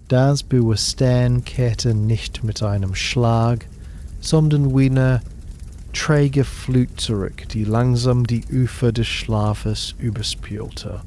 Das Bewusstsein kehrte nicht mit einem Schlag, sondern wie eine träge Flut zurück, die langsam die Ufer des Schlafes überspülte.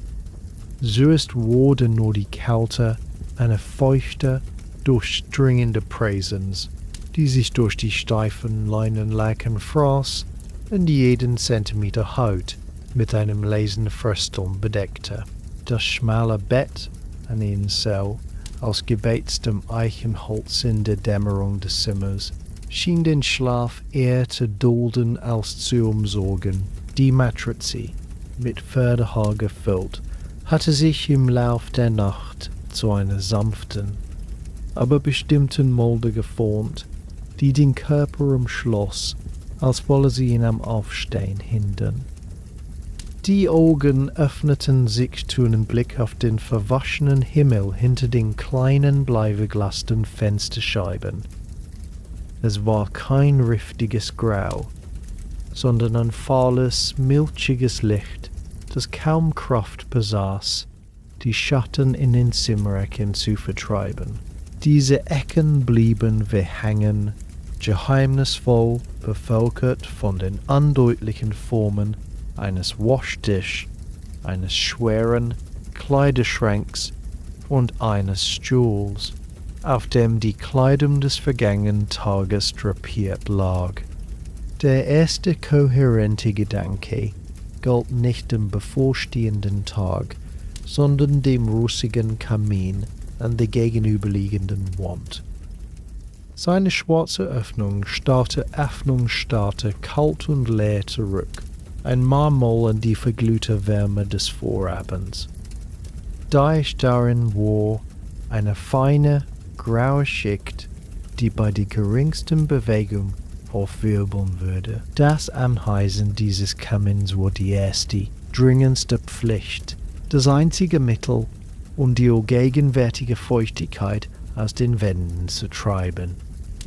So ist wurde nur die Kälte eine feuchte, durchdringende Präsenz, die sich durch die steifen Leinenlaken fraß und jeden Zentimeter Haut mit einem leisen Frösteln bedeckte. Das schmale Bett an ihnen so, aus gebätztem Eichenholz in der Dämmerung des Zimmers, schien den Schlaf eher zu dulden als zu umsorgen. Die Matratze, mit Pferdehaar gefüllt, hatte sich im Lauf der Nacht zu einer sanften, aber bestimmten Molde geformt, die den Körper umschloss, als wolle sie ihn am Aufstehen hindern. Die Augen öffneten sich zu einem Blick auf den verwaschenen Himmel hinter den kleinen bleigeglasten Fensterscheiben. Es war kein riftiges Grau, sondern ein fahles, milchiges Licht, das kaum Kraft besaß, die Schatten in den Zimmerecken zu vertreiben. Diese Ecken blieben wie hängen, geheimnisvoll bevölkert von den undeutlichen Formen eines Waschtisch, eines schweren Kleiderschranks und eines Stuhls, auf dem die Kleidung des vergangenen Tages drapiert lag. Der erste kohärente Gedanke galt nicht dem bevorstehenden Tag, sondern dem rußigen Kamin an der gegenüberliegenden Wand. Seine schwarze Öffnung starrte kalt und leer zurück, ein Mahnmal an die verglühte Wärme des Vorabends. Da ich darin war, eine feine, graue Schicht, die bei der geringsten Bewegung aufwirbeln würde. Das Anheizen dieses Kamins war die erste, dringendste Pflicht, das einzige Mittel, um die gegenwärtige Feuchtigkeit aus den Wänden zu treiben,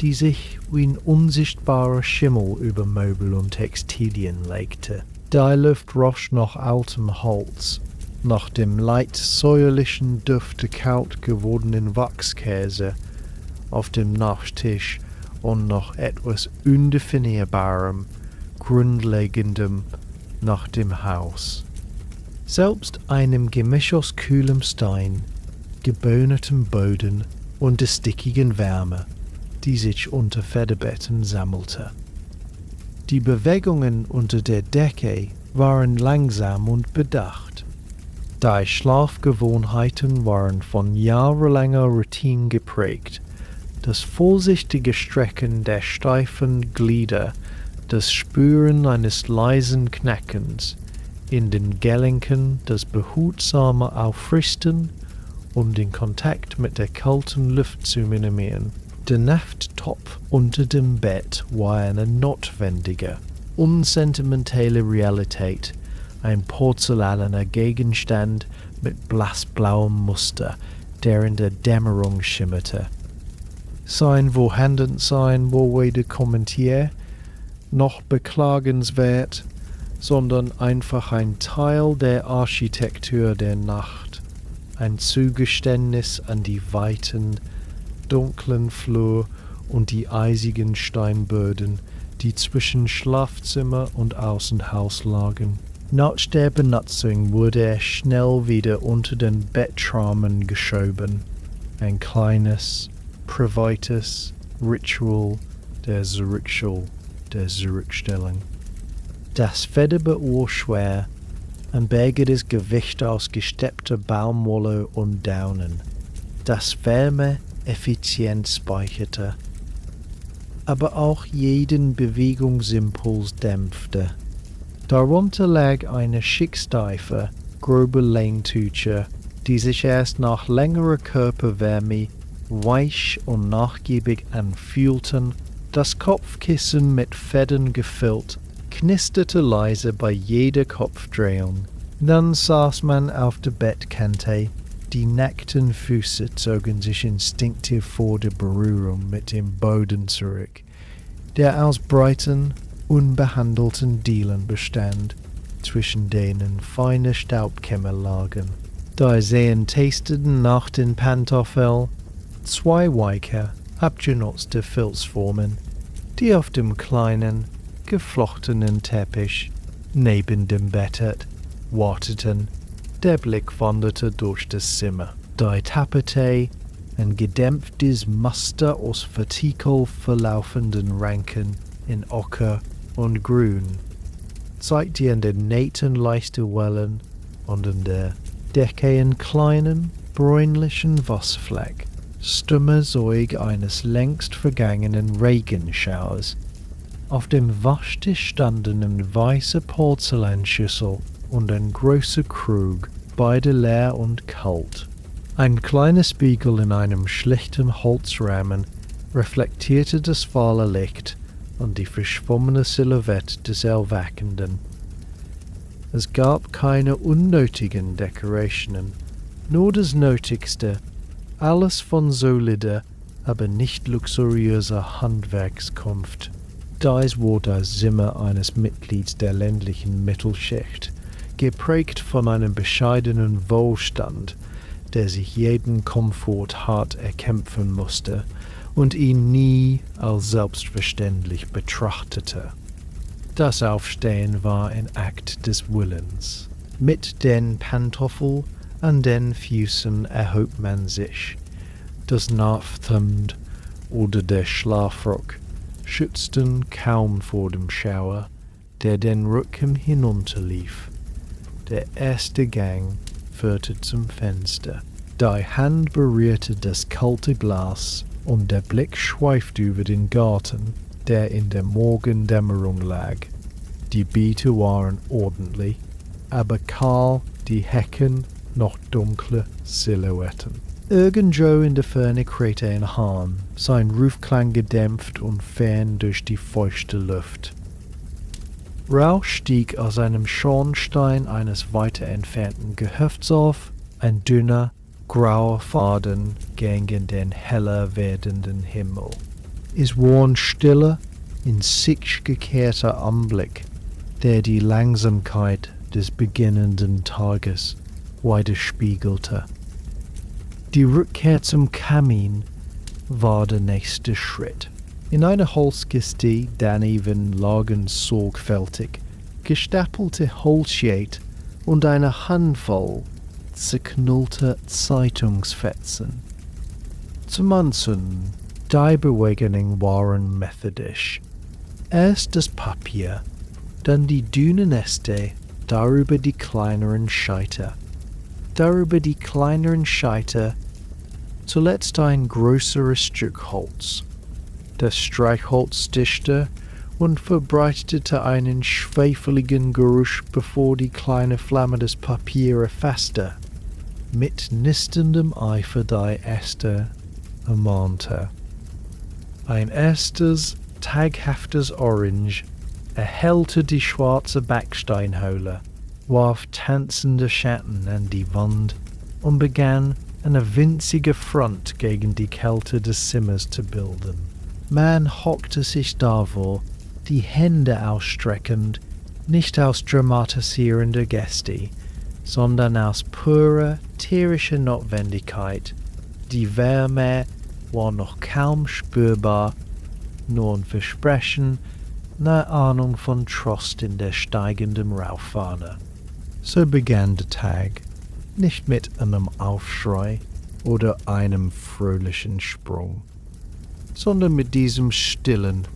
die sich wie ein unsichtbarer Schimmel über Möbel und Textilien legte. Die Luft roch nach altem Holz, nach dem leicht säuerlichen Duft der kalt gewordenen Wachskäse auf dem Nachttisch und nach etwas Undefinierbarem, Grundlegendem nach dem Haus. Selbst einem Gemisch aus kühlem Stein, geböhnertem Boden und der stickigen Wärme, die sich unter Federbetten sammelte. Die Bewegungen unter der Decke waren langsam und bedacht. Die Schlafgewohnheiten waren von jahrelanger Routine geprägt. Das vorsichtige Strecken der steifen Glieder, das Spüren eines leisen Knackens in den Gelenken, das behutsame Aufrichten, um den Kontakt mit der kalten Luft zu minimieren. Der Nafttopf unter dem Bett war eine notwendige, unsentimentale Realität, ein porzellaner Gegenstand mit blassblauem Muster, der in der Dämmerung schimmerte. Sein Vorhandensein war weder kommentier noch beklagenswert, sondern einfach ein Teil der Architektur der Nacht, ein Zugeständnis an die weiten, dunklen Flur und die eisigen Steinböden, die zwischen Schlafzimmer und Außenhaus lagen. Nach der Benutzung wurde er schnell wieder unter den Bettrahmen geschoben. Ein kleines, privates Ritual der Zurückstellung. Das Federbett war schwer, ein bergiges Gewicht aus gesteppter Baumwolle und Daunen, das Wärme effizient speicherte, aber auch jeden Bewegungsimpuls dämpfte. Darunter lag eine schicksteife, grobe Leintücher, die sich erst nach längerer Körperwärme weich und nachgiebig anfühlten. Das Kopfkissen mit Federn gefüllt, knisterte leise bei jeder Kopfdrehung. Dann saß man auf der Bettkante. Die nackten Füße zogen sich instinktiv vor der Berührung mit dem Boden zurück, der aus breiten, unbehandelten Dielen bestand, zwischen denen feine Staubkämme lagen. Die Zehen tasteten nach den Pantoffeln, 2 weiche, abgenutzte Filzformen, die auf dem kleinen, geflochtenen Teppich neben dem Bett warteten. Der Blick wanderte durch das Zimmer. Die Tapete, ein gedämpftes Muster aus vertikal verlaufenden Ranken in Ocker und Grün, zeigte an den Nähten leichte Wellen und an der Decke einen kleinen, bräunlichen Wasserfleck, stumme Zeug eines längst vergangenen Regenschauers. Auf dem Waschtisch standen eine weiße Porzellanschüssel und ein großer Krug, beide leer und kalt. Ein kleiner Spiegel in einem schlichten Holzrahmen reflektierte das fahle Licht und die verschwommene Silhouette des Erwachenden. Es gab keine unnötigen Dekorationen, nur das Nötigste, alles von solider, aber nicht luxuriöser Handwerkskunft. Dies war das Zimmer eines Mitglieds der ländlichen Mittelschicht, geprägt von einem bescheidenen Wohlstand, der sich jeden Komfort hart erkämpfen musste und ihn nie als selbstverständlich betrachtete. Das Aufstehen war ein Akt des Willens. Mit den Pantoffeln an den Füßen erhob man sich. Das Nachthemd oder der Schlafrock schützten kaum vor dem Schauer, der den Rücken hinunterlief. Der erste Gang führte zum Fenster. Die Hand berührte das kalte Glas und der Blick schweifte über den Garten, der in der Morgendämmerung lag. Die Beete waren ordentlich, aber kahl, die Hecken noch dunkle Silhouetten. Irgendwo in der Ferne krähte ein Hahn, sein Rufklang gedämpft und fern durch die feuchte Luft. Rauch stieg aus einem Schornstein eines weiter entfernten Gehöfts auf, ein dünner, grauer Faden gegen den heller werdenden Himmel. Es war ein stiller, in sich gekehrter Anblick, der die Langsamkeit des beginnenden Tages widerspiegelte. Die Rückkehr zum Kamin war der nächste Schritt. In einer Holzkiste daneben lagen sorgfältig gestapelte Holzscheit und eine Handvoll zerknüllte Zeitungsfetzen. Zum Anzünden, die Bewegungen waren methodisch. Erst das Papier, dann die dünnen Äste, darüber die kleineren Scheiter. Darüber die kleineren Scheiter, zuletzt ein größeres Stück Holz. Das Streichholz dichte und verbreitete einen schwefeligen Geruch, bevor die kleine Flamme das Papier erfasste. Mit nistendem Eifer die Äste ermahnte. Ein erstes, taghaftes Orange erhellte die schwarze Backsteinhöhle, warf tanzende Schatten an die Wand und begann, eine winzige Front gegen die Kälte des Zimmers zu bilden. Man hockte sich davor, die Hände ausstreckend, nicht aus dramatisierender Geste, sondern aus purer, tierischer Notwendigkeit. Die Wärme war noch kaum spürbar, nur ein Versprechen, eine Ahnung von Trost in der steigenden Rauchfahne. So begann der Tag, nicht mit einem Aufschrei oder einem fröhlichen Sprung, sondern mit diesem stillen,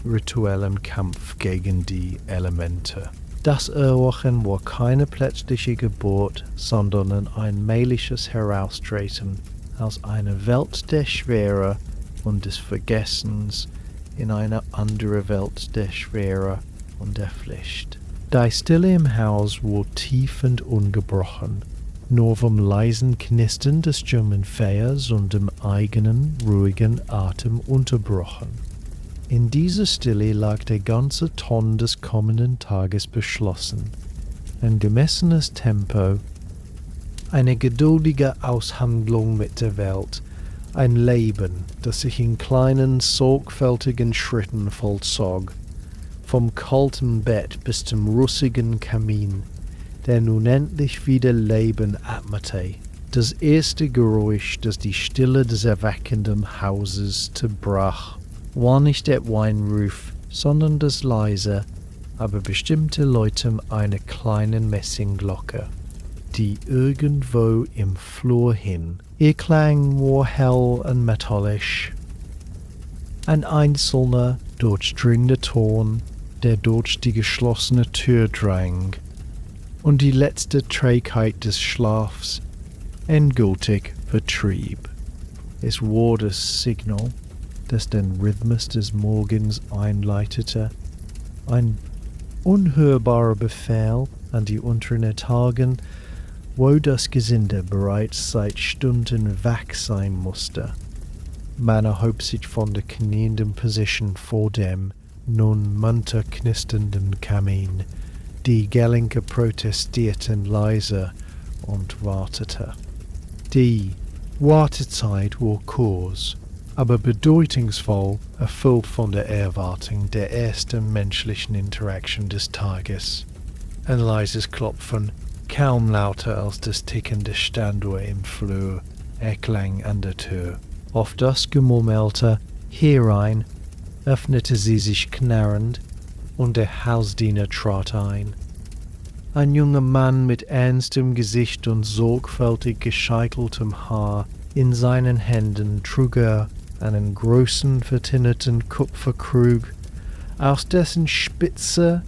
rituellen Kampf gegen die Elemente. Das Erwachen war keine plötzliche Geburt, sondern ein allmähliches Heraustreten aus einer Welt der Schwere und des Vergessens in eine andere Welt der Schwere und der Pflicht. Die Stille im Haus war tief und ungebrochen, nur vom leisen Knistern des Sturmenfeuers und dem eigenen, ruhigen Atem unterbrochen. In dieser Stille lag der ganze Ton des kommenden Tages beschlossen. Ein gemessenes Tempo, eine geduldige Aushandlung mit der Welt, ein Leben, das sich in kleinen, sorgfältigen Schritten vollzog, vom kalten Bett bis zum russigen Kamin, der nun endlich wieder Leben atmete Das erste Geräusch, das die Stille des erweckenden Hauses zerbrach, war nicht der Weinruf, sondern das leise, aber bestimmte Läuten einer kleinen Messingglocke, die irgendwo im Flur hin. Ihr Klang war hell und metallisch. Ein einzelner, durchdringender Ton, der durch die geschlossene Tür drang, und die letzte Trägheit des Schlafs endgültig vertrieb. Es war das Signal, das den Rhythmus des Morgens einleitete, ein unhörbarer Befehl an die unteren Tagen, wo das Gesinde bereits seit Stunden wach sein musste. Man erhob sich von der knienden Position vor dem nun munter knisternden Kamin. Die Gelenke protestierten leise und wartete. Die Wartezeit war kurz, aber bedeutungsvoll, erfüllt von der Erwartung der ersten menschlichen Interaktion des Tages. Ein leises Klopfen, kaum lauter als das Ticken der Standuhr im Flur, erklang an der Tür. Auf das gemurmelte »Herein« öffnete sie sich knarrend, und der Hausdiener trat ein. Ein junger Mann mit ernstem Gesicht und sorgfältig gescheiteltem Haar. In seinen Händen trug er einen großen vertinnerten Kupferkrug, aus dessen Spitze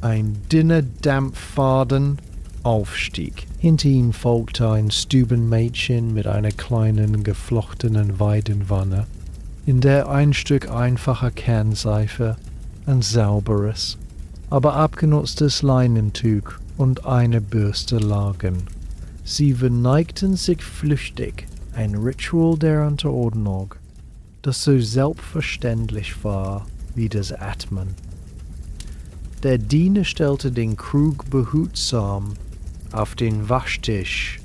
ein dünner Dampffaden aufstieg. Hinter ihm folgte ein Stubenmädchen mit einer kleinen geflochtenen Weidenwanne, in der ein Stück einfacher Kernseife, ein sauberes, aber abgenutztes Leinentuch und eine Bürste lagen. Sie verneigten sich flüchtig, ein Ritual der Unterordnung, das so selbstverständlich war wie das Atmen. Der Diener stellte den Krug behutsam auf den Waschtisch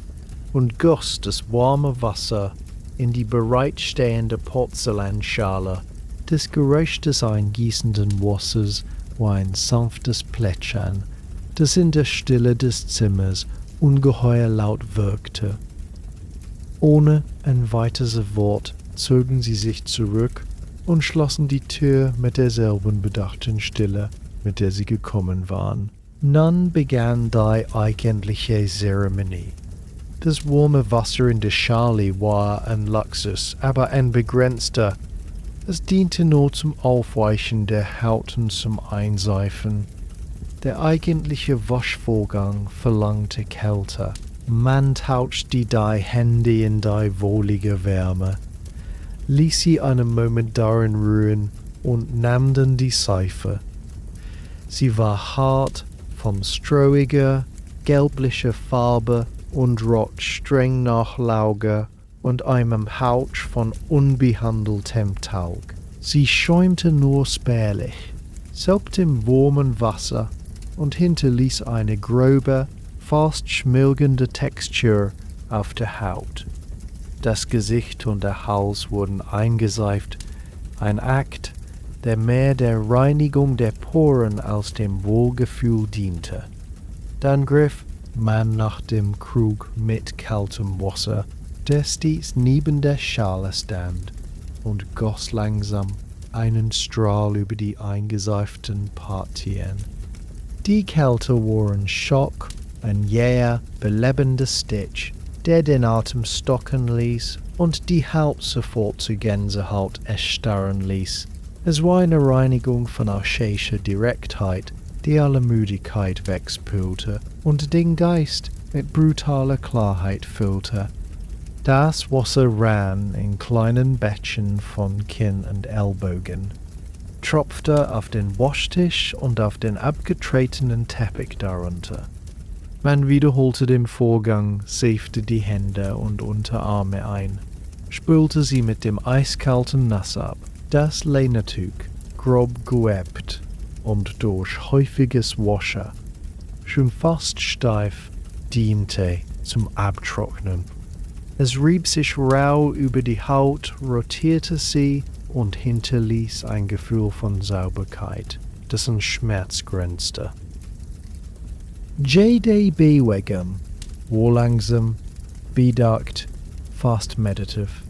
und goss das warme Wasser in die bereitstehende Porzellanschale. Das Geräusch des eingießenden Wassers war ein sanftes Plätschern, das in der Stille des Zimmers ungeheuer laut wirkte. Ohne ein weiteres Wort zogen sie sich zurück und schlossen die Tür mit derselben bedachten Stille, mit der sie gekommen waren. Nun begann die eigentliche Zeremonie. Das warme Wasser in der Schale war ein Luxus, aber ein begrenzter. Es diente nur zum Aufweichen der Haut und zum Einseifen. Der eigentliche Waschvorgang verlangte Kälte. Man tauchte die Hände in die wohlige Wärme, ließ sie einen Moment darin ruhen und nahm dann die Seife. Sie war hart, von strohiger, gelblicher Farbe und roch streng nach Lauge und einem Hauch von unbehandeltem Talg. Sie schäumte nur spärlich, selbst im warmen Wasser, und hinterließ eine grobe, fast schmilgende Textur auf der Haut. Das Gesicht und der Hals wurden eingeseift, ein Akt, der mehr der Reinigung der Poren als dem Wohlgefühl diente. Dann griff man nach dem Krug mit kaltem Wasser, der stets neben der Schale stand, und goss langsam einen Strahl über die eingeseiften Partien. Die Kälte war ein Schock, ein jäher, belebender Stich, der den Atem stocken ließ und die Haut sofort zu Gänsehaut erstarren ließ. Es war eine Reinigung von archaischer Direktheit, die alle Müdigkeit wegspülte und den Geist mit brutaler Klarheit füllte. Das Wasser rann in kleinen Bettchen von Kinn und Ellbogen, tropfte auf den Waschtisch und auf den abgetretenen Teppich darunter. Man wiederholte den Vorgang, seifte die Hände und Unterarme ein, spülte sie mit dem eiskalten Nass ab. Das Leinentuch, grob gewebt und durch häufiges Waschen, schon fast steif, diente zum Abtrocknen. Es rieb sich rau über die Haut, rotierte sie und hinterließ ein Gefühl von Sauberkeit, das an Schmerz grenzte. Jede Bewegung war langsam, bedacht, fast meditativ.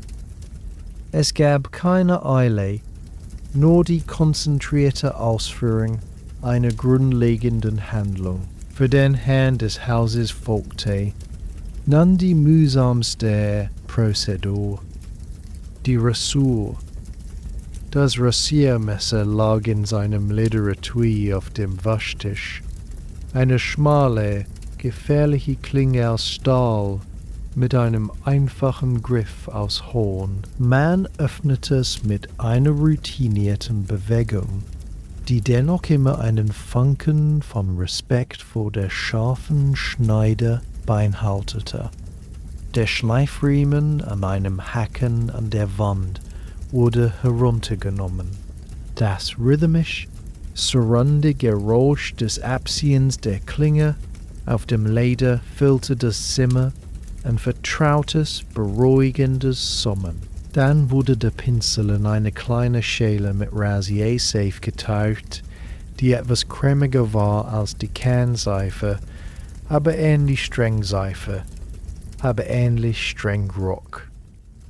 Es gab keine Eile, nur die konzentrierte Ausführung einer grundlegenden Handlung, für den Herrn des Hauses folgte, dann die mühsamste Prozedur, die Rasur. Das Rasiermesser lag in seinem Lederetui auf dem Waschtisch, eine schmale, gefährliche Klinge aus Stahl mit einem einfachen Griff aus Horn. Man öffnete es mit einer routinierten Bewegung, die dennoch immer einen Funken von Respekt vor der scharfen Schneide beinhaltete. Der Schleifriemen an einem Haken an der Wand wurde heruntergenommen. Das rhythmisch surrende Geräusch des Abziehens der Klinge auf dem Leder füllte das Zimmer, ein vertrautes, beruhigendes Summen. Dann wurde der Pinsel in eine kleine Schale mit Rasierseife getaucht, die etwas cremiger war als die Kernseife, aber ähnlich streng Seife, aber ähnlich streng rock.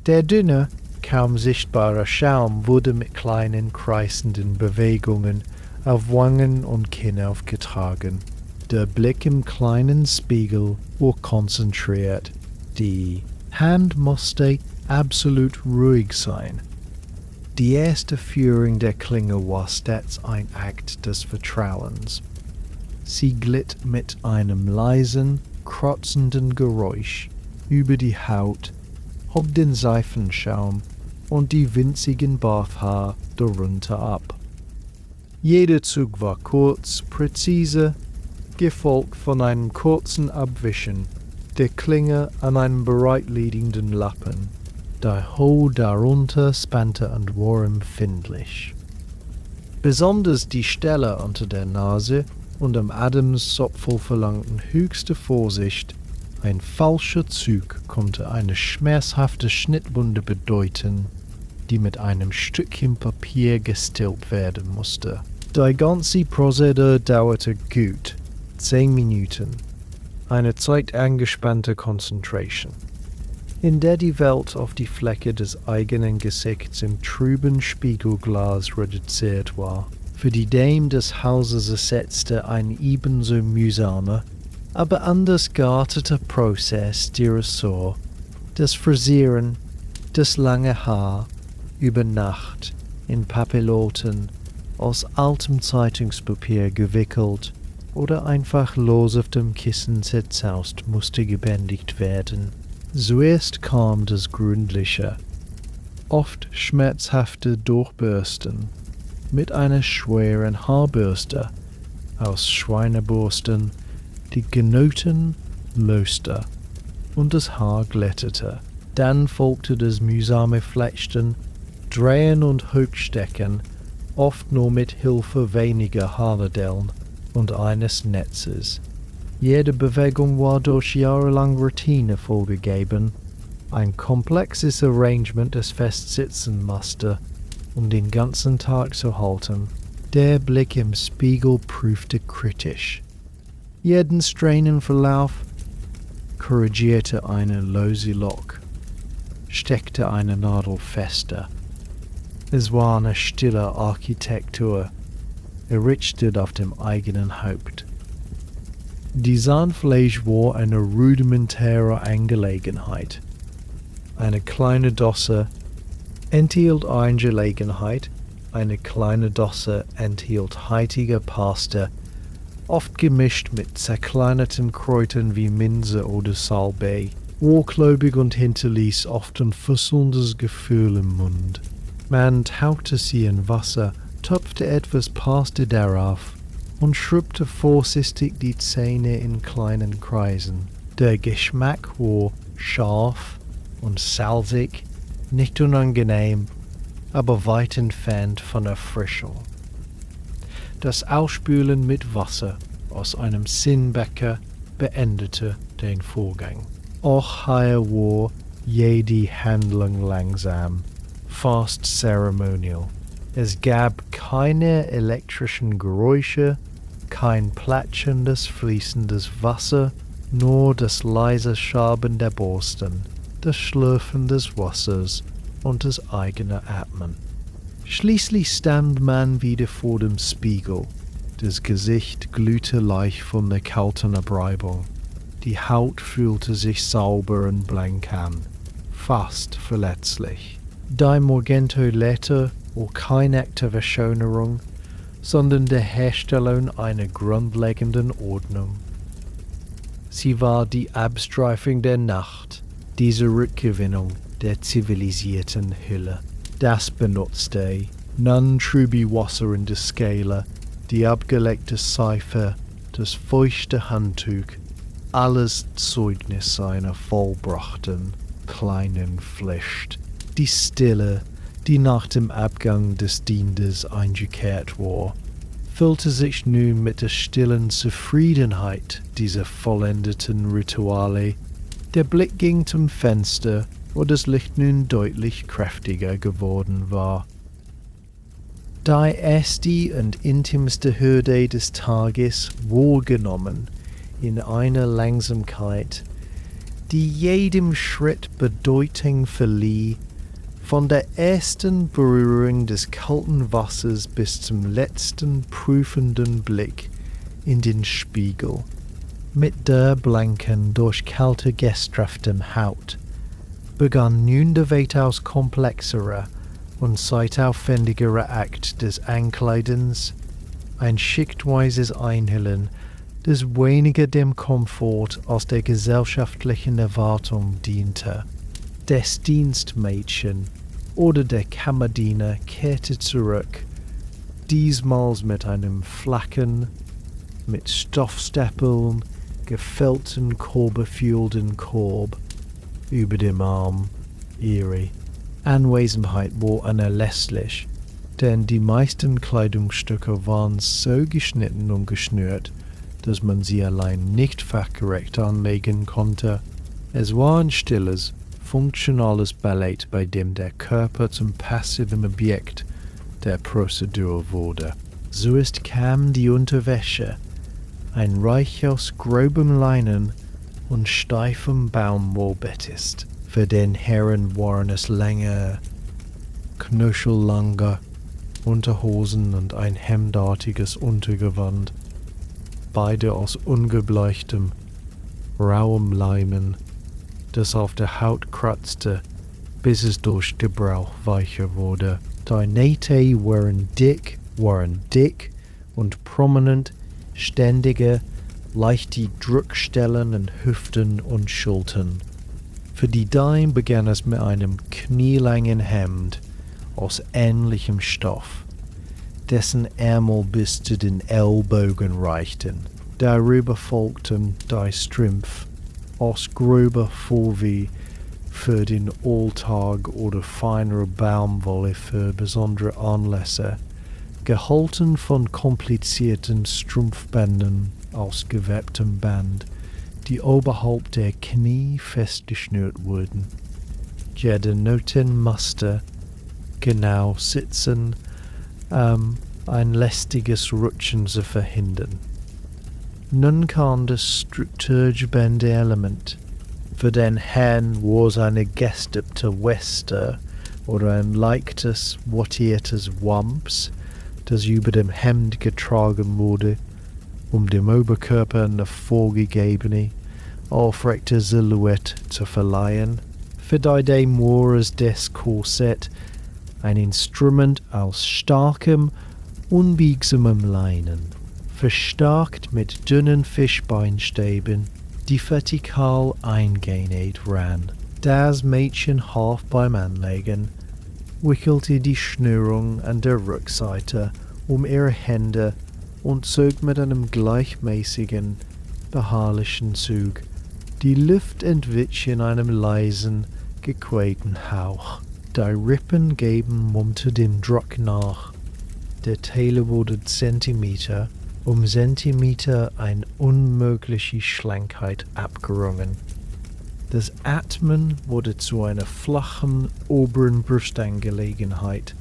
Der dünne, kaum sichtbare Schaum wurde mit kleinen, kreisenden Bewegungen auf Wangen und Kinn aufgetragen. Der Blick im kleinen Spiegel war konzentriert. Die Hand musste absolut ruhig sein. Die erste Führung der Klinge war stets ein Akt des Vertrauens. Sie glitt mit einem leisen, kratzenden Geräusch über die Haut, hob den Seifenschaum und die winzigen Barthaar darunter ab. Jeder Zug war kurz, präzise, gefolgt von einem kurzen Abwischen der Klinge an einem bereitliegenden Lappen. Der Hau darunter spannte und war empfindlich. Besonders die Stelle unter der Nase und am Adamszapfel verlangten höchste Vorsicht. Ein falscher Zug konnte eine schmerzhafte Schnittwunde bedeuten, die mit einem Stückchen Papier gestillt werden musste. Der ganze Prozedere dauerte gut 10 Minuten, eine Zeit angespannter Konzentration, in der die Welt auf die Flecke des eigenen Gesichts im trüben Spiegelglas reduziert war. Für die Dame des Hauses ersetzte ein ebenso mühsamer, aber anders gearteter Prozess die Rasur, das Frisieren, das lange Haar, über Nacht in Papilloten aus altem Zeitungspapier gewickelt oder einfach los auf dem Kissen zerzaust, musste gebändigt werden. Zuerst kam das Gründliche, oft schmerzhafte Durchbürsten mit einer schweren Haarbürste aus Schweineborsten, die Genoten löste und das Haar glättete. Dann folgte das mühsame Flechten, Drehen und Hochstecken, oft nur mit Hilfe weniger Haarnadeln und eines Netzes. Jede Bewegung war durch jahrelang Routine vorgegeben, ein komplexes Arrangement, das festsitzen musste, um den ganzen Tag zu halten. Der Blick im Spiegel prüfte kritisch jeden strengen Verlauf, korrigierte eine lose Lock, steckte eine Nadel fester. Es war eine stille Architektur, errichtet auf dem eigenen Haupt. Die Zahnfleisch war eine rudimentäre Angelegenheit. Eine kleine Dose enthielt Eingelegenheit, eine kleine Dose enthielt heitige Paste, oft gemischt mit zerkleinerten Kräutern wie Minze oder Salbei, urkläubig und hinterließ oft ein fusselndes Gefühl im Mund. Man tauchte sie in Wasser, tupfte etwas Paste darauf und schrubbte vorsichtig die Zähne in kleinen Kreisen. Der Geschmack war scharf und salzig, nicht unangenehm, aber weit entfernt von Erfrischung. Das Ausspülen mit Wasser aus einem Zinnbecher beendete den Vorgang. Auch hier war jede Handlung langsam, fast ceremonial. Es gab keine elektrischen Geräusche, kein plätscherndes, fließendes Wasser, nur das leise Schaben der Borsten, das Schlürfen des Wassers und das eigene Atmen. Schließlich stand man wieder vor dem Spiegel. Das Gesicht glühte leicht von der kalten Abreibung. Die Haut fühlte sich sauber und blank an, fast verletzlich. Die Morgentoilette war keine echte Verschönerung, sondern die Herstellung einer grundlegenden Ordnung. Sie war die Abstreifung der Nacht, diese Rückgewinnung der zivilisierten Hülle. Das benutzte non-trübe Wasser in der Skala, die abgelegte Seife, das feuchte Handtuch, alles Zeugnis einer vollbrachten kleinen Pflicht. Die Stille, die nach dem Abgang des Dieners eingekehrt war, füllte sich nun mit der stillen Zufriedenheit dieser vollendeten Rituale. Der Blick ging zum Fenster, wo das Licht nun deutlich kräftiger geworden war. Die erste und intimste Hürde des Tages wohlgenommen in einer Langsamkeit, die jedem Schritt Bedeutung verlieh, von der ersten Berührung des kalten Wassers bis zum letzten prüfenden Blick in den Spiegel. Mit der blanken, durch kalte gestraften Haut begann nun der weitaus komplexere und zeitaufwendigere Akt des Ankleidens, ein schichtweises Einhüllen, das weniger dem Komfort als der gesellschaftlichen Erwartung diente. Das Dienstmädchen oder der Kammerdiener kehrte zurück, diesmal mit einem flachen, mit Stoffstapeln gefällten befüllten Korb über dem Arm. Ihre Anwesenheit war unerlässlich, denn die meisten Kleidungsstücke waren so geschnitten und geschnürt, dass man sie allein nicht fachgerecht anlegen konnte. Es war ein stilles, funktionales Ballett, bei dem der Körper zum passiven Objekt der Prozedur wurde. Zuerst kam die Unterwäsche, ein Reich aus grobem Leinen und steifem Baumwollbettist. Für den Herren waren es lange, knöchellange Unterhosen und ein hemdartiges Untergewand, beide aus ungebleichtem, rauem Leimen, das auf der Haut kratzte, bis es durch Gebrauch weicher wurde. Die Nähte waren dick und prominent, ständige, leicht die Druckstellen in Hüften und Schultern. Für die Damen begann es mit einem knielangen Hemd aus ähnlichem Stoff, dessen Ärmel bis zu den Ellbogen reichten. Darüber folgten die Strümpfe aus grober Vorwie für den Alltag oder feiner Baumwolle für besondere Anlässe, gehalten von komplizierten Strumpfbändern aus gewebtem Band, die oberhalb der Knie festgeschnürt wurden. Jede Noten musste genau sitzen, ein lästiges Rutschen zu verhindern. Nun kam das strukturgebende Element. Für den Herrn war es eine gestipte Weste oder ein leichtes, wattiertes Wamps, das über dem Hemd getragen wurde, um dem Oberkörper eine vorgegebene, aufrechte Silhouette zu verleihen. Für die Dame war es das Korsett, ein Instrument aus starkem, unbiegsamem Leinen, verstärkt mit dünnen Fischbeinstäben, die vertikal eingenäht ran. Das Mädchen half beim Anlegen, wickelte die Schnürung an der Rückseite um ihre Hände und zog mit einem gleichmäßigen, beharrlichen Zug. Die Luft entwich in einem leisen, gequälten Hauch. Die Rippen geben munter dem Druck nach. Der Teller wurde Zentimeter um Zentimeter eine unmögliche Schlankheit abgerungen. Das Atmen wurde zu einer flachen oberen Brustangelegenheit,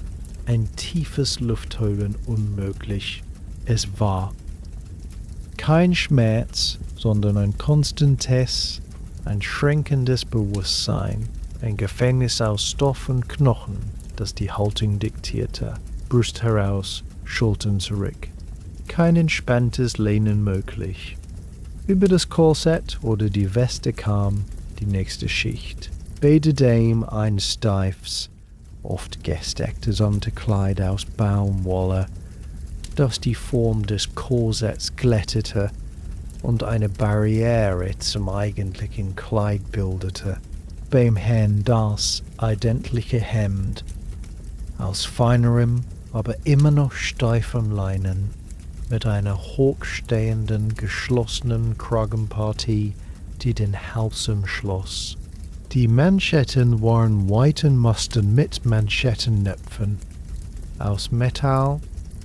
ein tiefes Luftholen unmöglich. Es war kein Schmerz, sondern ein konstantes, ein schränkendes Bewusstsein, ein Gefängnis aus Stoff und Knochen, das die Haltung diktierte. Brust heraus, Schultern zurück. Kein entspanntes Lehnen möglich. Über das Korsett oder die Weste kam die nächste Schicht. Beide dem ein steifes, oft gestecktes Unterkleid aus Baumwolle, das die Form des Korsetts glättete und eine Barriere zum eigentlichen Kleid bildete. Beim Herrn das eigentliche Hemd aus feinerem, aber immer noch steifem Leinen, mit einer hochstehenden, geschlossenen Kragenpartie, die den Hals umschloss. Die Manschetten waren weiten Mustern mit Manschettennöpfen, aus Metall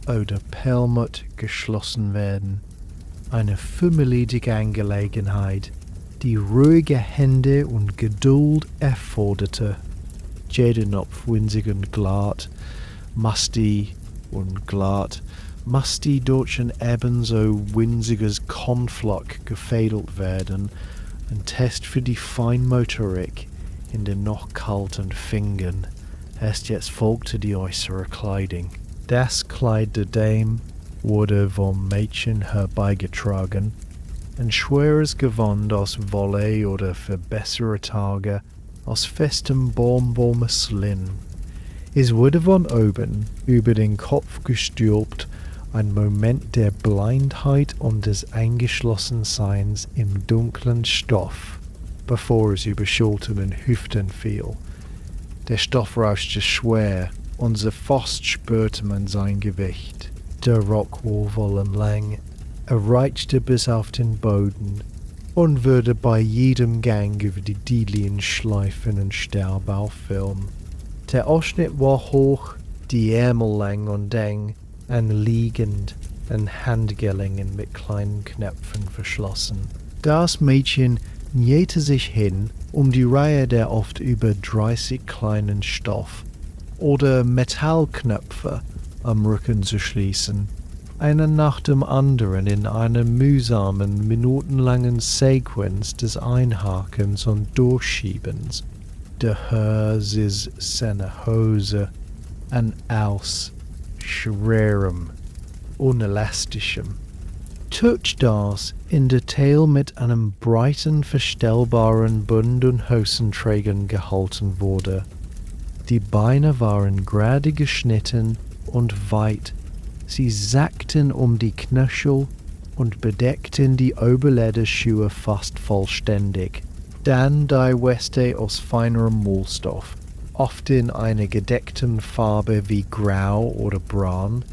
oder Perlmutt geschlossen werden. Eine fümmelige Angelegenheit, die ruhige Hände und Geduld erforderte. Jeder Knopf winzig und glatt, musty und glatt, musste durch ein ebenso winziges Kornflock gefädelt werden, ein Test für die Feinmotorik in den noch kalten Fingern. Erst jetzt folgte die äußere Kleidung. Das Kleid der Dame wurde vom Mädchen herbeigetragen, ein schweres Gewand aus Wolle oder für bessere Tage aus festem Baumwollmuslin. Es wurde von oben über den Kopf gestülpt, ein Moment der Blindheit und des Eingeschlossenseins im dunklen Stoff, bevor es über Schultern und Hüften fiel. Der Stoff rauschte schwer, und sofort spürte man sein Gewicht. Der Rock war wollenlang, reichte bis auf den Boden und würde bei jedem Gang über die Dilien schleifen und Staub auffüllen. Der Ausschnitt war hoch, die Ärmel lang und eng, anliegend, an Handgelingen mit kleinen Knöpfen verschlossen. Das Mädchen nähte sich hin, um die Reihe der oft über 30 kleinen Stoff- oder Metallknöpfe am Rücken zu schließen, einen nach dem anderen in einer mühsamen, minutenlangen Sequenz des Einhakens und Durchschiebens. Der Hals ist seine Hose, an aus, schwerem, unelastischem. Touch das in Detail mit einem breiten, verstellbaren Bund und Hosenträgern gehalten wurde. Die Beine waren gerade geschnitten und weit. Sie sackten die Knöchel und bedeckten die Oberlederschuhe fast vollständig. Dann die Weste aus feinerem Wollstoff, oft in einer gedeckten Farbe wie Grau oder Braun,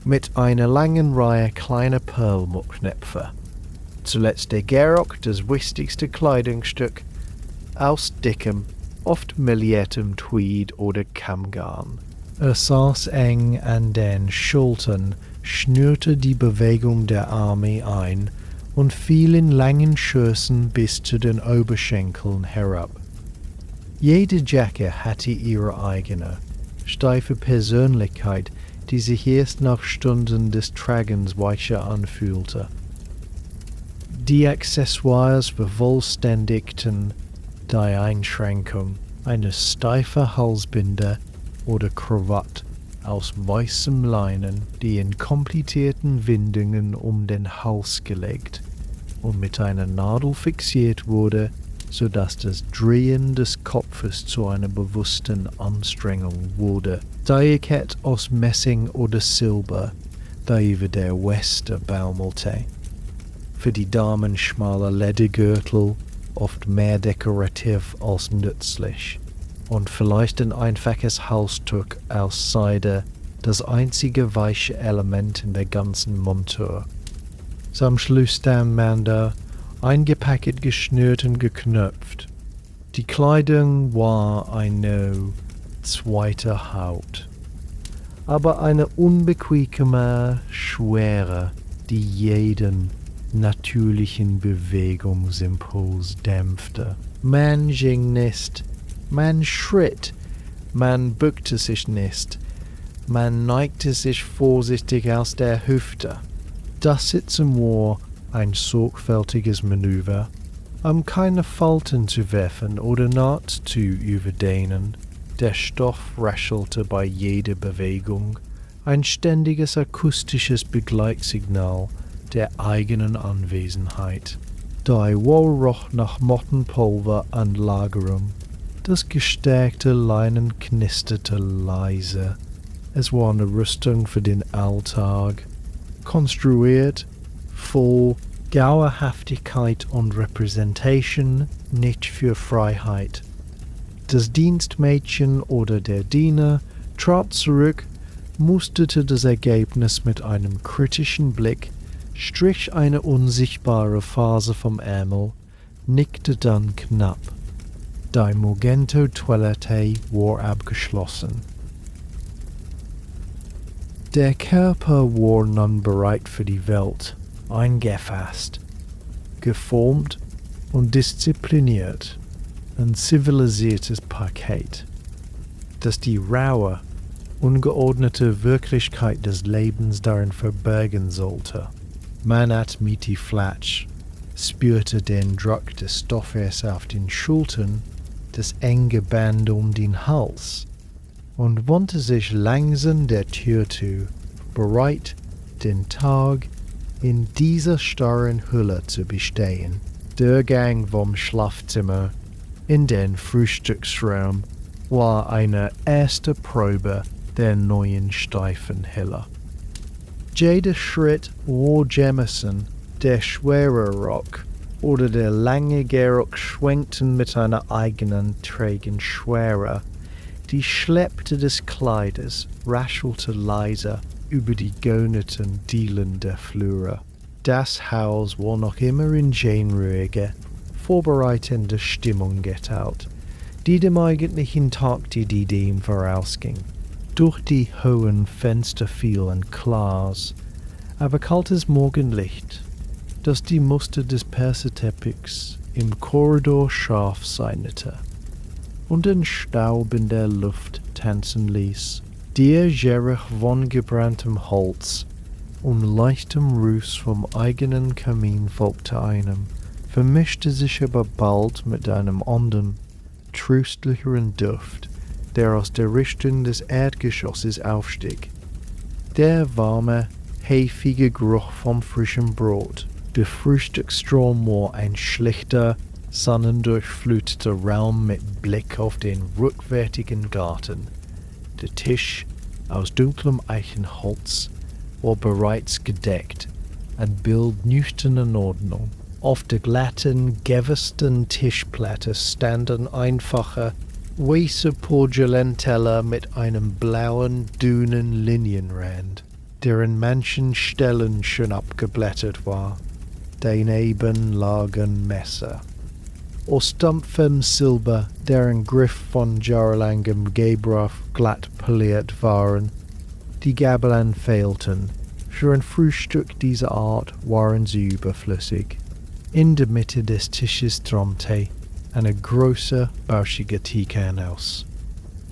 mit einer langen Reihe kleiner Perlmuttknöpfe. Zuletzt der Gehrock, das wichtigste Kleidungsstück, aus dickem, oft meliertem Tweed oder Kammgarn. Er saß eng an den Schultern, schnürte die Bewegung der Arme ein und fiel in langen Schößen bis zu den Oberschenkeln herab. Jede Jacke hatte ihre eigene, steife Persönlichkeit, die sich erst nach Stunden des Tragens weicher anfühlte. Die Accessoires vervollständigten die Einschränkung, eine steife Halsbinde oder Krawatte aus weißem Leinen, die in komplizierten Windungen um den Hals gelegt und mit einer Nadel fixiert wurde, so dass das Drehen des Kopfes zu einer bewussten Anstrengung wurde. Die Kette aus Messing oder Silber, die über der Weste baumelte. Für die Damen schmaler Ledergürtel, oft mehr dekorativ als nützlich, und vielleicht ein einfaches Halstuch aus Seide, das einzige weiche Element in der ganzen Montur. Zum Schluss dann man da, eingepackt, geschnürt und geknöpft. Die Kleidung war eine zweite Haut, aber eine unbequeme Schwere, die jeden natürlichen Bewegungsimpuls dämpfte. Man ging nicht, man schritt, man bückte sich nicht, man neigte sich vorsichtig aus der Hüfte. Das Sitzen war ein sorgfältiges Manöver, keine Falten zu werfen oder Naht zu überdehnen. Der Stoff raschelte bei jeder Bewegung, ein ständiges akustisches Begleitsignal der eigenen Anwesenheit. Der Wall roch nach Mottenpulver an Lagerung. Das gestärkte Leinen knisterte leise. Es war eine Rüstung für den Alltag, konstruiert, voll Dauerhaftigkeit und Repräsentation, nicht für Freiheit. Das Dienstmädchen oder der Diener trat zurück, musterte das Ergebnis mit einem kritischen Blick, strich eine unsichtbare Faser vom Ärmel, nickte dann knapp. Die Mogento-Toilette war abgeschlossen. Der Körper war nun bereit für die Welt, eingefasst, geformt und diszipliniert, ein zivilisiertes Paket, das die raue, ungeordnete Wirklichkeit des Lebens darin verbergen sollte. Man atmete die Flatsch, spürte den Druck des Stoffes auf den Schultern, das enge Band um den Hals und wandte sich langsam der Tür zu, bereit, den Tag in dieser starren Hülle zu bestehen. Der Gang vom Schlafzimmer in den Frühstücksraum war eine erste Probe der neuen steifen Hülle. Jeder Schritt war Jameson, der schwere Rock oder der lange Gerock schwenkten mit einer eigenen trägen Schwere. Die Schleppe des Kleides raschelte leise über die gönnerten Dielen der Flure. Das Haus war noch immer in ruhige, vorbereitende Stimmung getaut, die dem eigentlichen Tagideen vorausging. Durch die hohen Fenster fiel ein klares, aber kaltes Morgenlicht, das die Muster des Perserteppichs im Korridor scharf zeichnete und den Staub in der Luft tanzen ließ. Der Geruch von gebranntem Holz und leichtem Ruß vom eigenen Kamin folgte einem, vermischte sich aber bald mit einem anderen, tröstlicheren Duft, der aus der Richtung des Erdgeschosses aufstieg. Der warme, heifige Geruch vom frischen Brot. Der Frühstücksstrom war ein schlichter, sonnendurchfluteter Raum mit Blick auf den rückwärtigen Garten. Der Tisch aus dunklem Eichenholz war bereits gedeckt, ein Bild nüchterner Ordnung. Auf der glatten, gewürzten Tischplatte standen einfache, weiße Porzellanteller mit einem blauen, dünnen Linienrand, der an manchen Stellen schon abgeblättert war. Daneben lagen Messer. Aus dumpfem Silber, deren Griff von jahrelangem Gebrauch glatt poliert waren. Die Gabeln fehlten. Für ein Frühstück dieser Art waren sie überflüssig. In der Mitte des Tisches thronte eine große, bauschige Teekanne aus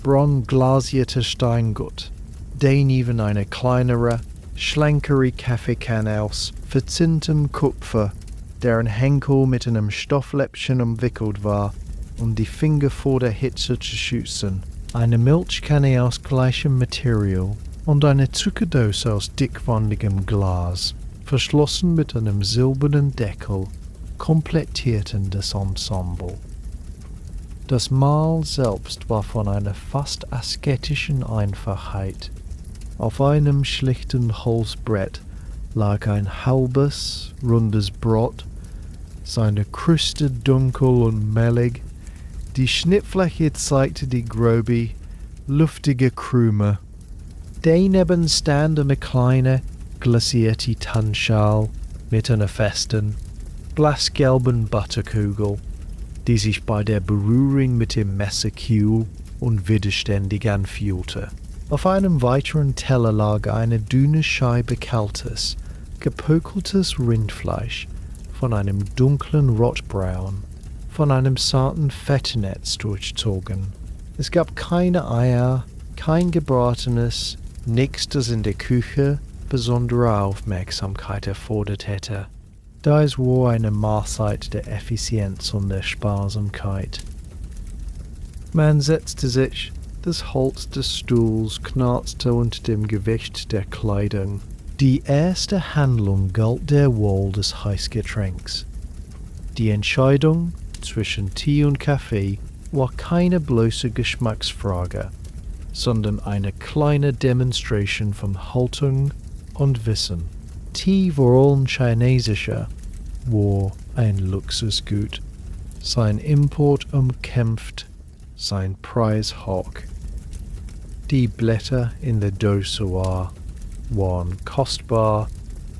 bronzeglasierter Steingut, daneben eine kleinere, schlankere Kaffeekanne aus verzinntem Kupfer, deren Henkel mit einem Stoffläppchen umwickelt war, um die Finger vor der Hitze zu schützen, eine Milchkanne aus gleichem Material und eine Zuckerdose aus dickwandigem Glas, verschlossen mit einem silbernen Deckel, komplettierten das Ensemble. Das Mahl selbst war von einer fast asketischen Einfachheit. Auf einem schlichten Holzbrett lag ein halbes, rundes Brot, seine Kruste dunkel und mehlig. Die Schnittfläche zeigte die grobe, luftige Krume. Daneben stand eine kleine, glasierte Tannschale mit einer festen, blassgelben Butterkugel, die sich bei der Berührung mit dem Messer kühl und widerständig anfühlte. Auf einem weiteren Teller lag eine dünne Scheibe kaltes, gepökeltes Rindfleisch, von einem dunklen Rotbraun, von einem zarten Fettnetz durchzogen. Es gab keine Eier, kein Gebratenes, nichts, das in der Küche besondere Aufmerksamkeit erfordert hätte. Da war eine Maßheit der Effizienz und der Sparsamkeit. Man setzte sich, das Holz des Stuhls knarzte unter dem Gewicht der Kleidung. Die erste Handlung galt der Wahl des Heißgetränks. Die Entscheidung zwischen Tee und Kaffee war keine bloße Geschmacksfrage, sondern eine kleine Demonstration von Haltung und Wissen. Tee war ein chinesischer, war ein Luxusgut. Sein Import umkämpft, sein Preis hoch. Die Blätter in der Dose waren kostbar,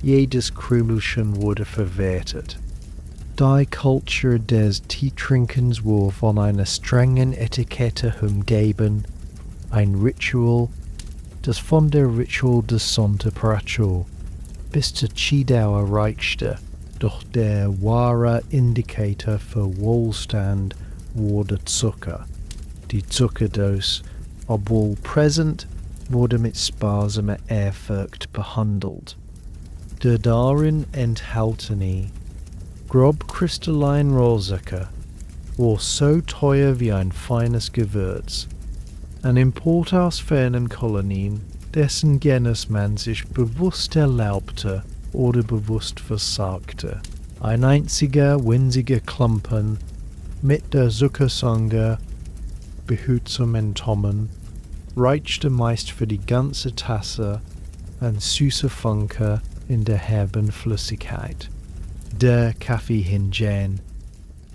jedes Krümelchen wurde verwertet. Die Kultur des Teetrinkens war von einer strengen Etikette umgeben, ein Ritual, das von der Ritual des Sonntagbrachos bis zur Chidauer reichte, doch der wahre Indikator für Wohlstand war der Zucker. Die Zuckerdose, obwohl präsent, wurde mit sparsamer Ehrfurcht behandelt. Der darin enthaltene, grob kristallin Rohrzucker war so teuer wie ein feines Gewürz. Ein Import aus fernen Kolonien, dessen Genuss man sich bewusst erlaubte oder bewusst versagte. Ein einziger winziger Klumpen mit der Zuckersonge behutsam entnommen, reichte meist für die ganze Tasse ein süßer Funke in der herben Flüssigkeit. Der Kaffee hingegen,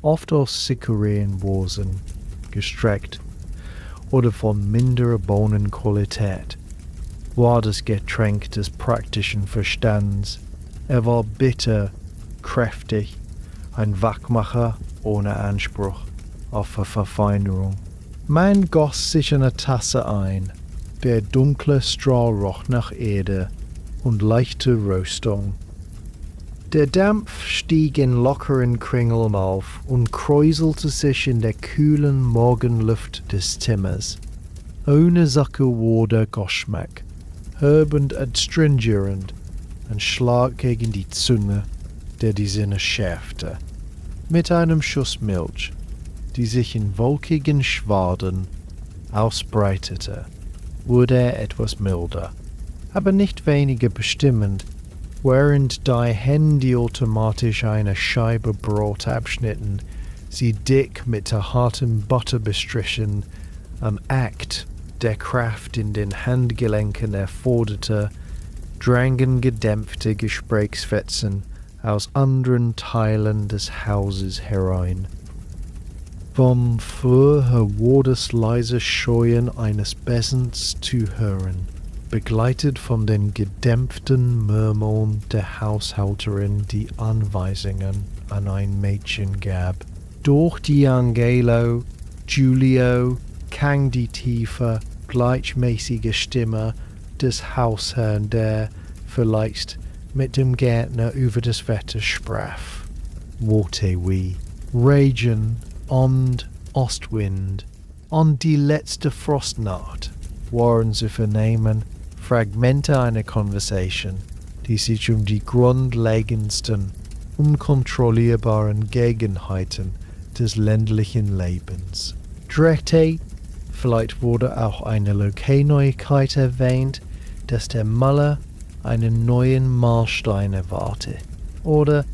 oft aus Sykurenwurzeln gestreckt oder von minderer Bohnenqualität, war das Getränk des praktischen Verstands. Er war bitter, kräftig, ein Wachmacher ohne Anspruch auf Verfeinerung. Man goss sich eine Tasse ein, der dunkle Strahl roch nach Erde und leichte Röstung. Der Dampf stieg in lockeren Kringeln auf und kräuselte sich in der kühlen Morgenluft des Zimmers. Ohne Sacke war der Geschmack, herb und astringierend, ein Schlag gegen die Zunge, der die Sinne schärfte. Mit einem Schuss Milch, die sich in wolkigen Schwaden ausbreitete, wurde er etwas milder, aber nicht weniger bestimmend, während die Hände automatisch eine Scheibe Brot abschnitten, sie dick mit der harten Butter bestrichen, am Akt, der Kraft in den Handgelenken erforderte, drangen gedämpfte Gesprächsfetzen aus anderen Teilen des Hauses herein. Vom Vorher war das leise Scheuen eines Bessens zu hören, begleitet von den gedämpften Murmeln der Haushälterin, die Anweisungen an ein Mädchen gab. Durch die Angelo, Giulio klang die tiefe, gleichmäßige Stimme des Hausherrn, der vielleicht mit dem Gärtner über das Wetter sprach. Worte wie Regen und Ostwind und die letzte Frostnacht waren zu vernehmen, Fragmente einer Conversation, die sich um die grundlegendsten, unkontrollierbaren Gegebenheiten des ländlichen Lebens drehte. Vielleicht wurde auch eine Lokalneuigkeit erwähnt, dass der Maler einen neuen Mahlstein erwarte, oder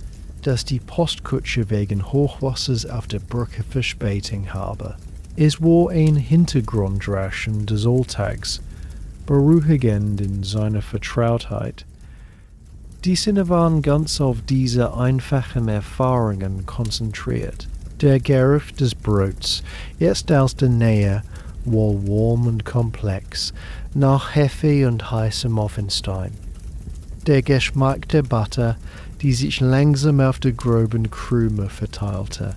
dass die Postkutsche wegen Hochwassers auf der Brücke Verspätung habe. Es war ein Hintergrundrauschen des Alltags, beruhigend in seiner Vertrautheit. Die Sinne waren ganz auf diese einfachen Erfahrungen konzentriert. Der Geruch des Brots, jetzt aus der Nähe, war warm und komplex, nach Hefe und heißem Offenstein. Der Geschmack der Butter, die sich langsam auf der groben Krume verteilte,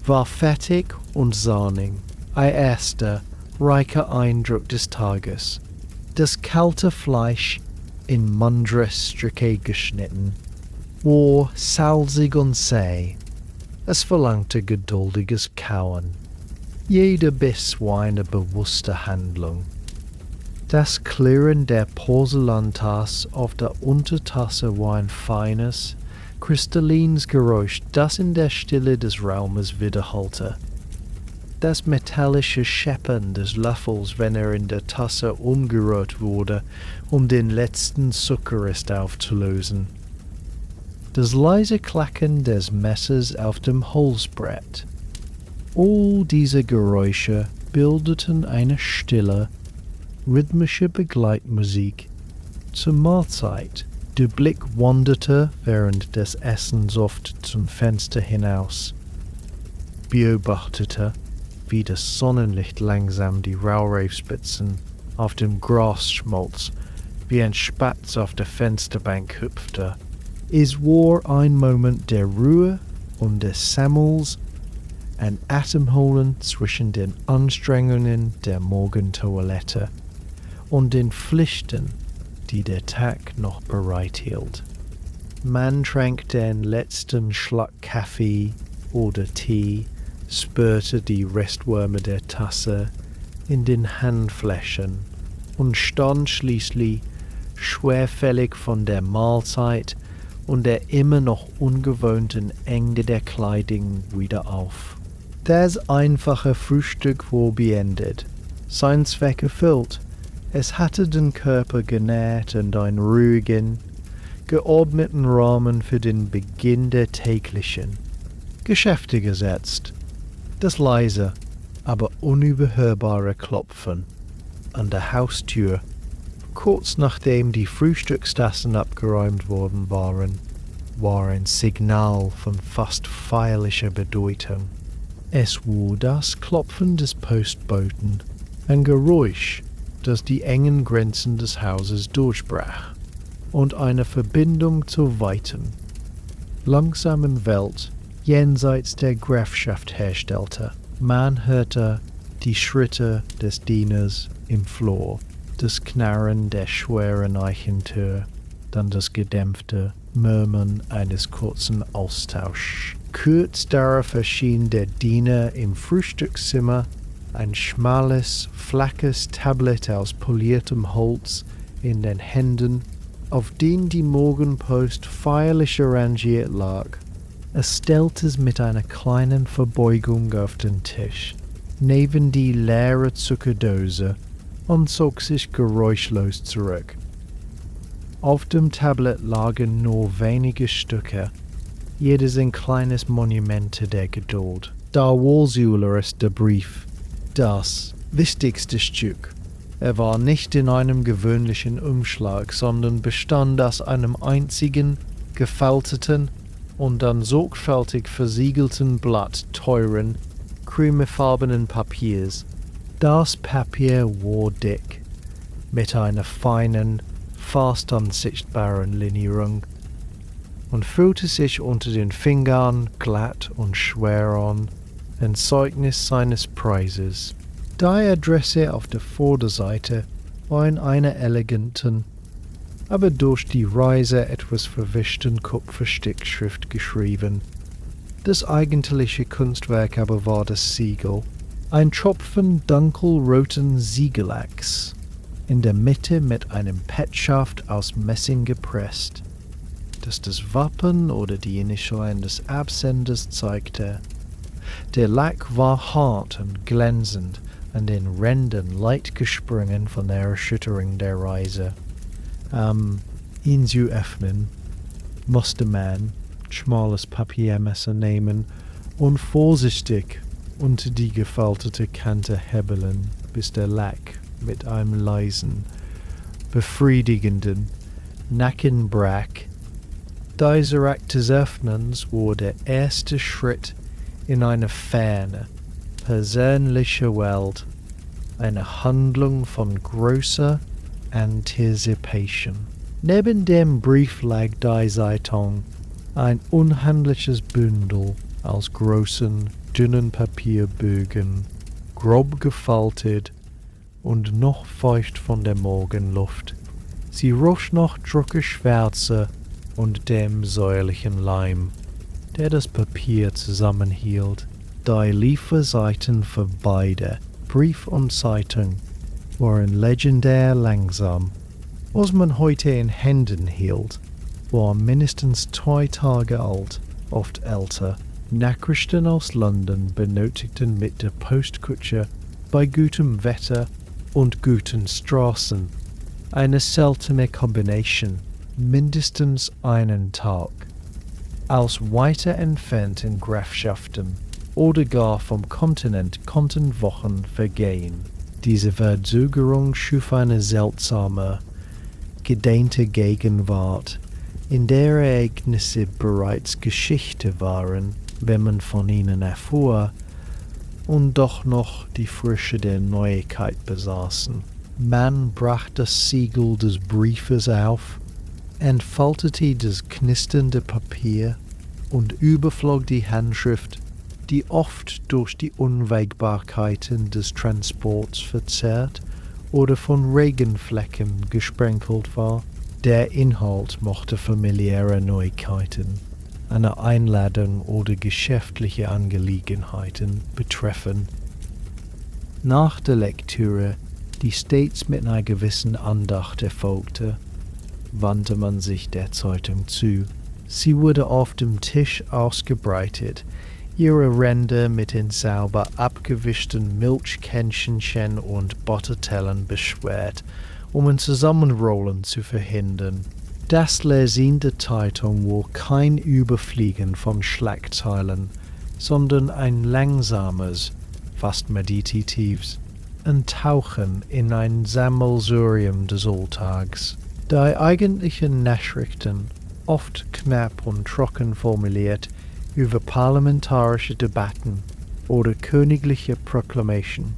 war fettig und sahnig, ein erster, reicher Eindruck des Tages. Das kalte Fleisch, in Mandressstücke geschnitten, war salzig und zäh. Es verlangte geduldiges Kauen. Jeder Biss war eine bewusste Handlung. Das Klirren der Porzellantasse auf der Untertasse war ein feines, Kristallines Geräusch, das in der Stille des Raumes widerhallte. Das metallische Scheppern des Löffels, wenn in der Tasse umgerührt wurde, den letzten Zuckerrest aufzulösen. Das leise Klacken des Messers auf dem Holzbrett. All diese Geräusche bildeten eine stille, rhythmische Begleitmusik zur Mahlzeit. Der Blick wanderte während des Essens oft zum Fenster hinaus, beobachtete, wie das Sonnenlicht langsam die Raureifspitzen auf dem Gras schmolz, wie ein Spatz auf der Fensterbank hüpfte. Es war ein Moment der Ruhe und des Sammels, ein Atemholen zwischen den Anstrengungen der Morgentoilette und den Pflichten, die der Tag noch bereithielt. Man trank den letzten Schluck Kaffee oder Tee, spürte die Restwürmer der Tasse in den Handflächen und stand schließlich schwerfällig von der Mahlzeit und der immer noch ungewohnten Enge der Kleidung wieder auf. Das einfache Frühstück war beendet, sein Zweck erfüllt. Es hatte den Körper genährt und einen ruhigen, geordneten Rahmen für den Beginn der täglichen Geschäfte gesetzt. Das leise, aber unüberhörbare Klopfen an der Haustür, kurz nachdem die Frühstückstassen abgeräumt worden waren, war ein Signal von fast feierlicher Bedeutung. Es war das Klopfen des Postboten, ein Geräusch, das die engen Grenzen des Hauses durchbrach und eine Verbindung zur weiten, langsamen Welt jenseits der Grafschaft herstellte. Man hörte die Schritte des Dieners im Flur, das Knarren der schweren Eichentür, dann das gedämpfte Murmeln eines kurzen Austauschs. Kurz darauf erschien der Diener im Frühstückszimmer, ein schmales, flaches Tablett aus poliertem Holz in den Händen, auf dem die Morgenpost feierlich arrangiert lag. Er stellte es mit einer kleinen Verbeugung auf den Tisch, neben die leere Zuckerdose, und zog sich geräuschlos zurück. Auf dem Tablett lagen nur wenige Stücke, jedes ein kleines Monument der Geduld. Da war es der Brief, das wichtigste Stück. Er war nicht in einem gewöhnlichen Umschlag, sondern bestand aus einem einzigen, gefalteten und dann sorgfältig versiegelten Blatt teuren, cremefarbenen Papiers. Das Papier war dick, mit einer feinen, fast unsichtbaren Linierung, und fühlte sich unter den Fingern glatt und schwer an, ein Zeugnis seines Preises. Die Adresse auf der Vorderseite war in einer eleganten, aber durch die Reise etwas verwischten Kupferstickschrift geschrieben. Das eigentliche Kunstwerk aber war das Siegel, ein Tropfen dunkelroten Siegellacks, in der Mitte mit einem Petschaft aus Messing gepresst, das das Wappen oder die Initialen des Absenders zeigte. Der Lack war hart und glänzend, an den Rändern leicht gesprungen von der Erschütterung der Reise. Ihn zu öffnen, musste man schmales Papiermesser nehmen und vorsichtig unter die gefaltete Kante hebeln, bis der Lack mit einem leisen, befriedigenden Nacken brach. Dieser Akt des Öffnens war der erste Schritt in eine ferne, persönliche Welt, eine Handlung von großer Anticipation. Neben dem Brief lag die Zeitung, ein unhandliches Bündel aus großen, dünnen Papierbögen, grob gefaltet und noch feucht von der Morgenluft. Sie roch nach Druckerschwärze und dem säuerlichen Leim, der das Papier zusammenhielt. Die Lieferseiten für beide, Brief und Zeitung, waren legendär langsam. Was man heute in Händen hielt, war mindestens 2 Tage alt, oft älter. Nachrichten aus London benötigten mit der Postkutsche bei gutem Wetter und guten Straßen eine seltene Kombination, mindestens einen Tag. Aus weiter entfernten Grafschaften oder gar vom Kontinent konnten Wochen vergehen. Diese Verzögerung schuf eine seltsame, gedehnte Gegenwart, in der Ereignisse bereits Geschichte waren, wenn man von ihnen erfuhr, und doch noch die Frische der Neuigkeit besaßen. Man brach das Siegel des Briefes auf, entfaltete das knisternde Papier und überflog die Handschrift, die oft durch die Unwägbarkeiten des Transports verzerrt oder von Regenflecken gesprenkelt war. Der Inhalt mochte familiäre Neuigkeiten, eine Einladung oder geschäftliche Angelegenheiten betreffen. Nach der Lektüre, die stets mit einer gewissen Andacht erfolgte, wandte man sich der Zeitung zu. Sie wurde auf dem Tisch ausgebreitet, ihre Ränder mit den sauber abgewischten Milchkännchen und Buttertellern beschwert, um ein Zusammenrollen zu verhindern. Das Lesen der Zeitung war kein Überfliegen von Schlagzeilen, sondern ein langsames, fast meditatives, ein Tauchen in ein Sammelsurium des Alltags. Die eigentlichen Nachrichten, oft knapp und trocken formuliert, über parlamentarische Debatten oder königliche Proklamation,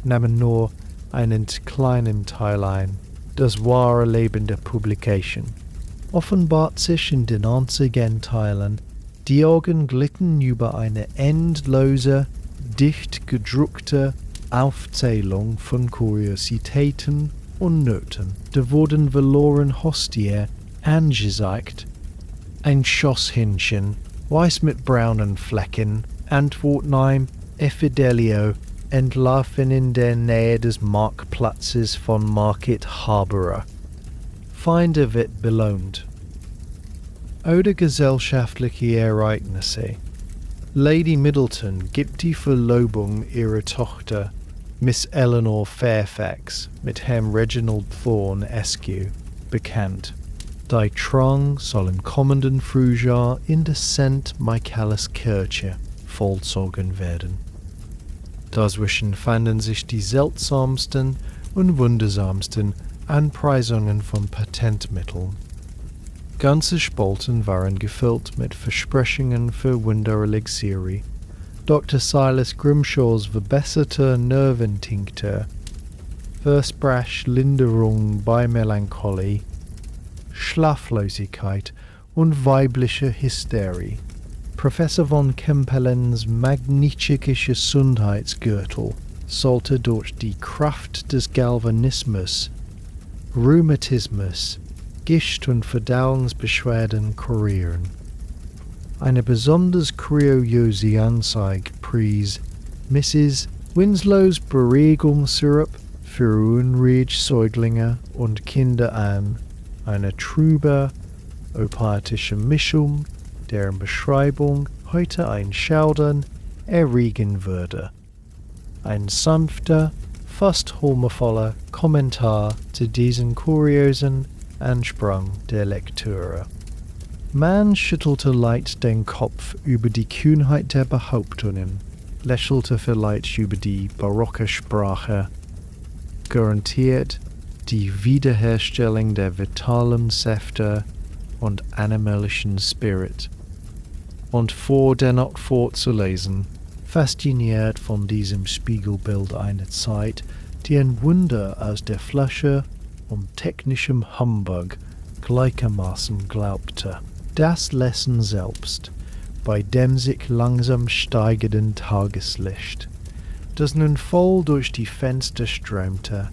nahmen nur einen kleinen Teil ein. Das wahre Leben der Publikation offenbart sich in den einzigen Teilen. Die Augen glitten über eine endlose, dicht gedruckte Aufzählung von Kuriositäten und Noten. Da wurden verloren Hostie angezeigt. Ein Schosshähnchen, weiß mit braunen Flecken, Antwortneim, Effidelio, entlaufen in der Nähe des Marktplatzes von Market Harborough. Feinde wird belohnt. Oder gesellschaftliche Ereignisse. Lady Middleton gibt die Verlobung ihrer Tochter, Miss Eleanor Fairfax, mit Herrn Reginald Thorne Esq. bekannt. Die Trauung soll im kommenden Frühjahr in der St. Michaelis Kirche vollzogen werden. Dazwischen fanden sich die seltsamsten und wundersamsten Anpreisungen von Patentmitteln. Ganze Spalten waren gefüllt mit Versprechungen für Wunderelixiere. Dr. Silas Grimshaws verbesserter Nerventinktur, Versprechlinderung bei Melancholie, Schlaflosigkeit und weibliche Hysterie. Professor von Kempelens magnetischer Gesundheitsgürtel sollte durch die Kraft des Galvanismus Rheumatismus, Gicht- und Verdauungsbeschwerden kurieren. Eine besonders kuriose Anzeige pries Mrs. Winslows Beruhigungssirup für unruhige Säuglinge und Kinder an, eine trübe, opathische Mischung, deren Beschreibung heute ein Schaudern erregen würde. Ein sanfter, fast humorvoller Kommentar zu diesen kuriosen Ansprung der Lektüre. Man schüttelte leicht den Kopf über die Kühnheit der Behauptungen, lächelte vielleicht über die barocke Sprache, garantiert die Wiederherstellung der vitalen Säfte und animalischen Spirit, und fuhr dennoch vorzulesen, fasziniert von diesem Spiegelbild einer Zeit, die ein Wunder aus der Flasche und technischem Humbug gleichermaßen glaubte. Das Lesen selbst, bei dem sich langsam steigenden Tageslicht, das nun voll durch die Fenster strömte,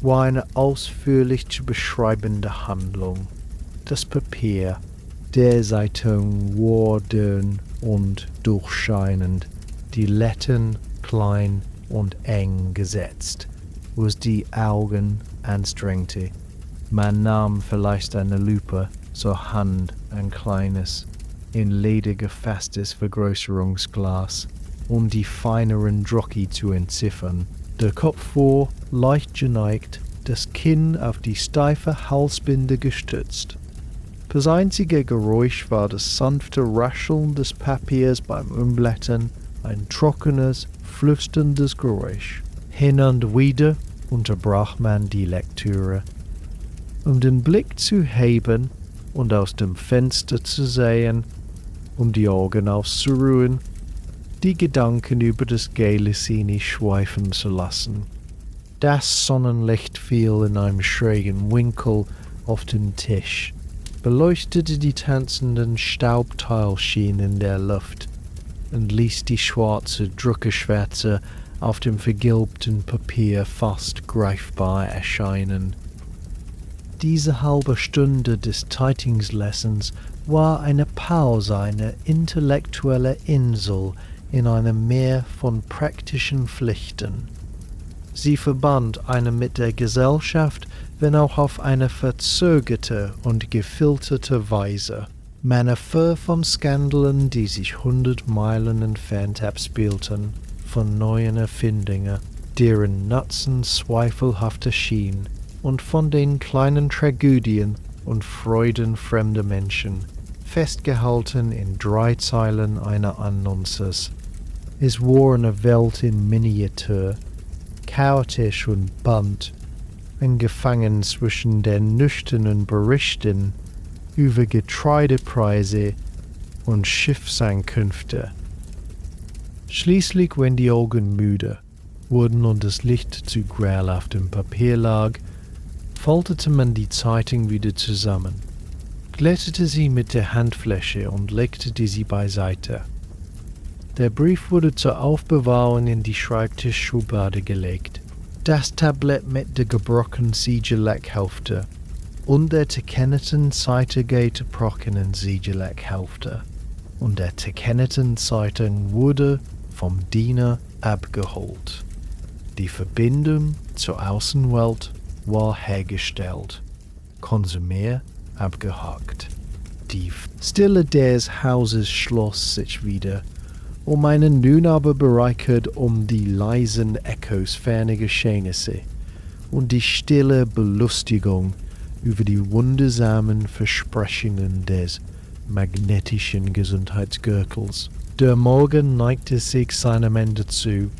war eine ausführlich zu beschreibende Handlung. Das Papier der Zeitung war dünn und durchscheinend, die Lettern klein und eng gesetzt, was die Augen anstrengte. Man nahm vielleicht eine Lupe, zur Hand ein kleines, in Leder gefasstes Vergrößerungsglas, um die feineren Drocki zu entziffern. Der Kopf vor, leicht geneigt, das Kinn auf die steife Halsbinde gestützt. Das einzige Geräusch war das sanfte Rascheln des Papiers beim Umblättern, ein trockenes, flüsterndes Geräusch. Hin und wieder unterbrach man die Lektüre, um den Blick zu heben und aus dem Fenster zu sehen, um die Augen auszuruhen, die Gedanken über das Gelesini schweifen zu lassen. Das Sonnenlicht fiel in einem schrägen Winkel auf den Tisch, beleuchtete die tanzenden Staubteilchen in der Luft und ließ die schwarze Druckerschwärze auf dem vergilbten Papier fast greifbar erscheinen. Diese halbe Stunde des Zeitungslesens war eine Pause, eine intellektuelle Insel in einem Meer von praktischen Pflichten. Sie verband eine mit der Gesellschaft, wenn auch auf eine verzögerte und gefilterte Weise. Man erfuhr von Skandalen, die sich 100 Meilen entfernt abspielten, von neuen Erfindungen, deren Nutzen zweifelhaft erschien, und von den kleinen Tragödien und Freuden fremder Menschen, festgehalten in 3 Zeilen einer Annonces. Es war eine Welt in Miniatur, chaotisch und bunt, gefangen zwischen den nüchternen Berichten über Getreidepreise und Schiffsankünfte. Schließlich, wenn die Augen müde wurden und das Licht zu grell auf dem Papier lag, faltete man die Zeitung wieder zusammen, glättete sie mit der Handfläche und legte sie beiseite. Der Brief wurde zur Aufbewahrung in die Schreibtischschublade gelegt. Das Tablett mit der gebrochenen Siegeleckhälfte und der zerkennten Seite gebrochenen Siegeleckhälfte. Und der zerkennten Seite wurde vom Diener abgeholt. Die Verbindung zur Außenwelt war hergestellt. Konsumier abgehakt. Die Stille des Hauses schloss sich wieder, einen nun aber bereichert die leisen Echos ferner Geschehnisse und die stille Belustigung über die wundersamen Versprechungen des magnetischen Gesundheitsgürtels. Der Morgen neigte sich seinem Ende zu,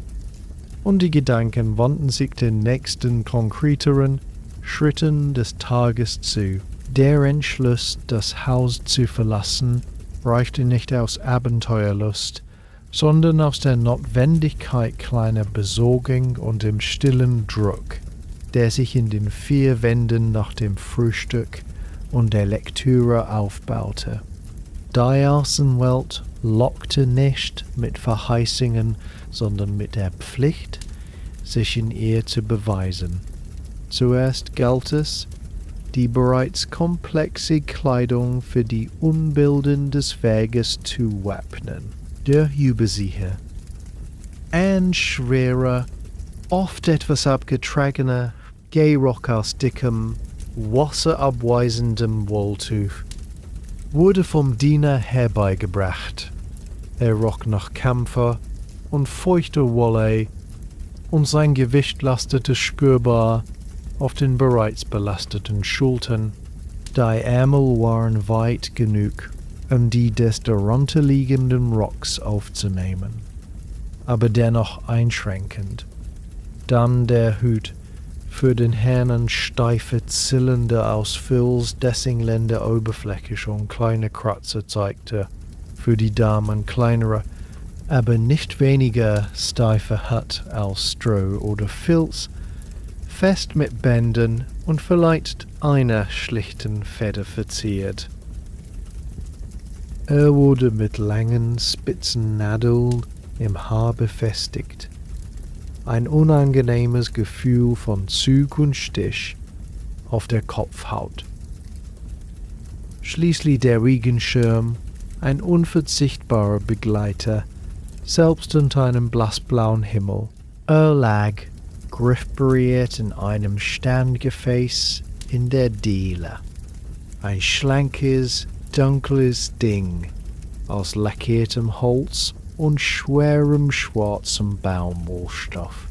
und die Gedanken wandten sich den nächsten konkreteren Schritten des Tages zu. Der Entschluss, das Haus zu verlassen, reichte nicht aus Abenteuerlust, sondern aus der Notwendigkeit kleiner Besorgung und dem stillen Druck, der sich in den 4 Wänden nach dem Frühstück und der Lektüre aufbaute. Die Außenwelt lockte nicht mit Verheißungen, sondern mit der Pflicht, sich in ihr zu beweisen. Zuerst galt es, die bereits komplexe Kleidung für die Unbilden des Weges zu wappnen. Der Übersieher. Ein schwerer, oft etwas abgetragener Gehrock aus dickem, wasserabweisendem Wolltuch wurde vom Diener herbeigebracht. Er roch nach Kampfer und feuchter Wolle, und sein Gewicht lastete spürbar auf den bereits belasteten Schultern. Die Ärmel waren weit genug, die des darunter liegenden Rocks aufzunehmen, aber dennoch einschränkend. Dann der Hut, für den Herrn ein steife Zylinder aus Filz, dessen Länder Oberfläche schon kleine Kratzer zeigte, für die Damen kleinere, aber nicht weniger steife Hut aus Stroh oder Filz, fest mit Bändern und vielleicht einer schlichten Feder verziert. Er wurde mit langen, spitzen Nadeln im Haar befestigt. Ein unangenehmes Gefühl von Zug und Stich auf der Kopfhaut. Schließlich der Regenschirm, ein unverzichtbarer Begleiter, selbst unter einem blassblauen Himmel. Er lag, griffberührt in einem Sterngefäß in der Diele. Ein schlankes, dunkles Ding aus lackiertem Holz und schwerem schwarzem Baumwollstoff,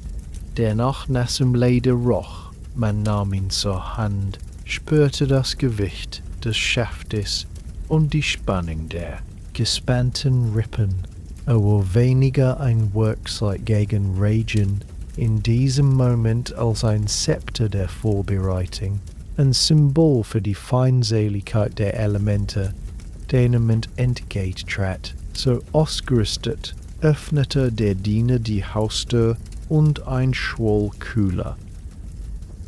der nach nassem Leder roch. Man nahm ihn zur Hand, spürte das Gewicht des Schaftes und die Spannung der gespannten Rippen. Aber weniger ein Werkzeug gegen Regen, in diesem Moment als ein Zepter der Vorbereitung, ein Symbol für die Feindseligkeit der Elemente, denen man entgegentrat. So ausgerüstet öffnete der Diener die Haustür und ein Schwall kühler,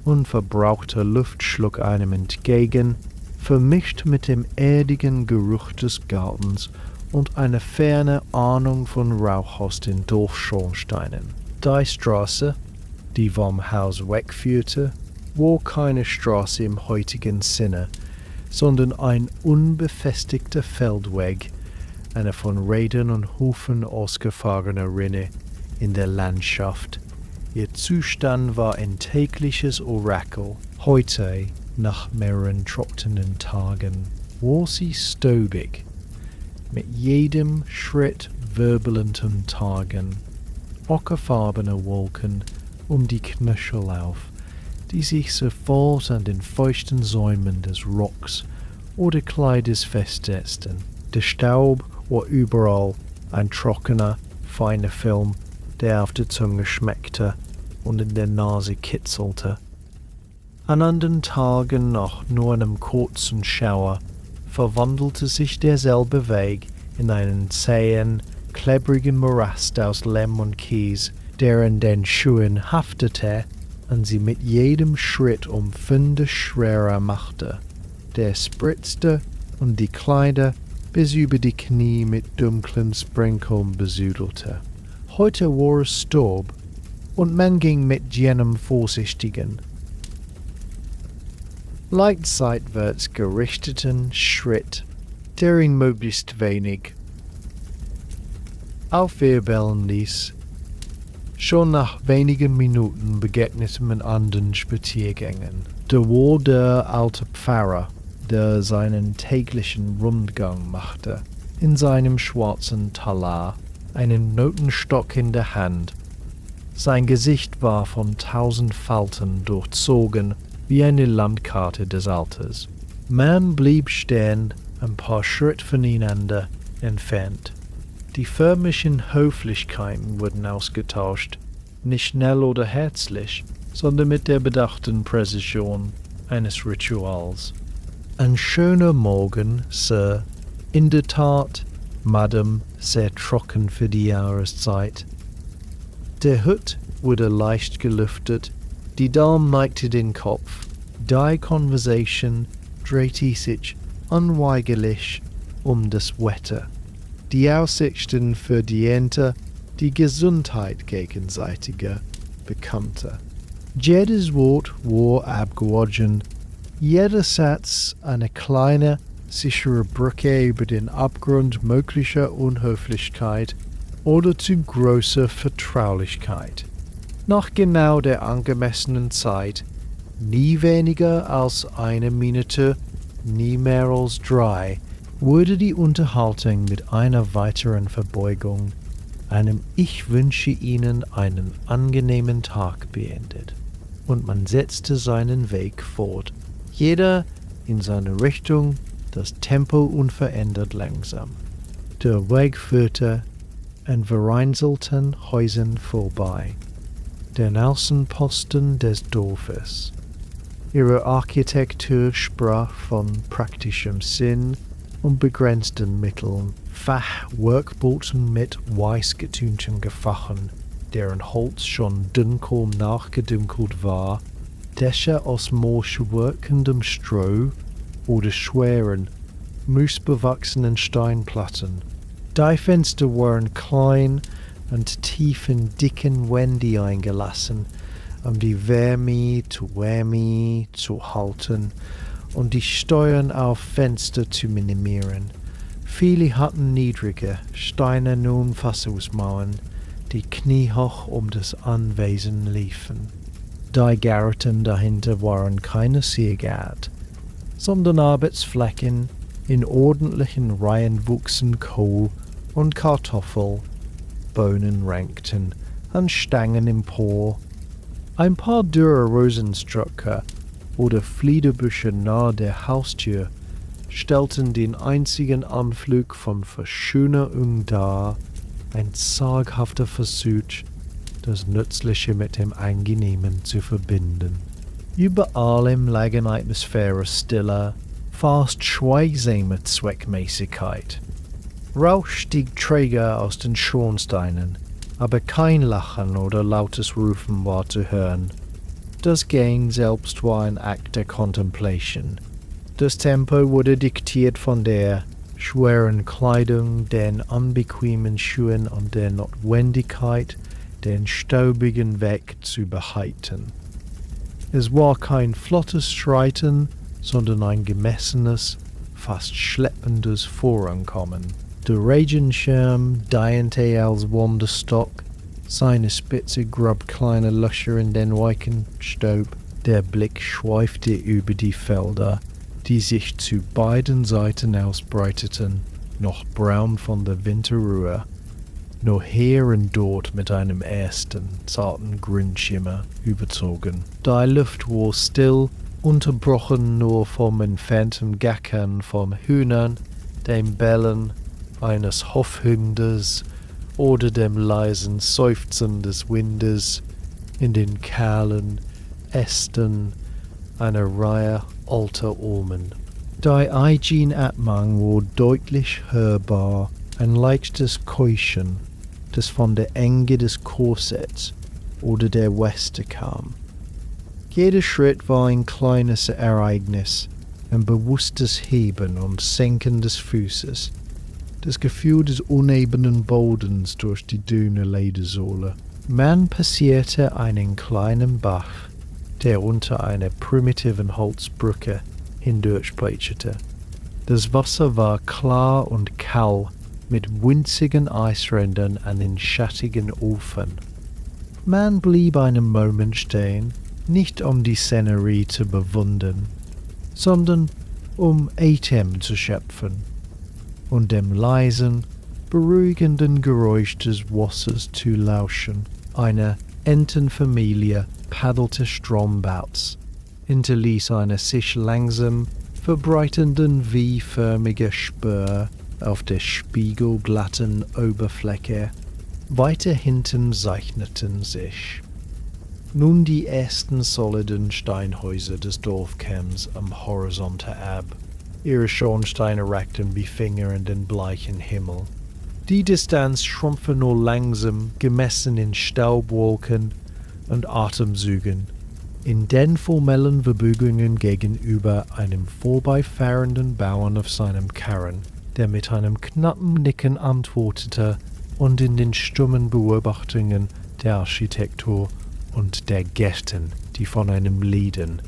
unverbrauchter Luft schlug einem entgegen, vermischt mit dem erdigen Geruch des Gartens und eine ferne Ahnung von Rauch aus den Dorfschornsteinen. Die Straße, die vom Haus wegführte, war keine Straße im heutigen Sinne, sondern ein unbefestigter Feldweg, eine von Rädern und Hufen ausgefahrene Rinne in der Landschaft. Ihr Zustand war ein tägliches Orakel. Heute, nach mehreren trockenen Tagen, war sie staubig, mit jedem Schritt wirbelnden Tagen, ockerfarbene Wolken die Knöchel auf, die sich sofort an den feuchten Säumen des Rocks oder Kleides festsetzten. Der Staub war überall, ein trockener, feiner Film, der auf der Zunge schmeckte und in der Nase kitzelte. An anderen Tagen, nach nur einem kurzen Schauer, verwandelte sich derselbe Weg in einen zähen, klebrigen Morast aus Lehm und Kies, der an den Schuhen haftete und sie mit jedem Schritt Pfünde schwerer machte. Der spritzte und die Kleider bis über die Knie mit dunklen Sprinkeln besuddelte. Heute war es Staub, und man ging mit jenem vorsichtigen, leicht seitwärts gerichteten Schritt, der ihn möglichst wenig aufwirbeln ließ. Schon nach wenigen Minuten begegnete man anderen Spaziergängern. Da war der alte Pfarrer, der seinen täglichen Rundgang machte, in seinem schwarzen Talar, einen Notenstock in der Hand. Sein Gesicht war von 1000 Falten durchzogen, wie eine Landkarte des Alters. Man blieb stehen, ein paar Schritte voneinander entfernt. Die förmlichen Höflichkeiten wurden ausgetauscht, nicht schnell oder herzlich, sondern mit der bedachten Präzision eines Rituals. Ein schöner Morgen, Sir. In der Tat, Madame, sehr trocken für die Jahreszeit. Der Hut wurde leicht gelüftet, die Dame neigte den Kopf. Die Conversation drehte sich unweigerlich das Wetter, die Aussichten für die Ernte, die Gesundheit gegenseitiger Bekannter. Jedes Wort war abgewogen, jeder Satz eine kleine, sichere Brücke über den Abgrund möglicher Unhöflichkeit oder zu großer Vertraulichkeit. Nach genau der angemessenen Zeit, nie weniger als eine Minute, nie mehr als 3, wurde die Unterhaltung mit einer weiteren Verbeugung, einem Ich wünsche Ihnen einen angenehmen Tag beendet, und man setzte seinen Weg fort, jeder in seine Richtung, das Tempo unverändert langsam. Der Weg führte an vereinzelten Häusern vorbei, den Außenposten des Dorfes. Ihre Architektur sprach von praktischem Sinn und begrenzten Mitteln, Fachwerkbauten mit weiß getünchten Gefachen, deren Holz schon dunkel nachgedunkelt war, Dächer aus mooswirkendem Stroh oder schweren, moosbewachsenen Steinplatten. Die Fenster waren klein und tief in dicken Wände eingelassen, die Wärme zu halten und die Steuern auf Fenster zu minimieren. Viele hatten niedrige, steinerne Umfassungsmauern, die kniehoch das Anwesen liefen. Die Gärten dahinter waren keine sehr geehrt. sondern Arbeitsflächen. In ordentlichen Reihen wuchsen Kohl und Kartoffel, Bohnen rankten an Stangen empor. Ein paar dürre Rosenströcke oder Fliederbüsche nahe der Haustür stellten den einzigen Anflug von Verschönerung dar, ein zaghafter Versuch, das Nützliche mit dem Angenehmen zu verbinden. Über allem lag eine Atmosphäre stiller, fast schweigsamer Zweckmäßigkeit. Rauch stieg träger aus den Schornsteinen, aber kein Lachen oder lautes Rufen war zu hören. Das Gehen selbst war ein Akt der Contemplation. Das Tempo wurde diktiert von der schweren Kleidung, den unbequemen Schuhen und der Notwendigkeit, den staubigen Weg zu behalten. Es war kein flottes Schreiten, sondern ein gemessenes, fast schleppendes Vorankommen. Der Regenschirm diente als Wanderstock, seine Spitze grub kleine Löcher in den weichen Staub. Der Blick schweifte über die Felder, die sich zu beiden Seiten ausbreiteten, noch braun von der Winterruhe, nur hier und dort mit einem ersten, zarten Grünschimmer überzogen. Die Luft war still, unterbrochen nur vom entfernten Gackern von Hühnern, dem Bellen eines Hofhundes oder dem leisen Seufzen des Windes in den kahlen Ästen einer Reihe alter Ulmen. Die Eigenatmung war deutlich hörbar, ein leichtes Keuchen, das von der Enge des Korsetts oder der Weste kam. Jeder Schritt war ein kleines Ereignis, ein bewusstes Heben und Senken des Fußes, das Gefühl des unebenen Bodens durch die dünne Ledersohle. Man passierte einen kleinen Bach, der unter einer primitiven Holzbrücke hindurchplätscherte. Das Wasser war klar und kahl, mit winzigen Eisrändern an den schattigen Ufern. Man blieb einen Moment stehen, nicht um die Szenerie zu bewundern, sondern um Atem zu schöpfen und dem leisen, beruhigenden Geräusch des Wassers zu lauschen. Eine Entenfamilie paddelte strombouts, hinterließ eine sich langsam verbreitenden V-förmige Spur auf der spiegelglatten Oberfläche. Weiter hinten zeichneten sich nun die ersten soliden Steinhäuser des Dorfkerns am Horizonte ab. Ihre Schornsteine ragten wie Finger in den bleichen Himmel. Die Distanz schrumpfte nur langsam, gemessen in Staubwolken und Atemzügen. In den formellen Verbeuгungen gegenüber einem vorbeifahrenden Bauern auf seinem Karren, der mit einem knappen Nicken antwortete und in den stummen Beobachtungen der Architektur und der Gärten, die von einem Lieden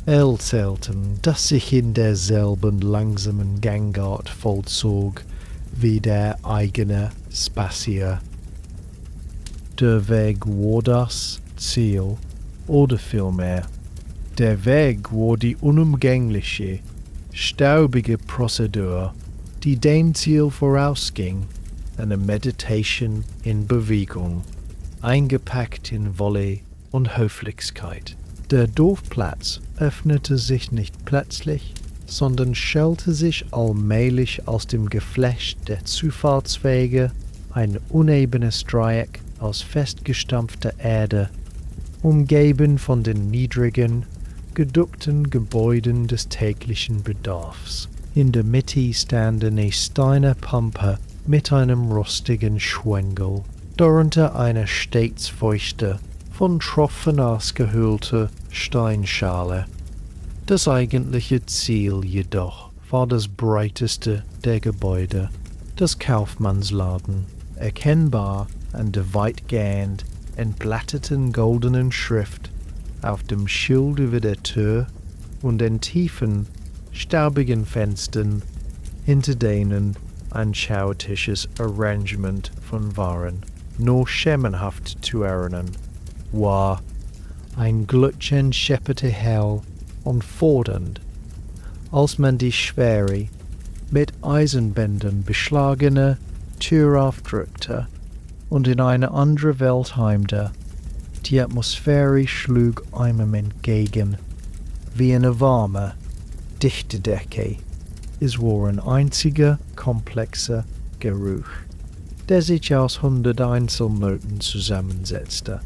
erzählten, das sich in derselben langsamen Gangart vollzog wie der eigene Spazier. Der Weg war das Ziel, oder vielmehr, der Weg war die unumgängliche, staubige Prozedur, die dem Ziel vorausging, eine Meditation in Bewegung, eingepackt in Wolle und Höflichkeit. Der Dorfplatz öffnete sich nicht plötzlich, sondern schälte sich allmählich aus dem Geflecht der Zufahrtswege, ein unebenes Dreieck aus festgestampfter Erde, umgeben von den niedrigen, geduckten Gebäuden des täglichen Bedarfs. In der Mitte stand eine Steinerpampe mit einem rostigen Schwengel, darunter eine stets feuchte, von Tropfen ausgehöhlte Steinschale. Das eigentliche Ziel jedoch war das breiteste der Gebäude, das Kaufmannsladen, erkennbar an der weitgehend entblätterten goldenen Schrift auf dem Schild über der Tür und den tiefen, staubigen Fenstern, hinter denen ein schautisches Arrangement von Waren, nur schemenhaft zu erinnern, war. Ein Glutschen schepperte hell und fordernd, als man die schwere, mit Eisenbändern beschlagene Tür aufdrückte und in eine andere Welt heimte. Die Atmosphäre schlug einem entgegen, wie eine warme, dichte Decke. Es war ein einziger, komplexer Geruch, der sich aus 100 Einzelnoten zusammensetzte.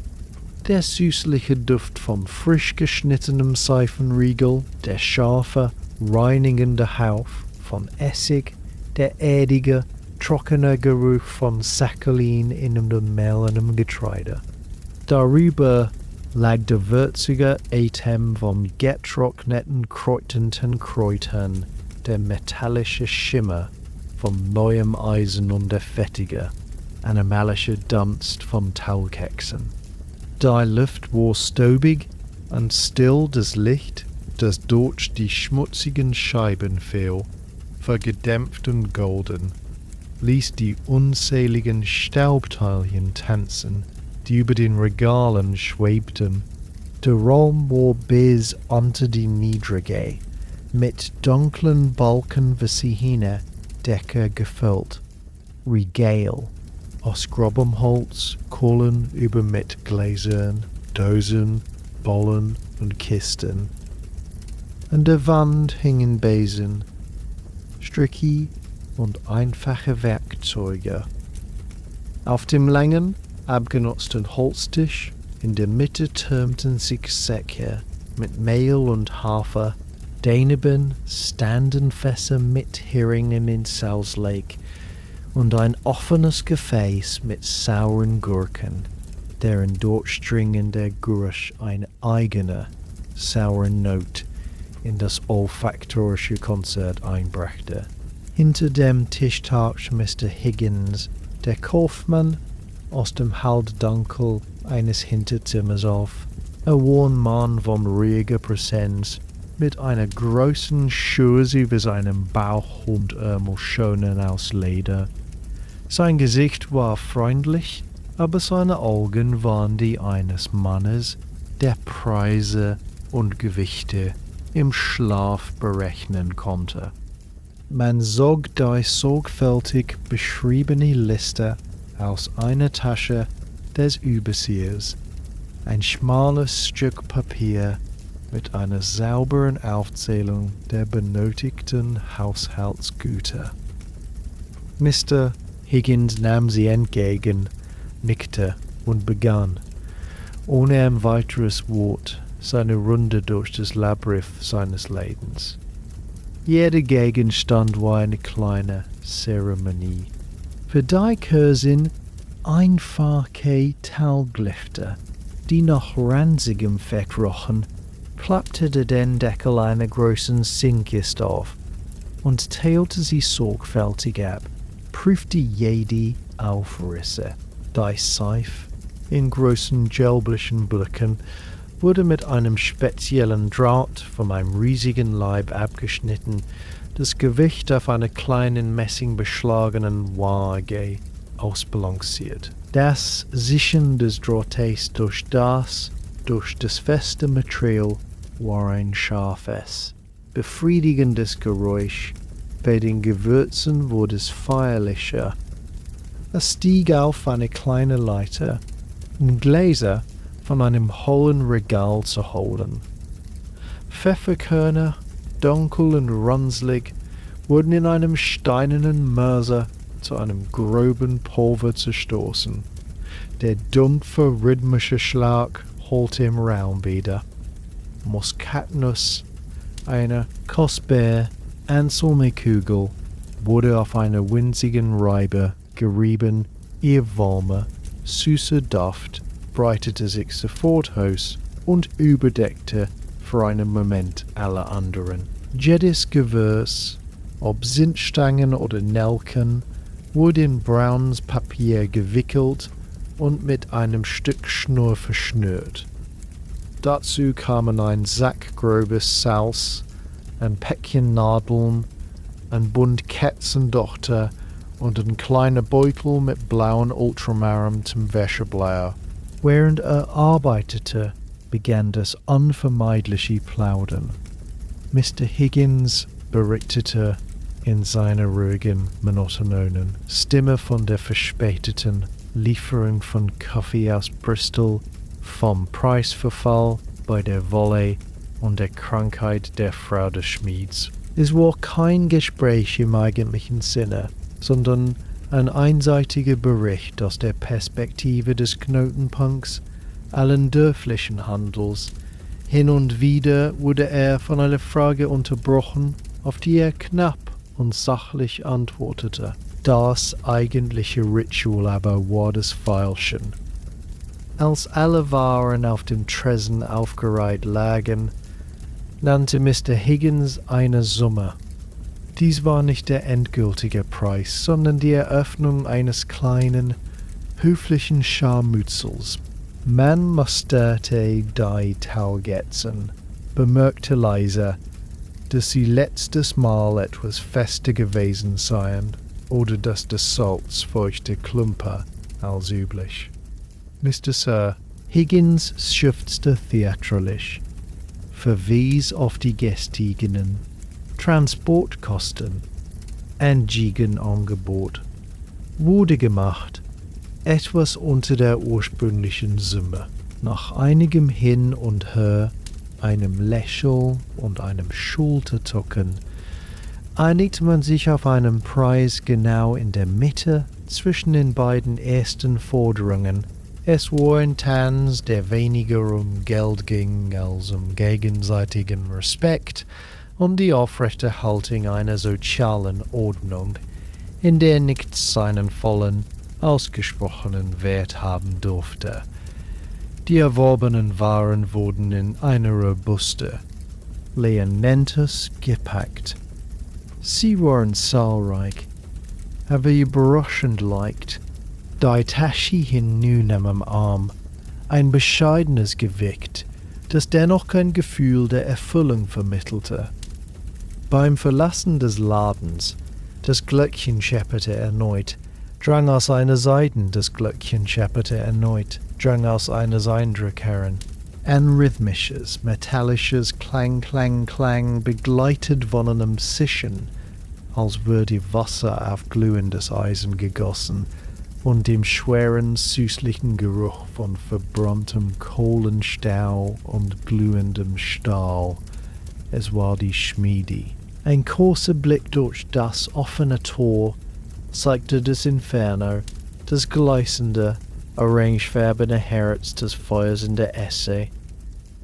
Der süßliche Duft vom frisch geschnittenem Seifenriegel, der scharfe, reinigende Hauch von Essig, der erdige, trockene Geruch von Saccharin in dem mehlendem Getreide. Darüber lag der würzige Atem vom getrockneten, kräuternden Kräutern, der metallische Schimmer vom neuem Eisen und der fettige, animalische Dunst vom Taukeksen. Die Luft war staubig und still das Licht, das durch die schmutzigen Scheiben fiel, vergedämpft und golden, ließ die unzähligen Staubteilchen tanzen, die über den Regalen schwebten. Der Raum war bis unter die Niedrige, mit dunklen Balken verschiedener Decke gefüllt, Regal, aus grobem Holz, Kohlen über mit Gläsern, Dosen, Bollen und Kisten. An der Wand hingen Besen, Stricke und einfache Werkzeuge. Auf dem langen, abgenutzten Holztisch in der Mitte türmten sich Säcke mit Mehl und Hafer, daneben standen Fässer mit Heringen in Salzlake und ein offenes Gefäß mit sauren Gurken, deren durchdringender Geruch eine eigene, saure Note in das olfaktorische Konzert einbrachte. Hinter dem Tisch tauchte Mr. Higgins, der Kaufmann, aus dem Halbdunkel eines Hinterzimmers auf. Er war ein Mann von ruhiger Präsenz, mit einer großen Schürze über seinem Bauch und Ärmelschonen aus Leder. Sein Gesicht war freundlich, aber seine Augen waren die eines Mannes, der Preise und Gewichte im Schlaf berechnen konnte. Man zog die sorgfältig beschriebene Liste aus einer Tasche des Übersehers, ein schmales Stück Papier mit einer sauberen Aufzählung der benötigten Haushaltsgüter. Mr. Higgins nahm sie entgegen, nickte und begann, ohne ein weiteres Wort, seine Runde durch das Labyrinth seines Lebens. Jeder Gegenstand war eine kleine Zeremonie. Für die Cursin einfache Tauglifte, die nach ranzigem Fett rochen, klappte den Deckel einer großen Sinkkiste auf und teilte sie sorgfältig ab, prüfte jede Aufrisse. Die Seif, in großen gelblichen Blöcken, wurde mit einem speziellen Draht von einem riesigen Leib abgeschnitten, das Gewicht auf einer kleinen messingbeschlagenen Waage ausbalanciert. Das Sichern des Drahtes durch das feste Material war ein scharfes, befriedigendes Geräusch. Bei den Gewürzen wurde es feierlicher. Er stieg auf eine kleine Leiter, um Gläser von einem hohlen Regal zu holen. Pfefferkörner, dunkel und runzlig, wurden in einem steinernen Mörser zu einem groben Pulver zerstoßen. Der dumpfe, rhythmische Schlag holte im Raum wieder. Muskatnuss, eine kostbare, einzelne Kugel, wurde auf einer winzigen Reibe gerieben, ihr warmer, süßer Duft breitete sich sofort aus und überdeckte für einen Moment alle anderen. Jedes Gewürz, ob Zimtstangen oder Nelken, wurde in braunes Papier gewickelt und mit einem Stück Schnur verschnürt. Dazu kamen ein Sack grobes Salz, ein Päckchen Nadeln, ein Bund Kerzendochter und ein kleiner Beutel mit blauen Ultramarren zum Wäscheblau. Während er arbeitete, begann das unvermeidliche Plaudern. Mr. Higgins berichtete in seiner ruhigen, monotonen Stimme von der verspäteten Lieferung von Kaffee aus Bristol, vom Preisverfall bei der Wolle und der Krankheit der Frau des Schmieds. Es war kein Gespräch im eigentlichen Sinne, sondern ein einseitiger Bericht aus der Perspektive des Knotenpunkts allen dörflichen Handels. Hin und wieder wurde er von einer Frage unterbrochen, auf die er knapp und sachlich antwortete. Das eigentliche Ritual aber war das Feilschen. Als alle Waren auf dem Tresen aufgereiht lagen, nannte Mr. Higgins eine Summe. Dies war nicht der endgültige Preis, sondern die Eröffnung eines kleinen, höflichen Scharmützels. Man musterte die Taugetzen, bemerkte leise, dass sie letztes Mal etwas fester gewesen seien oder dass das Salz feuchter Klumper als üblich. Mr. Sir Higgins schufzte theatralisch, verwies auf die gestiegenen Transportkosten, ein Gegenangebot wurde gemacht, etwas unter der ursprünglichen Summe. Nach einigem Hin und Her, einem Lächeln und einem Schulterzucken, einigt man sich auf einen Preis genau in der Mitte zwischen den beiden ersten Forderungen. Es war ein Tanz, der weniger um Geld ging als um gegenseitigen Respekt und die Aufrechterhaltung einer sozialen Ordnung, in der nichts seinen vollen, ausgesprochenen Wert haben durfte. Die erworbenen Waren wurden in eine robuste Leonentus gepackt. Sie waren zahlreich, aber überraschend leicht. Die Tasche hing nun am Arm, ein bescheidenes Gewicht, das dennoch ein Gefühl der Erfüllung vermittelte. Beim Verlassen des Ladens, das Glöckchen schepperte erneut, drang aus einer Seite, das Glöckchen schepperte erneut, drang aus einer Seindruck heran. Ein rhythmisches, metallisches Klang, Klang, Klang, begleitet von einem Zischen, als würde Wasser auf glühendes Eisen gegossen, und dem schweren, süßlichen Geruch von verbranntem Kohlenstau und glühendem Stahl. Es war die Schmiede. Ein kurzer Blick durch das offene Tor zeigte das Inferno, das gleißende, orangefarbene Herz des Feuers in der Esse,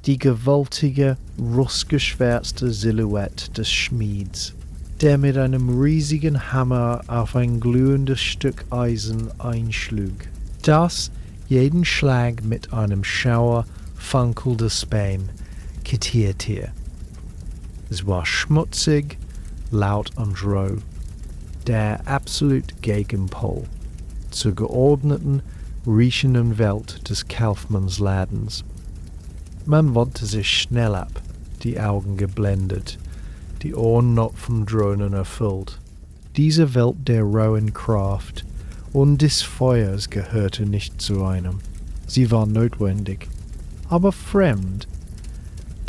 die gewaltige, rußgeschwärzte Silhouette des Schmieds, der mit einem riesigen Hammer auf ein glühendes Stück Eisen einschlug, das jeden Schlag mit einem Schauer funkelnder Späne quittierte. Es war schmutzig, laut und roh, der absolute Gegenpol zur geordneten, riechenden Welt des Kaufmannsladens. Man wandte sich schnell ab, die Augen geblendet, die Ohren noch vom Drohnen erfüllt. Diese Welt der rohen Kraft und des Feuers gehörte nicht zu einem. Sie war notwendig, aber fremd.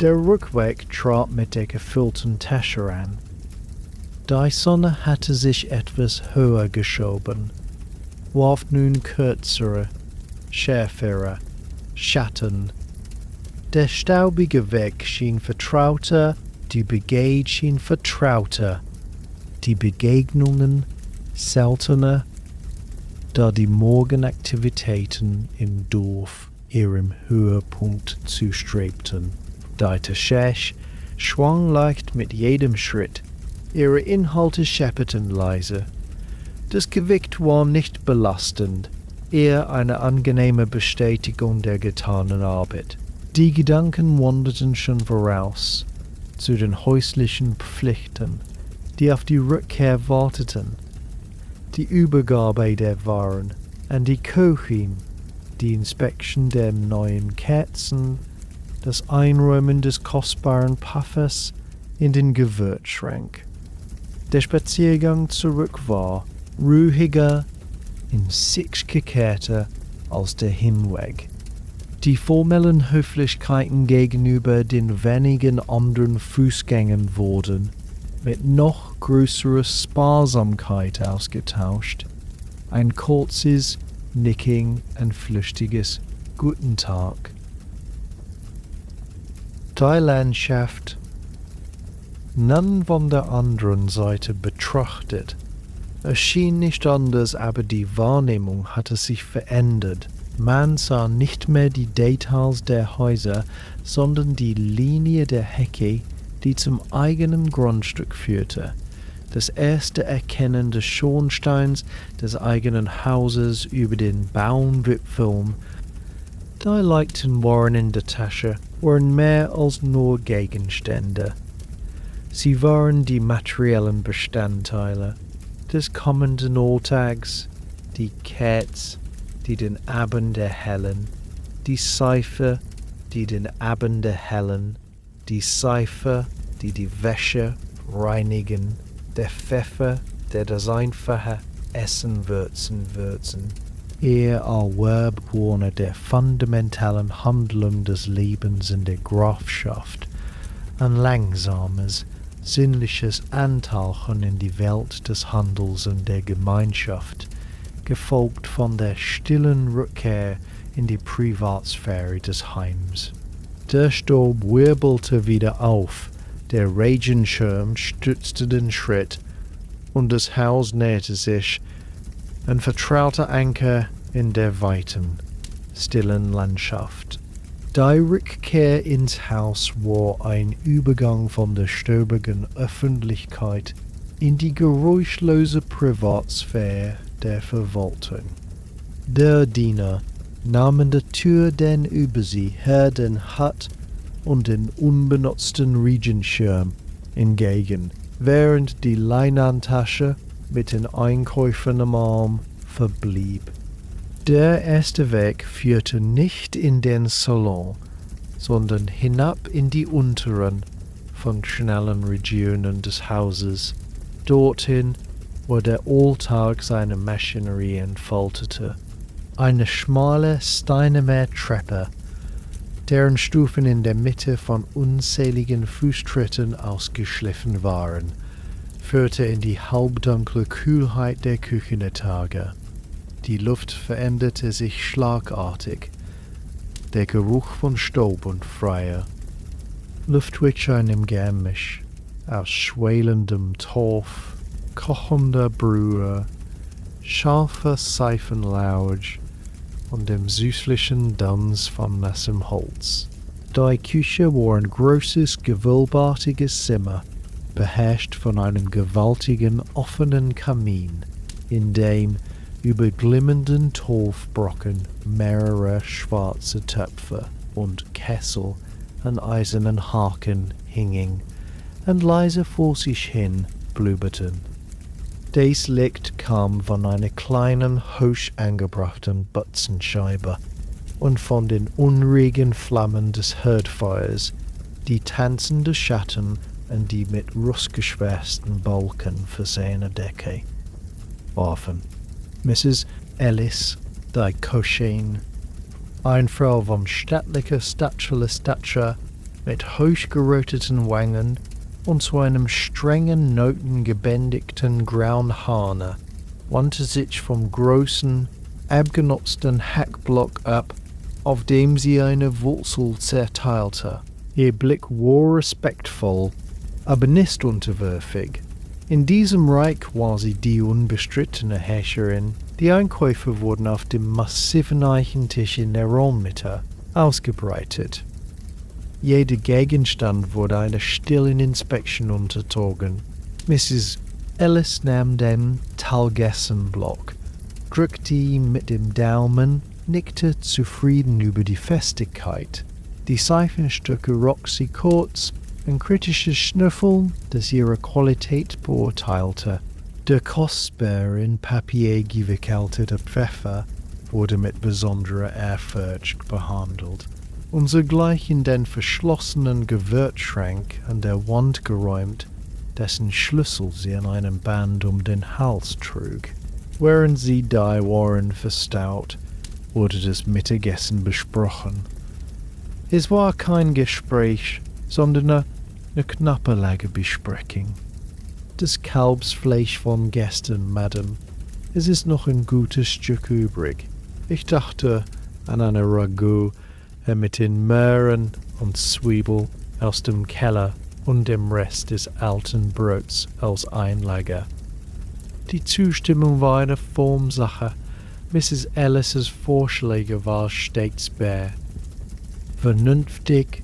Der Rückweg trat mit der gefüllten Tasche an. Die Sonne hatte sich etwas höher geschoben, warf nun kürzere, schärfere Schatten. Der staubige Weg schien vertrauter, die Begehung schien vertrauter, die Begegnungen seltener, da die Morgenaktivitäten im Dorf ihrem Höhepunkt zustrebten. Die Tasche schwang leicht mit jedem Schritt, ihre Inhalte schepperten leise. Das Gewicht war nicht belastend, eher eine angenehme Bestätigung der getanen Arbeit. Die Gedanken wanderten schon voraus zu den häuslichen Pflichten, die auf die Rückkehr warteten, die Übergabe der Waren an die Köchin, die Inspektion der neuen Kerzen, das Einräumen des kostbaren Puffers in den Gewürzschrank. Der Spaziergang zurück war ruhiger, in sich gekehrter als der Hinweg. Die formellen Höflichkeiten gegenüber den wenigen anderen Fußgängern wurden, mit noch größerer Sparsamkeit ausgetauscht. Ein kurzes Nicken, ein flüchtiges Guten Tag. Die Landschaft nun von der anderen Seite betrachtet. Es schien nicht anders, aber die Wahrnehmung hatte sich verändert. Man sah nicht mehr die Details der Häuser, sondern die Linie der Hecke, die zum eigenen Grundstück führte. Das erste Erkennen des Schornsteins des eigenen Hauses über den Baumwipfeln. Die leichten waren in der Tasche, waren mehr als nur Gegenstände. Sie waren die materiellen Bestandteile des kommenden Alltags, die Kerze, die den Abend erhellen, die Seife, die den Abend erhellen, die Seife, die die Wäsche reinigen, der Pfeffer, der das einfache Essen würzen. Bewohner der fundamentalen Handlung des Lebens in der Grafschaft, ein langsames, sinnliches Eintauchen in die Welt des Handels und der Gemeinschaft, gefolgt von der stillen Rückkehr in die Privatsphäre des Heims. Der Sturm wirbelte wieder auf, der Regenschirm stützte den Schritt, und das Haus näherte sich, ein vertrauter Anker in der weiten, stillen Landschaft. Die Rückkehr ins Haus war ein Übergang von der stürmigen Öffentlichkeit in die geräuschlose Privatsphäre der Verwaltung. Der Diener nahm in der Tür den über sie herrenden Hut und den unbenutzten Regenschirm entgegen, während die Leinentasche mit den Einkäufen am Arm verblieb. Der erste Weg führte nicht in den Salon, sondern hinab in die unteren, funktionellen Regionen des Hauses, dorthin, wo der Alltag seine Maschinerie entfaltete. Eine schmale Steinermeer-Treppe, deren Stufen in der Mitte von unzähligen Fußtritten ausgeschliffen waren, führte in die halbdunkle Kühlheit der Küchenetage. Die Luft veränderte sich schlagartig. Der Geruch von Staub und Feuer, Luftwächter im Gemisch aus schwelendem Torf, kochender Brühe, scharfer Seifenlauge und dem süßlichen Dunst von nassem Holz. Die Küche war ein großes, gewölbartiges Zimmer, beherrscht von einem gewaltigen, offenen Kamin, in dem über glimmenden Torfbrocken mehrere schwarze Töpfe und Kessel an eisernen Haken hingen und leise vor sich hin blubberten. Das Licht kam von einer kleinen, hoch angebrachten Bunsenscheibe und von den unruhigen Flammen des Herdfeuers, die tanzende Schatten an die mit rustgeschwärzten Balken versehene Decke warfen. Mrs. Ellis, die Köchin, eine Frau von stattlicher Statur, mit hochgeröteten Wangen und zu einem strengen, notengebändigten grauen Haare, wandte sich vom großen, abgenutzten Hackblock ab, auf dem sie eine Wurzel zerteilte. Ihr Blick war respektvoll, aber nicht unterwürfig. In diesem Reich war sie die unbestrittene Herrscherin. Die Einkäufe wurden auf dem massiven Eichentisch in der Raummitte ausgebreitet. Jeder Gegenstand wurde einer stillen Inspektion unterzogen. Mrs. Ellis nahm den Talgessenblock, drückte ihn mit dem Daumen, nickte zufrieden über die Festigkeit. Die Seifenstücke roch sie kurz, ein kritisches Schnüffeln, das ihre Qualität beurteilte. Der kostbar in Papier gewickelte Pfeffer wurde mit besonderer Ehrfurcht behandelt und sogleich in den verschlossenen Gewürzschrank an der Wand geräumt, dessen Schlüssel sie an einem Band um den Hals trug. Während sie da waren verstaut, wurde das Mittagessen besprochen. Es war kein Gespräch, sondern eine knappe Lagebesprechung. Das Kalbsfleisch von gestern, Madame. Es ist noch ein gutes Stück übrig. Ich dachte an eine Ragout mit den Möhren und Zwiebel aus dem Keller und dem Rest des alten Brots als Einlage. Die Zustimmung war eine Formsache. Mrs. Ellis's Vorschläge waren stets bär. Vernünftig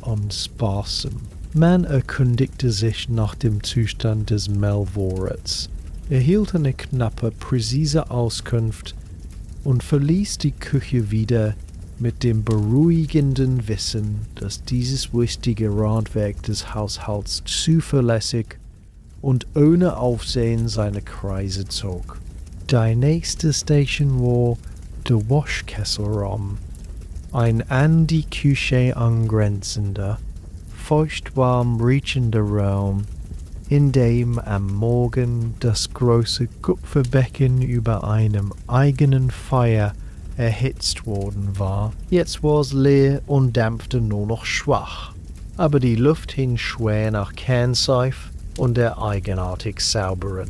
und sparsam. Man erkundigte sich nach dem Zustand des Mehlvorrats, erhielt eine knappe, präzise Auskunft und verließ die Küche wieder mit dem beruhigenden Wissen, dass dieses wichtige Radwerk des Haushalts zuverlässig und ohne Aufsehen seine Kreise zog. Die nächste Station war der Waschkesselraum, ein an die Küche angrenzender, feuchtwarm riechender Raum, in dem am Morgen das große Kupferbecken über einem eigenen Feuer erhitzt worden war. Jetzt war es leer und dampfte nur noch schwach, aber die Luft hing schwer nach Kernseife und der eigenartig sauberen,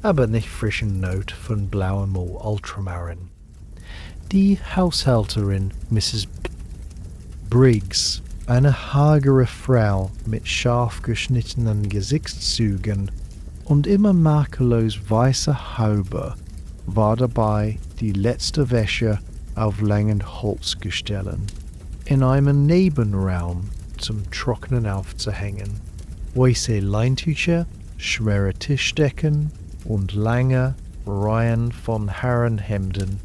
aber nicht frischen Not von blauem Ultramarin. Die Haushälterin, Mrs. Briggs, eine hagere Frau mit scharf geschnittenen Gesichtszügen und immer makellos weißer Haube, war dabei, die letzte Wäsche auf langen Holzgestellen in einem Nebenraum zum Trocknen aufzuhängen. Weiße Leintücher, schwere Tischdecken und lange Reihen von Herrenhemden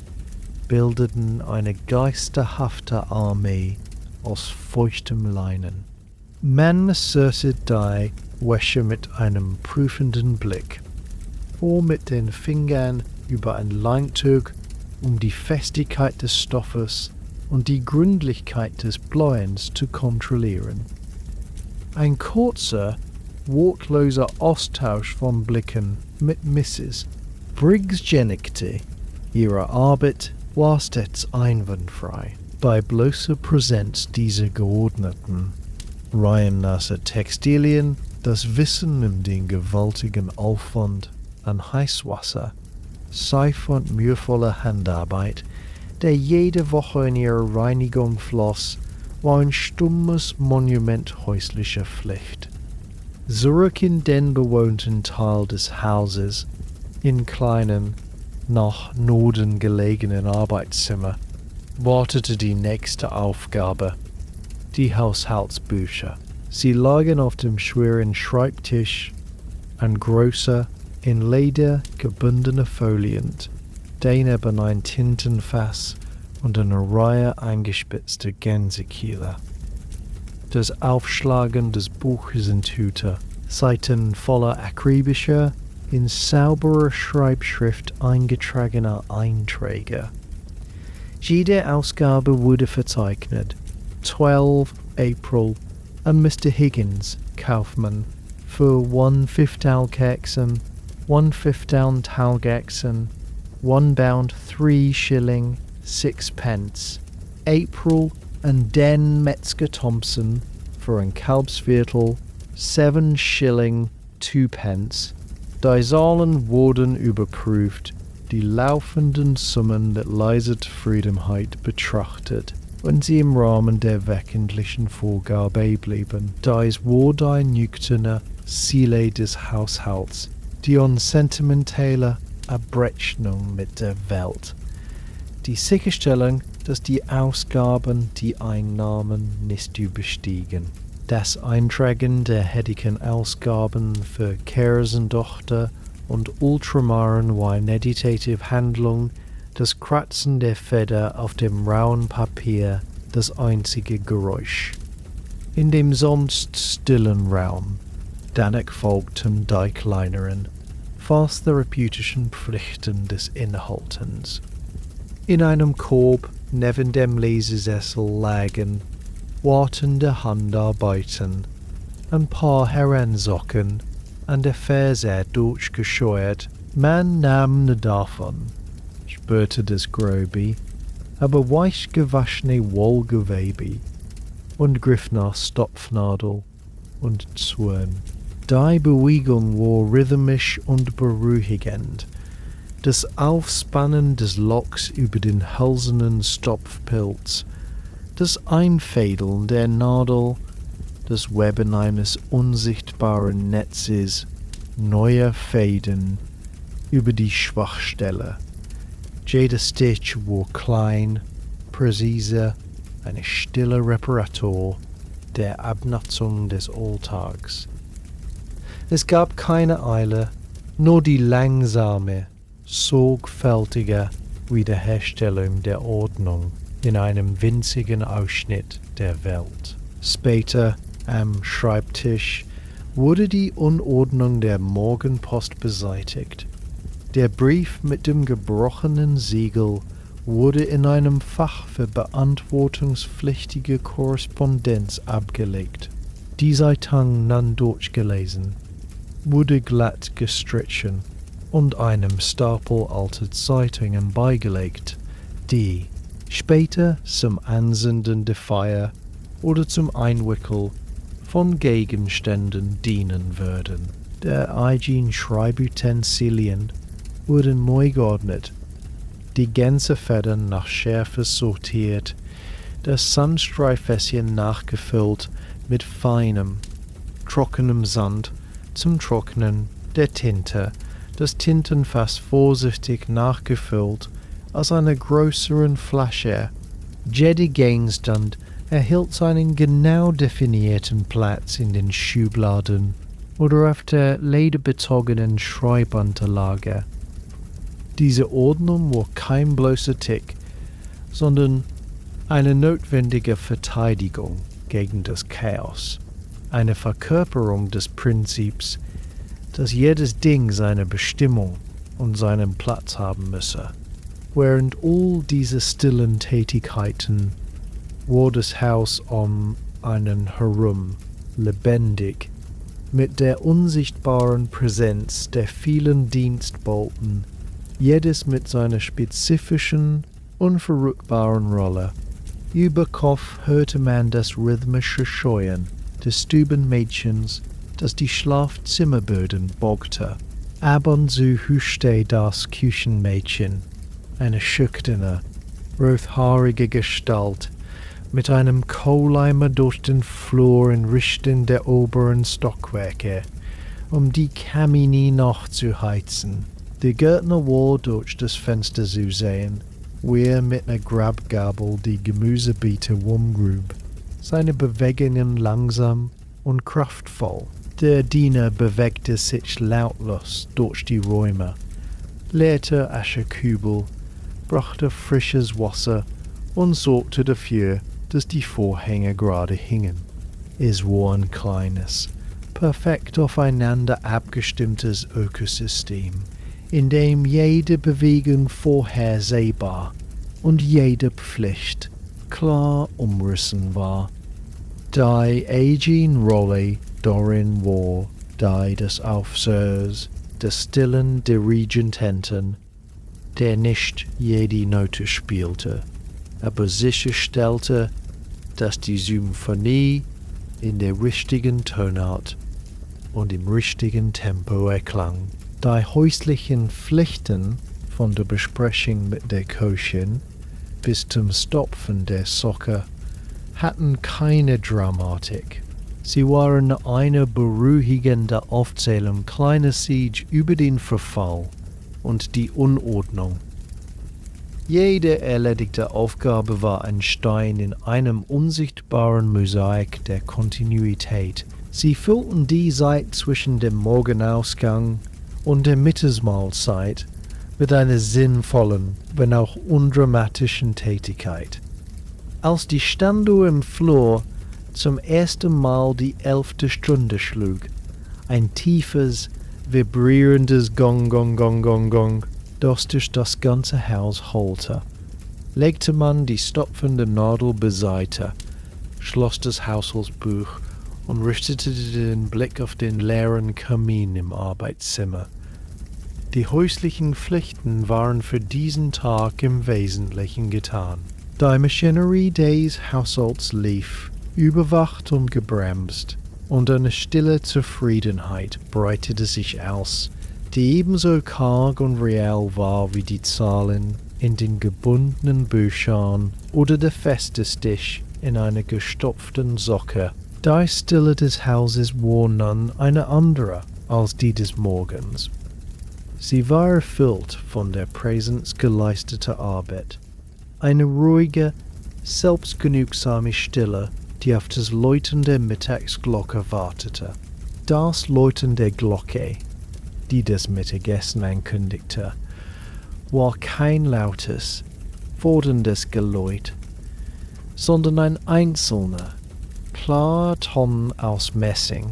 bildeten eine geisterhafte Armee aus feuchtem Leinen. Man massierte die Wäsche mit einem prüfenden Blick, fuhr mit den Fingern über ein Leintuch, um die Festigkeit des Stoffes und die Gründlichkeit des Bläuens zu kontrollieren. Ein kurzer, wortloser Austausch von Blicken mit Mrs. Briggs genigte. Ihre Arbeit war stets einwandfrei. Bei bloßer Präsenz dieser geordneten, reihennasse Textilien, das Wissen um den gewaltigen Aufwand an Heißwasser, Seife und mühevolle Handarbeit, der jede Woche in ihre Reinigung floss, war ein stummes Monument häuslicher Pflicht. Zurück in den bewohnten Teil des Hauses, in kleinen, nach Norden gelegenen Arbeitszimmer, wartete die nächste Aufgabe, die Haushaltsbücher. Sie lagen auf dem schweren Schreibtisch, ein großer, in Leder gebundener Folien, daneben ein Tintenfass und eine Reihe eingespitzter Gänsekieler. Das Aufschlagen des Buches enthüllte Seiten voller akribischer, in sauberer Schreibschrift eingetragener Einträge. Jede Ausgabe wurde verzeichnet. 12 April an Mr. Higgins, Kaufmann, für 1/5 Talgaxen, 1/5 Talgaxen, 1 bound 3 shilling, 6 pence. April an den Metzger Thompson, für ein Kalbsviertel, 7 shilling, 2 pence. Die Zahlen wurden überprüft, die laufenden Summen mit leiser Zufriedenheit betrachtet, und sie im Rahmen der wöchentlichen Vorgabe blieben. Dies war die nüchterne Ziele des Haushalts, die unsentimentale Abrechnung mit der Welt, die Sicherstellung, dass die Ausgaben die Einnahmen nicht überstiegen. Das Eintragen der heutigen Ausgaben für Kersentochter und Ultramaren war eine meditative Handlung, das Kratzen der Feder auf dem rauen Papier das einzige Geräusch. In dem sonst stillen Raum, danach folgten die kleineren, fast therapeutischen Pflichten des Innehaltens. In einem Korb neben dem Lesesessel lagen wartende Handarbeiten, ein paar Herrensocken, an der Ferse durchgescheuert. Man nahm ne davon, spürte das Grobe, aber weich gewaschene Wollgewebe und griff nach Stopfnadel und Zwirn. Die Bewegung war rhythmisch und beruhigend. Das Aufspannen des Locks über den hölzernen Stopfpilz, das Einfädeln der Nadel, das Weben eines unsichtbaren Netzes, neuer Fäden über die Schwachstelle. Jeder Stitch war klein, präzise, eine stille Reparatur der Abnutzung des Alltags. Es gab keine Eile, nur die langsame, sorgfältige Wiederherstellung der Ordnung in einem winzigen Ausschnitt der Welt. Später am Schreibtisch wurde die Unordnung der Morgenpost beseitigt. Der Brief mit dem gebrochenen Siegel wurde in einem Fach für beantwortungspflichtige Korrespondenz abgelegt. Die Zeitung dann durchgelesen, wurde glatt gestrichen und einem Stapel alter Zeitungen beigelegt, die später zum Ansenden der Feier oder zum Einwickeln von Gegenständen dienen würden. Der eigenen Schreibutensilien wurden neu geordnet, die Gänsefedern nach Schärfe sortiert, das Sandstreifässchen nachgefüllt mit feinem, trockenem Sand zum Trocknen der Tinte, das Tintenfass vorsichtig nachgefüllt aus einer größeren Flasche. Jeder Gegenstand erhielt seinen genau definierten Platz in den Schubladen oder auf der lederbezogenen Schreibanterlage. Diese Ordnung war kein bloßer Tick, sondern eine notwendige Verteidigung gegen das Chaos, eine Verkörperung des Prinzips, dass jedes Ding seine Bestimmung und seinen Platz haben müsse. Während all diese stillen Tätigkeiten war das Haus um einen herum lebendig, mit der unsichtbaren Präsenz der vielen Dienstboten, jedes mit seiner spezifischen, unverrückbaren Rolle. Über Kopf hörte man das rhythmische Scheuen des Stubenmädchens, das die Schlafzimmerböden bockte. Ab und zu huschte das Küchenmädchen, eine schüchterne, rothaarige Gestalt, mit einem Kohleimer durch den Flur in Richtung der oberen Stockwerke, um die Kamine nachzuheizen. Der Gärtner war durch das Fenster zu sehen, wie er mit einer Grabgabel die Gemüsebeete umgrub, seine Bewegungen langsam und kraftvoll. Der Diener bewegte sich lautlos durch die Räume, leerte Aschekübel, brachte frisches Wasser und sorgte dafür, dass die Vorhänge gerade hingen. Es war ein kleines, perfekt aufeinander abgestimmtes Ökosystem, in dem jede Bewegung vorhersehbar und jede Pflicht klar umrissen war. Die eigene Rolle darin war die des Aufsehers, des stillen Dirigenten, der nicht jede Note spielte, aber sicherstellte, dass die Symphonie in der richtigen Tonart und im richtigen Tempo erklang. Die häuslichen Pflichten von der Besprechung mit der Köchin bis zum Stopfen der Socke hatten keine Dramatik. Sie waren eine beruhigende Aufzählung kleiner Siege über den Verfall und die Unordnung. Jede erledigte Aufgabe war ein Stein in einem unsichtbaren Mosaik der Kontinuität. Sie füllten die Zeit zwischen dem Morgenausgang und der Mittagsmahlzeit mit einer sinnvollen, wenn auch undramatischen Tätigkeit. Als die Standuhr im Flur zum ersten Mal die 11. Stunde schlug, ein tiefes, vibrierendes Gong, Gong, Gong, Gong, Gong, das durch das ganze Haus hallte, legte man die stopfende Nadel beiseite, schloss das Haushaltsbuch und richtete den Blick auf den leeren Kamin im Arbeitszimmer. Die häuslichen Pflichten waren für diesen Tag im Wesentlichen getan. Die Maschinerie des Haushalts lief, überwacht und gebremst, und eine stille Zufriedenheit breitete sich aus, die ebenso karg und real war wie die Zahlen in den gebundenen Büchern oder der Festestisch in einer gestopften Socke. Die Stille des Hauses war nun eine andere als die des Morgens. Sie war erfüllt von der Präsenz geleisteter Arbeit. Eine ruhige, selbstgenugsame Stille, die auf das Läuten der Mittagsglocke wartete. Das Läuten der Glocke, die das Mittagessen ankündigte, war kein lautes, forderndes Geläut, sondern ein einzelner, klarer Ton aus Messing,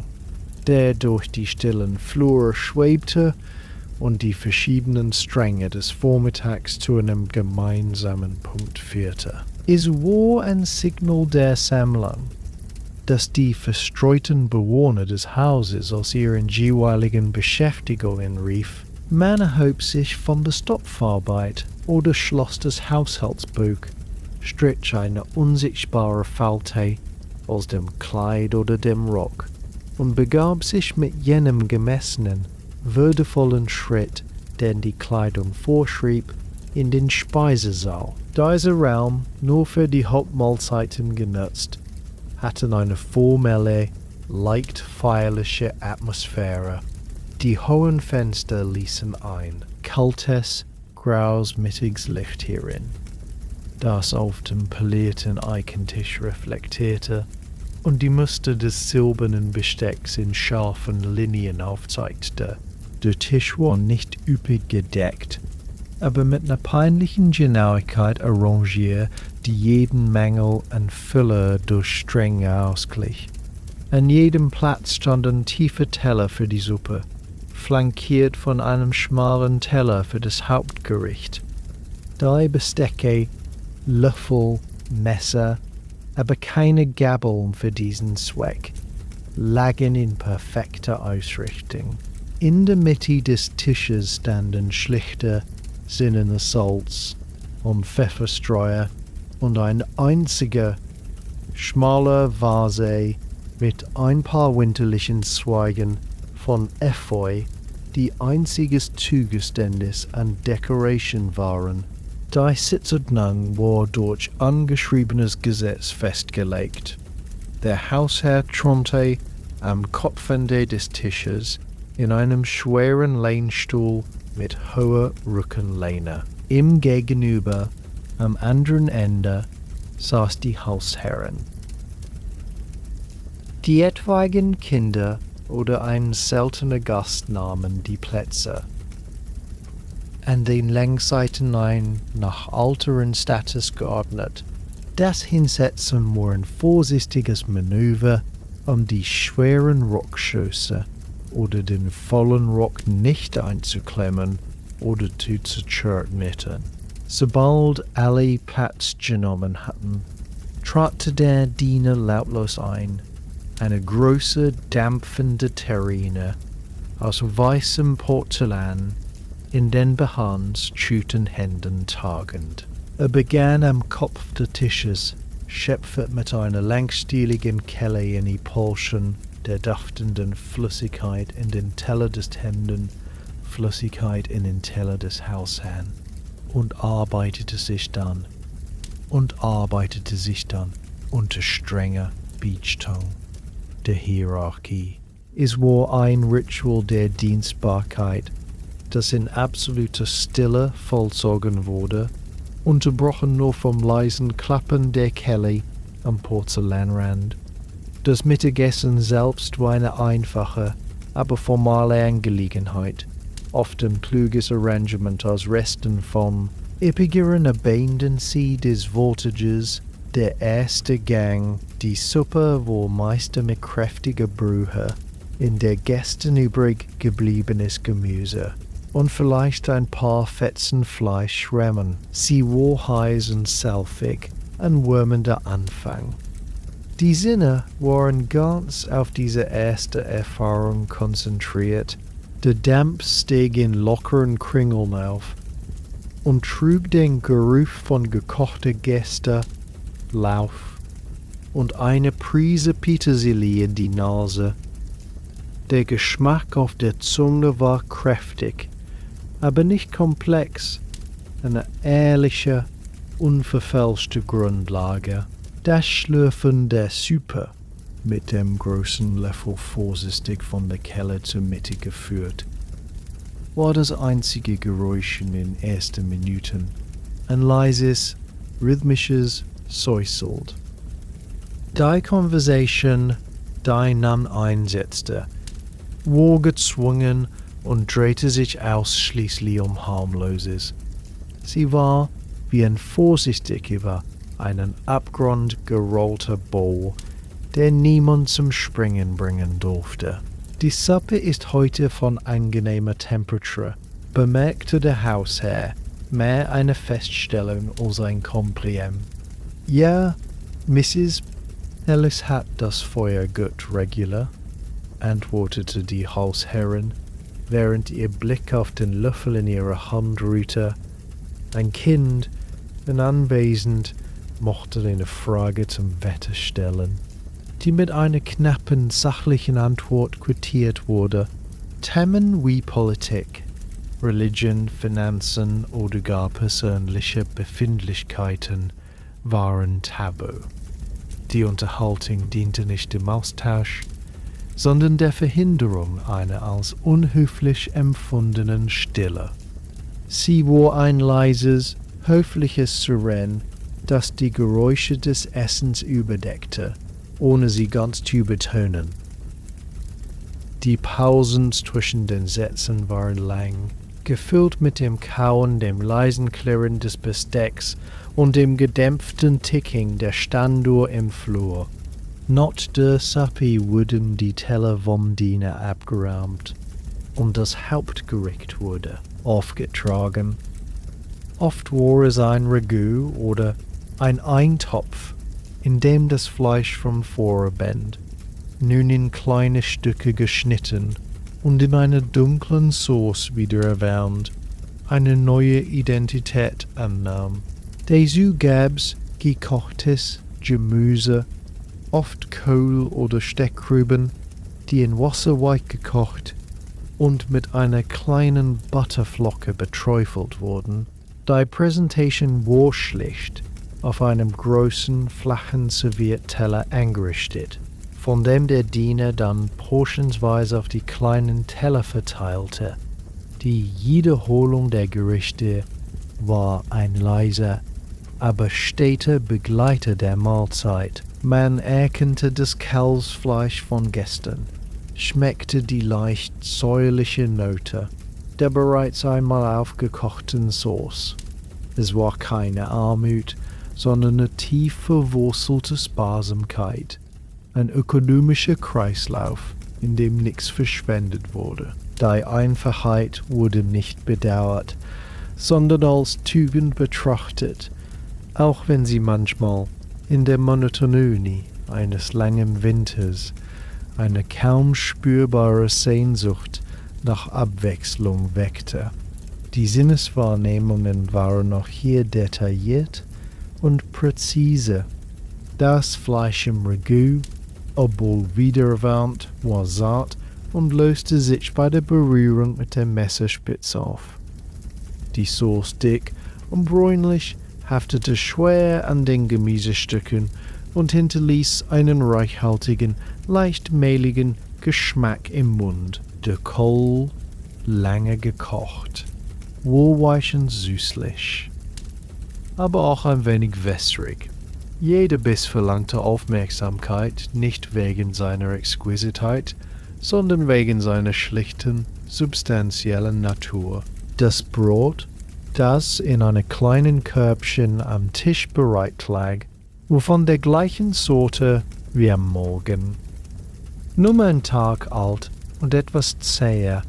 der durch die stillen Flure schwebte und die verschiedenen Stränge des Vormittags zu einem gemeinsamen Punkt führte. Es war ein Signal der Sammlung, das die verstreuten Bewohner des Hauses aus ihren jeweiligen Beschäftigungen rief. Man erhob sich von der Stopfarbeit oder schloss das Haushaltsbuch, strich eine unsichtbare Falte aus dem Kleid oder dem Rock und begab sich mit jenem gemessenen, würdevollen Schritt, den die Kleidung vorschrieb, in den Speisesaal. Dieser Raum, nur für die Hauptmahlzeiten genutzt, hatte eine formelle, leicht feierliche Atmosphäre. Die hohen Fenster ließen ein kaltes, graues Mittagslicht hierin, das auf dem polierten Eichentisch reflektierte und die Muster des silbernen Bestecks in scharfen Linien aufzeigte. Der Tisch war nicht üppig gedeckt, aber mit einer peinlichen Genauigkeit arrangiert, die jeden Mangel an Fülle durch Strenge ausglich. An jedem Platz stand ein tiefer Teller für die Suppe, flankiert von einem schmalen Teller für das Hauptgericht. 3 Bestecke, Löffel, Messer, aber keine Gabeln für diesen Zweck, lagen in perfekter Ausrichtung. In der Mitte des Tisches standen schlichte, sinnende Salz und Pfefferstreuer und ein einziger, schmaler Vase mit ein paar winterlichen Zweigen von Efeu, die einziges Zugeständnis an Decoration waren. Die Sitzordnung war durch ungeschriebenes Gesetz festgelegt. Der Hausherr thronte am Kopfende des Tisches in einem schweren Lehnstuhl mit hoher Rückenlehne. Ihm gegenüber, am anderen Ende, saß die Hausherrin. Die etwaigen Kinder oder ein seltener Gast nahmen die Plätze. An den Längsseiten ein nach Alter und Status geordnet. Das Hinsetzen war ein vorsichtiges Manöver, um die schweren Rockschöße oder den vollen Rock nicht einzuklemmen oder zu zerschnitten. Sobald alle Platz genommen hatten, trat der Diener lautlos ein, eine große, dampfende Terrine aus weißem Porzellan, in den behandsschuten Händen tragend. Er begann am Kopf des Tisches, schöpfte mit einer langstieligen Kelle in die Polschen der duftenden Flüssigkeit in den Teller des Hemden, Flüssigkeit in den Teller des Hausherrn und arbeitete sich dann unter strenger Beachton der Hierarchie. Es war ein Ritual der Dienstbarkeit, das in absoluter Stille vollzogen wurde, unterbrochen nur vom leisen Klappen der Kelle am Porzellanrand. Das Mittagessen selbst war eine einfache, aber formale Angelegenheit, oft ein kluges Arrangement aus Resten von üppigeren Abundancy des Voltages. Der erste Gang, die Suppe war meist mit kräftiger Brühe, in der gestern übrig gebliebenes Gemüse und vielleicht ein paar Fetzen Fleisch Remmen. Sie war heiß und salzig, ein wärmender Anfang. Die Sinne waren ganz auf diese erste Erfahrung konzentriert. Der Dampf stieg in lockeren Kringeln auf und trug den Geruch von gekochter Gäste, Lauf, und eine Prise Petersilie in die Nase. Der Geschmack auf der Zunge war kräftig, aber nicht komplex. Eine ehrliche, unverfälschte Grundlage. Das Schlürfen der Suppe, mit dem großen Löffel vorsichtig von der Kelle zur Mitte geführt, war das einzige Geräusch in den ersten Minuten. Ein leises, rhythmisches Säuseln. Die Conversation, die Namen einsetzte, war gezwungen und drehte sich ausschließlich um Harmloses. Sie war wie ein vorsichtig über einen Abgrund gerollter Bowl, der niemand zum Springen bringen durfte. Die Suppe ist heute von angenehmer Temperatur, bemerkte der Hausherr, mehr eine Feststellung als ein Kompliment. Ja, Mrs. Ellis hat das Feuer gut regular, antwortete die Hausherrin, während ihr Blick auf den Löffel in ihrer Hand ruhte. Ein Kind, wenn anwesend, mochte eine Frage zum Wetter stellen, die mit einer knappen, sachlichen Antwort quittiert wurde. Themen wie Politik, Religion, Finanzen oder gar persönliche Befindlichkeiten waren tabu. Die Unterhaltung diente nicht dem Austausch, sondern der Verhinderung einer als unhöflich empfundenen Stille. Sie war ein leises, höfliches Siren, das die Geräusche des Essens überdeckte, ohne sie ganz zu betonen. Die Pausen zwischen den Sätzen waren lang, gefüllt mit dem Kauen, dem leisen Klirren des Bestecks und dem gedämpften Ticking der Standuhr im Flur. Not der Suppe wurden die Teller vom Diener abgeräumt und das Hauptgericht wurde aufgetragen. Oft war es ein Ragout oder ein Eintopf, in dem das Fleisch vom Vorabend, nun in kleine Stücke geschnitten und in einer dunklen Sauce wieder erwärmt, eine neue Identität annahm. Dazu gab's gekochtes Gemüse, oft Kohl oder Steckrüben, die in Wasser weich gekocht und mit einer kleinen Butterflocke beträufelt wurden. Die Präsentation war schlicht auf einem großen, flachen Servierteller eingerichtet, von dem der Diener dann portionsweise auf die kleinen Teller verteilte. Die Wiederholung der Gerichte war ein leiser, aber steter Begleiter der Mahlzeit. Man erkannte das Kalbsfleisch von gestern, schmeckte die leicht säuerliche Note der bereits einmal aufgekochten Sauce. Es war keine Armut, sondern eine tief verwurzelte Sparsamkeit, ein ökonomischer Kreislauf, in dem nichts verschwendet wurde. Die Einfachheit wurde nicht bedauert, sondern als Tugend betrachtet, auch wenn sie manchmal in der Monotonie eines langen Winters eine kaum spürbare Sehnsucht nach Abwechslung weckte. Die Sinneswahrnehmungen waren noch hier detailliert und präzise. Das Fleisch im Ragout, obwohl wiedererwärmt, war zart und löste sich bei der Berührung mit der Messerspitze auf. Die Sauce dick und bräunlich haftete schwer an den Gemüsestücken und hinterließ einen reichhaltigen, leicht mehligen Geschmack im Mund. Der Kohl, lange gekocht, wohlweichend süßlich, aber auch ein wenig wässrig. Jeder Biss verlangte Aufmerksamkeit, nicht wegen seiner Exquisität, sondern wegen seiner schlichten, substanziellen Natur. Das Brot, das in einem kleinen Körbchen am Tisch bereit lag, war von der gleichen Sorte wie am Morgen. Nur einen Tag alt und etwas zäher,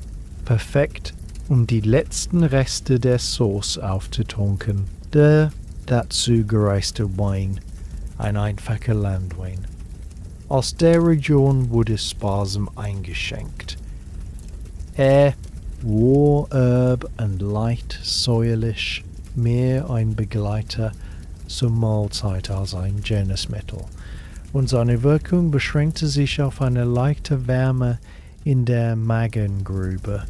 perfekt, um die letzten Reste der Sauce aufzutunken. Der dazu gereiste Wein, ein einfacher Landwein. Aus der Region wurde sparsam eingeschenkt. Er war herb und leicht säuerlich, mehr ein Begleiter zur Mahlzeit als ein Genussmittel. und seine Wirkung beschränkte sich auf eine leichte Wärme in der Magengrube.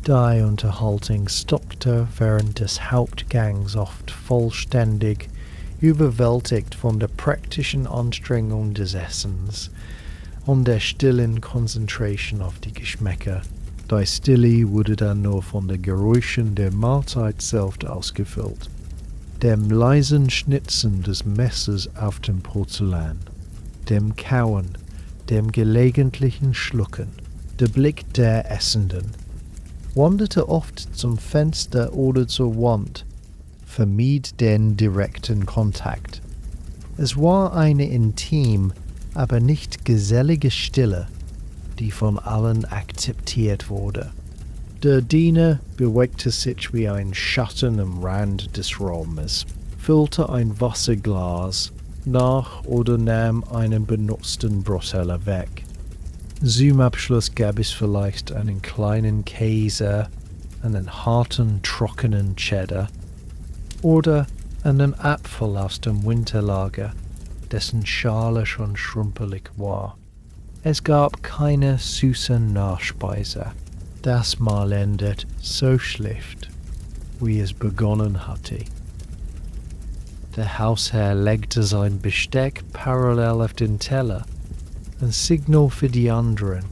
Die Unterhaltung stockte während des Hauptgangs oft vollständig, überwältigt von der praktischen Anstrengung des Essens und der stillen Konzentration auf die Geschmäcker. Die Stille wurde dann nur von den Geräuschen der Mahlzeit selbst ausgefüllt, dem leisen Schnitzen des Messers auf dem Porzellan, dem Kauen, dem gelegentlichen Schlucken. Der Blick der Essenden wanderte oft zum Fenster oder zur Wand, vermied den direkten Kontakt. Es war eine intim, aber nicht gesellige Stille, die von allen akzeptiert wurde. Der Diener bewegte sich wie ein Schatten am Rand des Raumes, füllte ein Wasserglas nach oder nahm einen benutzten Brotteller weg. Zum Abschluss gab es vielleicht einen kleinen Käse, einen harten, trockenen Cheddar oder einen Apfel aus dem Winterlager, dessen Schale schon schrumpelig war. Es gab keine süße Nachspeise. Das Mahl endet so schlicht, wie es begonnen hatte. Der Hausherr legte sein Besteck parallel auf den Teller, ein Signal für die anderen.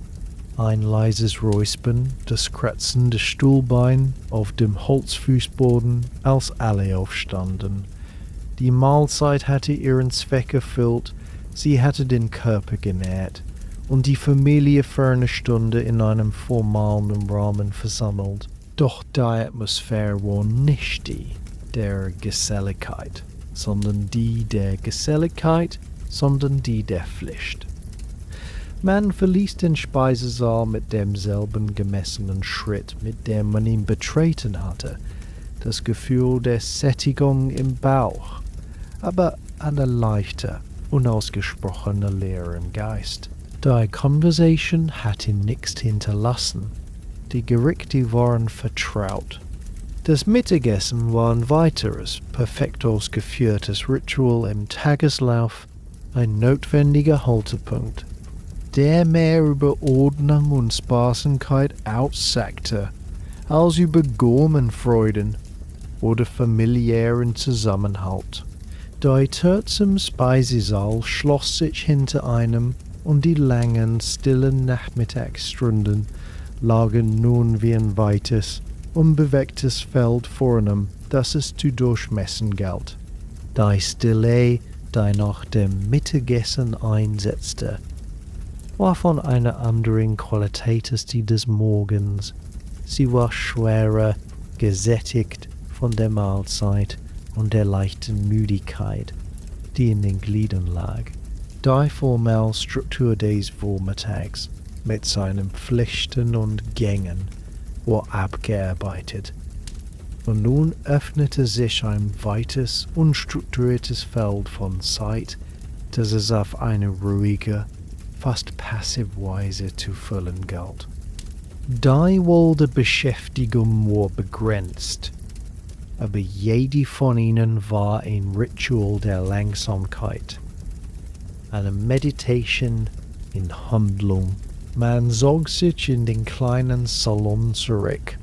Ein leises Räuspern, das Kratzen des Stuhlbein auf dem Holzfußboden, als alle aufstanden. Die Mahlzeit hatte ihren Zweck erfüllt, sie hatte den Körper genährt und die Familie für eine Stunde in einem formalen Rahmen versammelt. Doch die Atmosphäre war nicht die der Geselligkeit, sondern die der Geselligkeit, sondern die der Pflicht. Man verließ den Speisesaal mit demselben gemessenen Schritt, mit dem man ihn betreten hatte, das Gefühl der Sättigung im Bauch, aber eine leichte, unausgesprochene Leere im Geist. Die Conversation hatte nichts hinterlassen. Die Gerichte waren vertraut. Das Mittagessen war ein weiteres, perfekt ausgeführtes Ritual im Tageslauf, ein notwendiger Haltepunkt, der mehr über Ordnung und Sparsamkeit aussagte, als über Gourmenfreuden oder familiären Zusammenhalt. Die Tür zum Speisesaal schloss sich hinter einem und die langen, stillen Nachmittagsstunden lagen nun wie ein weites, unbewegtes Feld vor einem, das es zu durchmessen galt. Die Stille, die nach dem Mittagessen einsetzte, war von einer anderen Qualität als die des Morgens. Sie war schwerer, gesättigt von der Mahlzeit und der leichten Müdigkeit, die in den Gliedern lag. Die formelle Struktur des Vormittags mit seinen Pflichten und Gängen war abgearbeitet, und nun öffnete sich ein weites, unstrukturiertes Feld von Zeit, das es auf eine ruhige, fast passive Weise zu füllen galt. Die wilde Beschäftigung war begrenzt, aber jede von ihnen war ein Ritual der Langsamkeit, eine Meditation in Handlung. Man zog sich in den kleinen Salon zurück,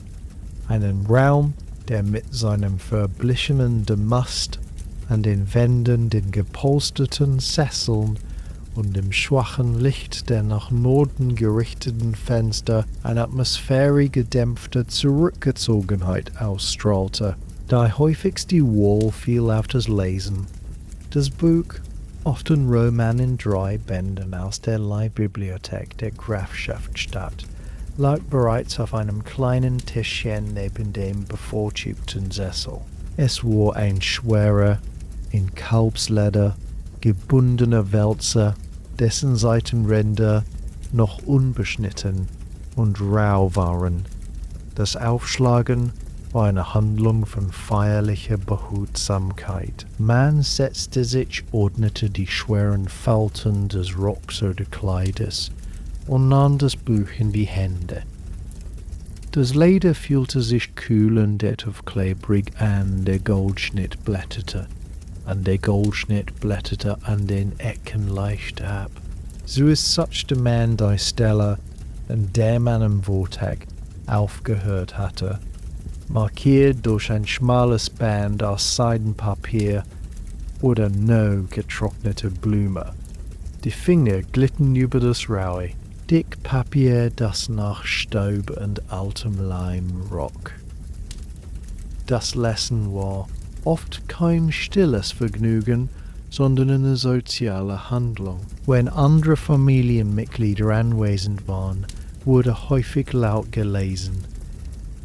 einen Raum, der mit seinem verblichenen Damast an den Wänden, den gepolsterten Sesseln und dem schwachen Licht der nach Norden gerichteten Fenster eine Atmosphäre gedämpfter Zurückgezogenheit ausstrahlte. Die häufigste Wahl fiel auf das Lesen. Das Buch, oft ein Roman in 3 Bänden aus der Leihbibliothek der Grafschaftsstadt, lag bereits auf einem kleinen Tischchen neben dem bevorzugten Sessel. Es war ein schwerer, in Kalbsleder gebundener Wälzer, dessen Seitenränder noch unbeschnitten und rau waren. Das Aufschlagen war eine Handlung von feierlicher Behutsamkeit. Man setzte sich, ordnete die schweren Falten des Rocks oder Kleides und nahm das Buch in die Hände. Das Leder fühlte sich kühl und etwas klebrig an, der Goldschnitt blätterte. und der Goldschnitt blätterte an den Ecken leicht ab. So ist such der Mann die Stelle, an der man am Vortag aufgehört hatte, markiert durch ein schmales Band aus Seidenpapier oder no getrocknete Blume. Die Finger glitten über das raue, dick Papier, das nach Staub und altem Leim roch. Das Lesen war oft kein stilles Vergnügen, sondern eine soziale Handlung. Wenn andere Familienmitglieder anwesend waren, wurde häufig laut gelesen.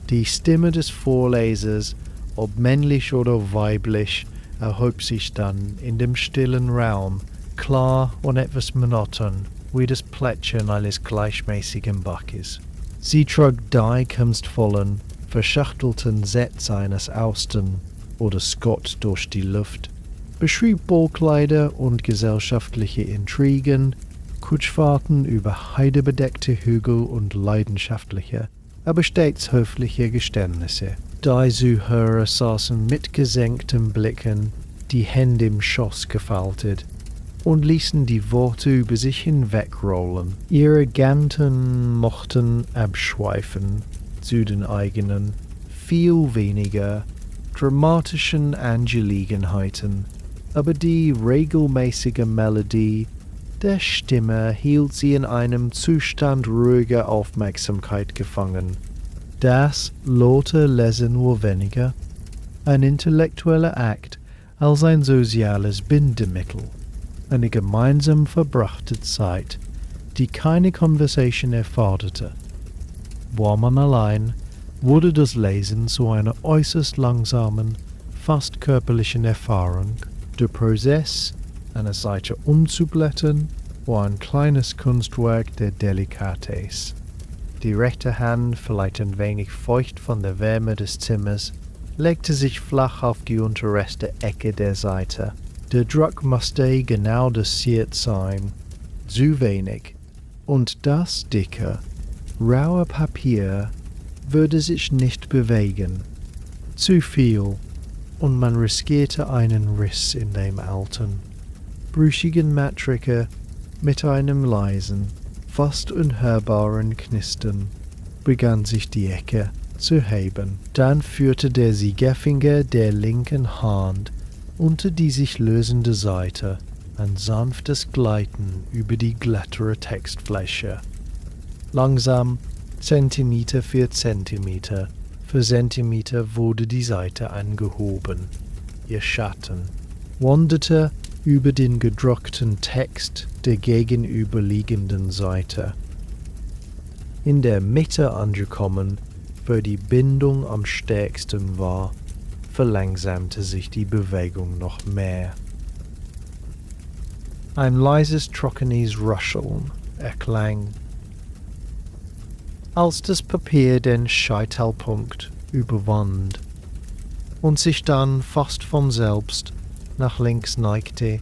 Die Stimme des Vorlesers, ob männlich oder weiblich, erhob sich dann in dem stillen Raum, klar und etwas monoton, wie das Plätschern eines gleichmäßigen Baches. Sie trug die kunstvollen, verschachtelten Sätze eines Austen oder Scott durch die Luft, beschrieb Ballkleider und gesellschaftliche Intrigen, Kutschfahrten über heidebedeckte Hügel und leidenschaftliche, aber stets höfliche Geständnisse. Die Zuhörer saßen mit gesenkten Blicken, die Hände im Schoß gefaltet, und ließen die Worte über sich hinwegrollen. Ihre Ganten mochten abschweifen zu den eigenen, viel weniger dramatischen Angelegenheiten, aber die regelmäßige Melodie der Stimme hielt sie in einem Zustand ruhiger Aufmerksamkeit gefangen. Das laute Lesen nur weniger ein intellektueller Akt als ein soziales Bindemittel, eine gemeinsam verbrachte Zeit, die keine Conversation erforderte. War man allein, wurde das Lesen zu einer äußerst langsamen, fast körperlichen Erfahrung. Der Prozess, eine Seite umzublättern, war ein kleines Kunstwerk der Delikatesse. Die rechte Hand, vielleicht ein wenig feucht von der Wärme des Zimmers, legte sich flach auf die unterste Ecke der Seite. Der Druck musste genau dosiert sein, zu wenig, und das dicke, raue Papier würde sich nicht bewegen. Zu viel, und man riskierte einen Riss in dem alten, brüchigen Matriker mit einem leisen, fast unhörbaren Knistern begann sich die Ecke zu heben. Dann führte der Siegerfinger der linken Hand unter die sich lösende Seite, ein sanftes Gleiten über die glattere Textfläche. Langsam, Zentimeter für Zentimeter wurde die Seite angehoben. Ihr Schatten wanderte über den gedruckten Text der gegenüberliegenden Seite. In der Mitte angekommen, wo die Bindung am stärksten war, verlangsamte sich die Bewegung noch mehr. Ein leises, trockenes Rascheln erklang. Als das Papier den Scheitelpunkt überwand und sich dann fast von selbst nach links neigte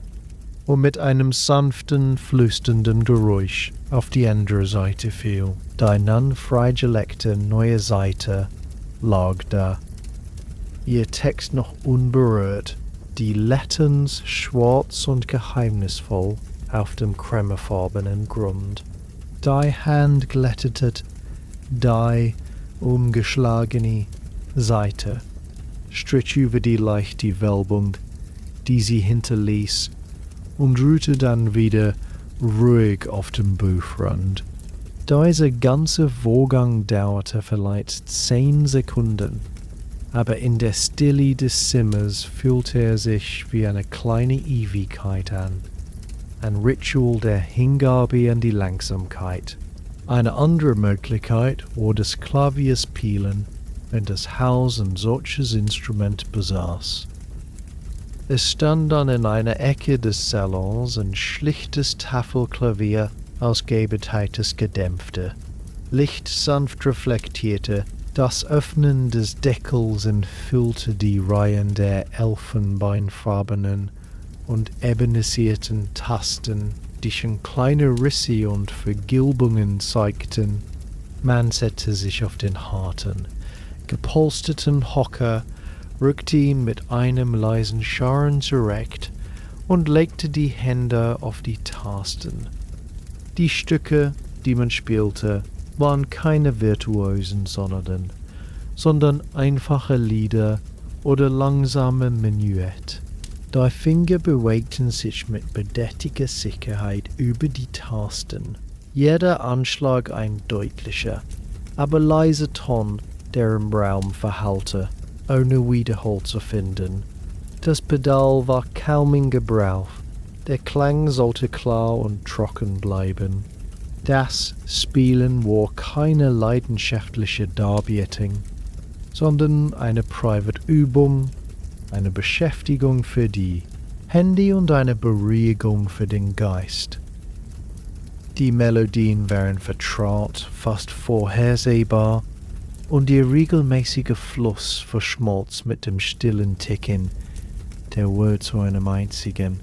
und mit einem sanften, flüsternden Geräusch auf die andere Seite fiel. Die nun freigelegte neue Seite lag da, ihr Text noch unberührt, die Letters schwarz und geheimnisvoll auf dem cremefarbenen Grund. Die Hand glättete die umgeschlagene Seite, strich über die leichte Wölbung, die sie hinterließ, und ruhte dann wieder ruhig auf dem Buchrand. Dieser ganze Vorgang dauerte vielleicht 10 Sekunden, aber in der Stille des Zimmers fühlte er sich wie eine kleine Ewigkeit an, ein Ritual der Hingabe an die Langsamkeit. Eine andere Möglichkeit war das Klavierspielen, wenn das Haus ein solches Instrument besaß. Es stand dann in einer Ecke des Salons ein schlichtes Tafelklavier aus gebeteites Gedämpfte. Licht sanft reflektierte, das Öffnen des Deckels entfüllte die Reihen der elfenbeinfarbenen und ebnisierten Tasten, die schon kleine Risse und Vergilbungen zeigten. Man setzte sich auf den harten, gepolsterten Hocker rückte ihn mit einem leisen Scharren zurecht und legte die Hände auf die Tasten. Die Stücke, die man spielte, waren keine virtuosen Sonaten, sondern einfache Lieder oder langsame Menuett. Die Finger bewegten sich mit bedächtiger Sicherheit über die Tasten. Jeder Anschlag ein deutlicher, aber leiser Ton, der im Raum verhallte, ohne Widerhall zu finden. Das Pedal war kaum in Gebrauch. Der Klang sollte klar und trocken bleiben. Das Spielen war keine leidenschaftliche Darbietung, sondern eine Privatübung, eine Beschäftigung für die Hände und eine Beruhigung für den Geist. Die Melodien waren vertraut, fast vorhersehbar, und ihr regelmäßiger Fluss verschmolz mit dem stillen Ticken der Uhr zu einem einzigen,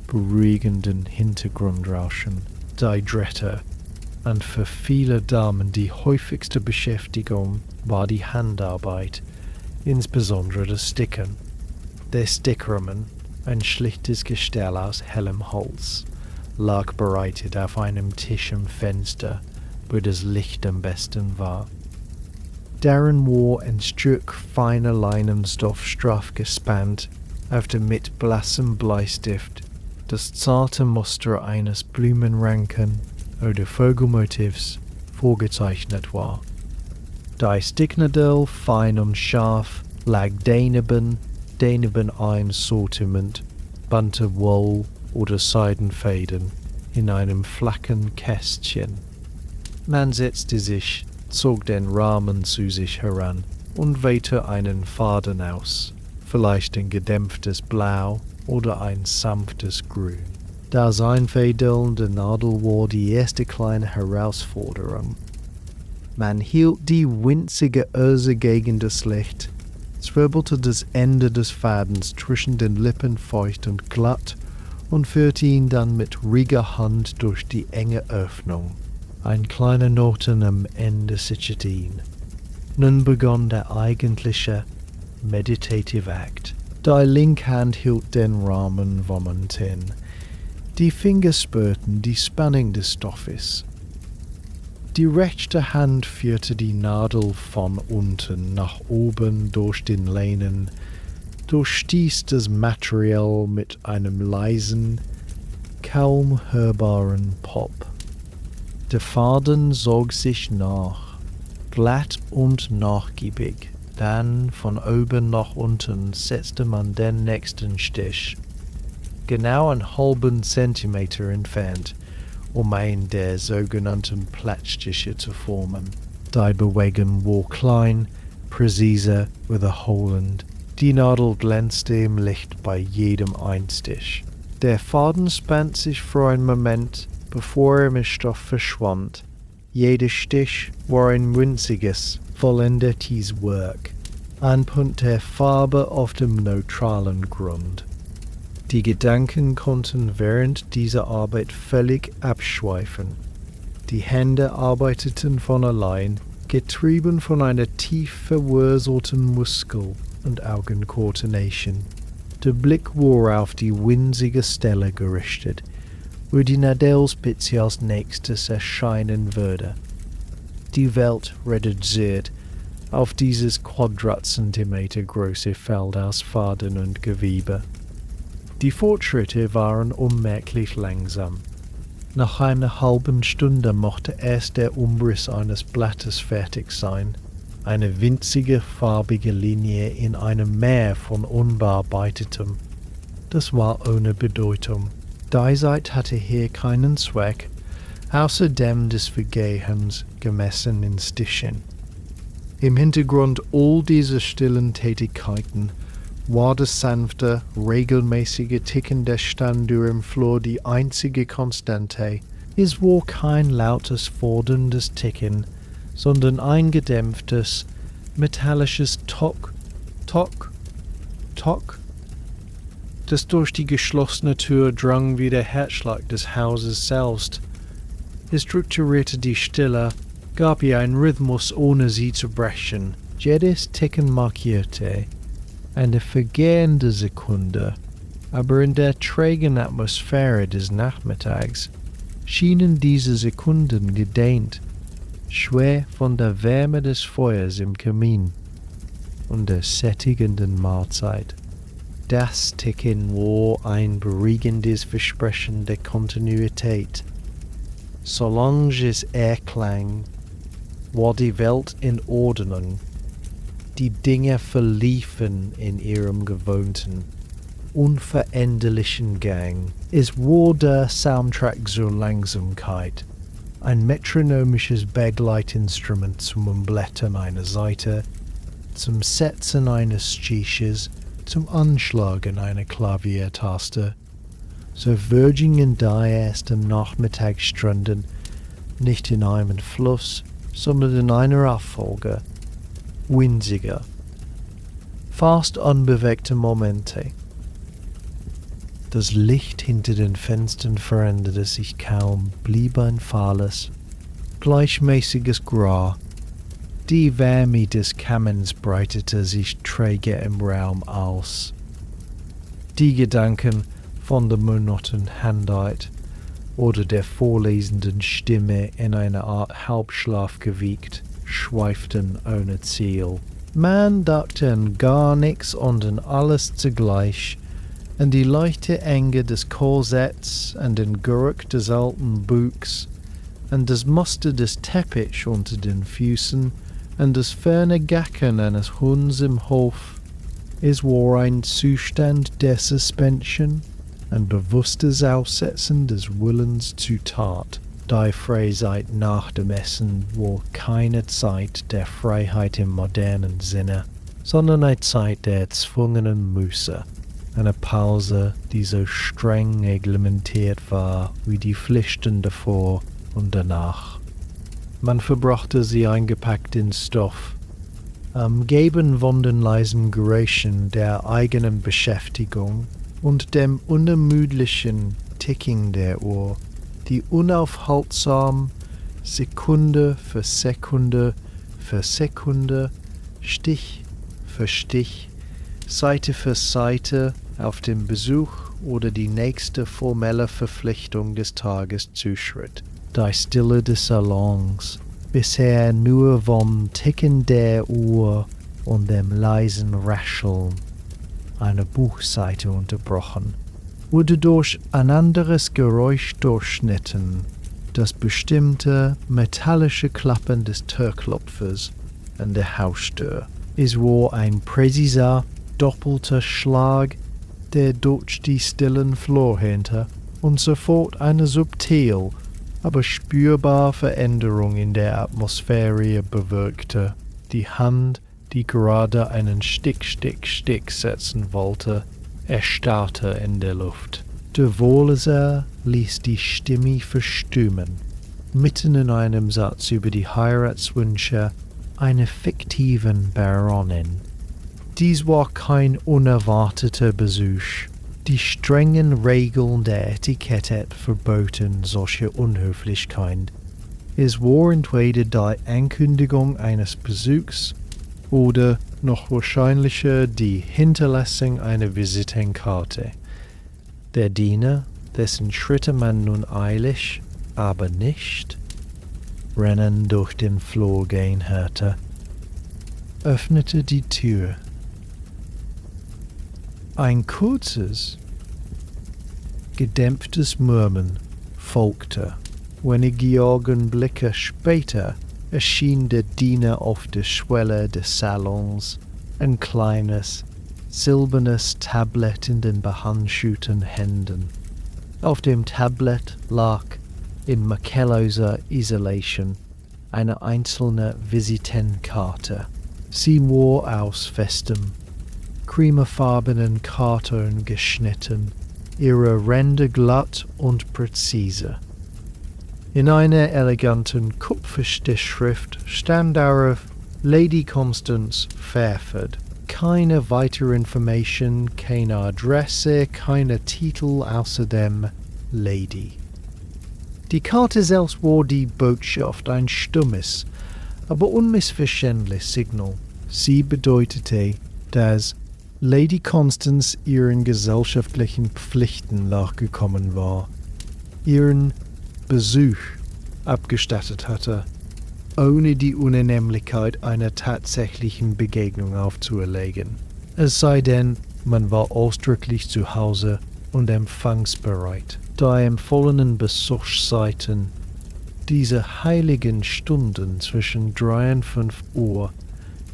beruhigenden Hintergrundrauschen. Die dritte und für viele Damen die häufigste Beschäftigung war die Handarbeit, insbesondere das Sticken. Der Stickrahmen, ein schlichtes Gestell aus hellem Holz, lag bereitet auf einem Tisch im Fenster, wo das Licht am besten war. Darin war ein Stück feiner Leinenstoff straff gespannt, auf dem mit blassem Bleistift das zarte Muster eines Blumenranken oder Vogelmotivs vorgezeichnet war. Die Sticknadel, fein und scharf, lag daneben ein Sortiment, bunte Woll oder Seidenfäden in einem flachen Kästchen. Man setzte sich, zog den Rahmen zu sich heran und wählte einen Faden aus, vielleicht ein gedämpftes Blau oder ein sanftes Grün. Das Einfädeln der Nadel war die erste kleine Herausforderung. Man hielt die winzige Öse gegen das Licht, zwirbelte das Ende des Fadens zwischen den Lippen feucht und glatt und führte ihn dann mit ruhiger Hand durch die enge Öffnung. Ein kleiner Noten am Ende sicherte ihn. Nun begann der eigentliche Meditative Act. Die linke Hand hielt den Rahmen wommernd hin. Die Finger spürten die Spannung des Stoffes. Die rechte Hand führte die Nadel von unten nach oben durch den Lehnen, durchstieß das Material mit einem leisen, kaum hörbaren Pop. Der Faden sog sich nach, glatt und nachgiebig. Dann von oben nach unten setzte man den nächsten Stich, genau einen halben Zentimeter entfernt, um einen der sogenannten Plattstiche zu formen. Die Bewegung war klein, präzise, wiederholend. Die Nadel glänzte im Licht bei jedem Einstich. Der Faden spannt sich für einen Moment, bevor er im Stoff verschwand. Jeder Stich war ein winziges, vollendetes Werk, ein Punkt der Farbe auf dem neutralen Grund. Die Gedanken konnten während dieser Arbeit völlig abschweifen. Die Hände arbeiteten von allein, getrieben von einer tief verwurzelten Muskel- und Augenkoordination. Der Blick war auf die winzige Stelle gerichtet, wo die Nadelspitze als nächstes erscheinen würde. Die Welt reduziert auf dieses Quadratzentimeter große Feld aus Faden und Gewebe. Die Fortschritte waren unmerklich langsam. Nach einer halben Stunde mochte erst der Umriss eines Blattes fertig sein, eine winzige farbige Linie in einem Meer von Unbearbeitetem. Das war ohne Bedeutung. Die Zeit hatte hier keinen Zweck, außer dem des Vergehens gemessen in Stichen. Im Hintergrund all dieser stillen Tätigkeiten war das sanfte, regelmäßige Ticken der Standuhr im Flur die einzige Konstante. Es war kein lautes, forderndes Ticken, sondern ein gedämpftes, metallisches Tock, Tock, Tock, das durch die geschlossene Tür drang wie der Herzschlag des Hauses selbst. Es strukturierte die Stille, gab ihr einen Rhythmus, ohne sie zu brechen. Jedes Ticken markierte, eine vergehende Sekunde, aber in der trägen Atmosphäre des Nachmittags schienen diese Sekunden gedehnt, schwer von der Wärme des Feuers im Kamin und der sättigenden Mahlzeit. Das Ticken war ein beruhigendes Versprechen der Kontinuität. Solange es erklang, war die Welt in Ordnung. Die Dinge verliefen in ihrem gewohnten, unveränderlichen Gang. Es war der Soundtrack zur Langsamkeit, ein metronomisches Begleitinstrument zum Umblättern einer Seite, zum Setzen eines Stiches, zum Anschlagen einer Klaviertaste. So würdigen da erst am Nachmittag stranden, nicht in einem Fluss, sondern in einer Abfolge, winziger, fast unbewegte Momente. Das Licht hinter den Fenstern veränderte sich kaum, blieb ein fahles, gleichmäßiges Grau. Die Wärme des Kamins breitete sich träge im Raum aus. Die Gedanken von der Monotonheit oder der vorlesenden Stimme in eine Art Halbschlaf gewiegt, schweiften ohne Ziel. Man dachte an gar nichts und an alles zugleich, an die leichte Enge des Korsetts, an den Gurk des alten Buchs, an das Muster des Teppichs unter den Füßen, an das ferne Gackern eines Hunds im Hof. Es war ein Zustand der Suspension, ein bewusstes Aussetzen des Willens zur Tat. Die Freizeit nach dem Essen war keine Zeit der Freiheit im modernen Sinne, sondern eine Zeit der erzwungenen Muße, eine Pause, die so streng reglementiert war wie die Pflichten davor und danach. Man verbrachte sie eingepackt in Stoff, umgeben von den leisen Geräuschen der eigenen Beschäftigung und dem unermüdlichen Ticking der Uhr, die unaufhaltsam Sekunde für Sekunde für Sekunde, Stich für Stich, Seite für Seite auf den Besuch oder die nächste formelle Verpflichtung des Tages zuschritt. Die Stille des Salons, bisher nur vom Ticken der Uhr und dem leisen Rascheln einer Buchseite unterbrochen, wurde durch ein anderes Geräusch durchschnitten, das bestimmte metallische Klappen des Türklopfers an der Haustür. Es war ein präziser, doppelter Schlag, der durch die stillen Flur hinter und sofort eine subtil, aber spürbare Veränderung in der Atmosphäre bewirkte. Die Hand, die gerade einen Stick setzen wollte, erstarrte in der Luft. Der Wohleser ließ die Stimme verstummen, mitten in einem Satz über die Heiratswünsche einer fiktiven Baronin. Dies war kein unerwarteter Besuch. Die strengen Regeln der Etikette verboten solche Unhöflichkeit. Es war entweder die Ankündigung eines Besuchs oder, noch wahrscheinlicher, die Hinterlassung einer Visitenkarte. Der Diener, dessen Schritte man nun eilig, aber nicht rennen durch den Flur gehen hörte, öffnete die Tür. Ein kurzes, gedämpftes Murmeln folgte. Wenige Augenblicke später erschien der Diener auf der Schwelle des Salons, ein kleines, silbernes Tablett in den behandschuhten Händen. Auf dem Tablett lag, in makelloser Isolation, eine einzelne Visitenkarte. Sie war aus festem, cremefarbenen Karton geschnitten, ihre Ränder glatt und präzise. In einer eleganten Kupferstichschrift stand darauf Lady Constance Fairford. Keine weitere Information, keine Adresse, keine Titel außerdem Lady. Die Karte selbst war die Botschaft, ein stummes, aber unmissverständliches Signal. Sie bedeutete, dass Lady Constance ihren gesellschaftlichen Pflichten nachgekommen war, ihren Besuch abgestattet hatte, ohne die Unannehmlichkeit einer tatsächlichen Begegnung aufzuerlegen. Es sei denn, man war ausdrücklich zu Hause und empfangsbereit. Da empfohlenen Besuchszeiten, diese heiligen Stunden zwischen 3 und 5 Uhr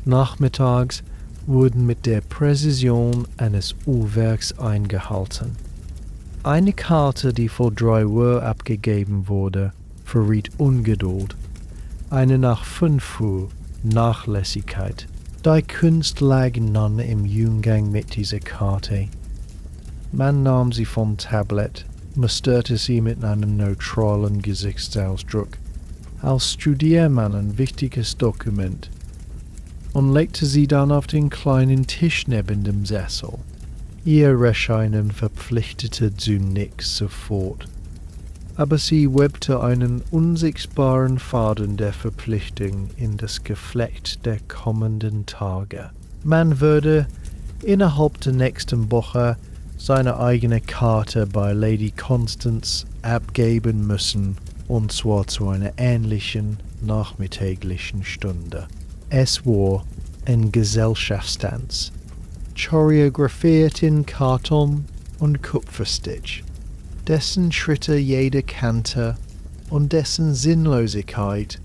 nachmittags, wurden mit der Präzision eines Uhrwerks eingehalten. Eine Karte, die vor 3 Uhr abgegeben wurde, verriet Ungeduld, eine nach 5 Uhr Nachlässigkeit. Die Kunst lag nun im Umgang mit dieser Karte. Man nahm sie vom Tablett, musterte sie mit einem neutralen Gesichtsausdruck, als studiert man ein wichtiges Dokument, und legte sie dann auf den kleinen Tisch neben dem Sessel. Ihr Erscheinen verpflichtete zu nichts sofort, aber sie webte einen unsichtbaren Faden der Verpflichtung in das Geflecht der kommenden Tage. Man würde innerhalb der nächsten Woche seine eigene Karte bei Lady Constance abgeben müssen, und zwar zu einer ähnlichen nachmittäglichen Stunde. Es war ein Gesellschaftstanz, choreografiert in Karton und Kupferstich, dessen Schritte jeder kannte und dessen Sinnlosigkeit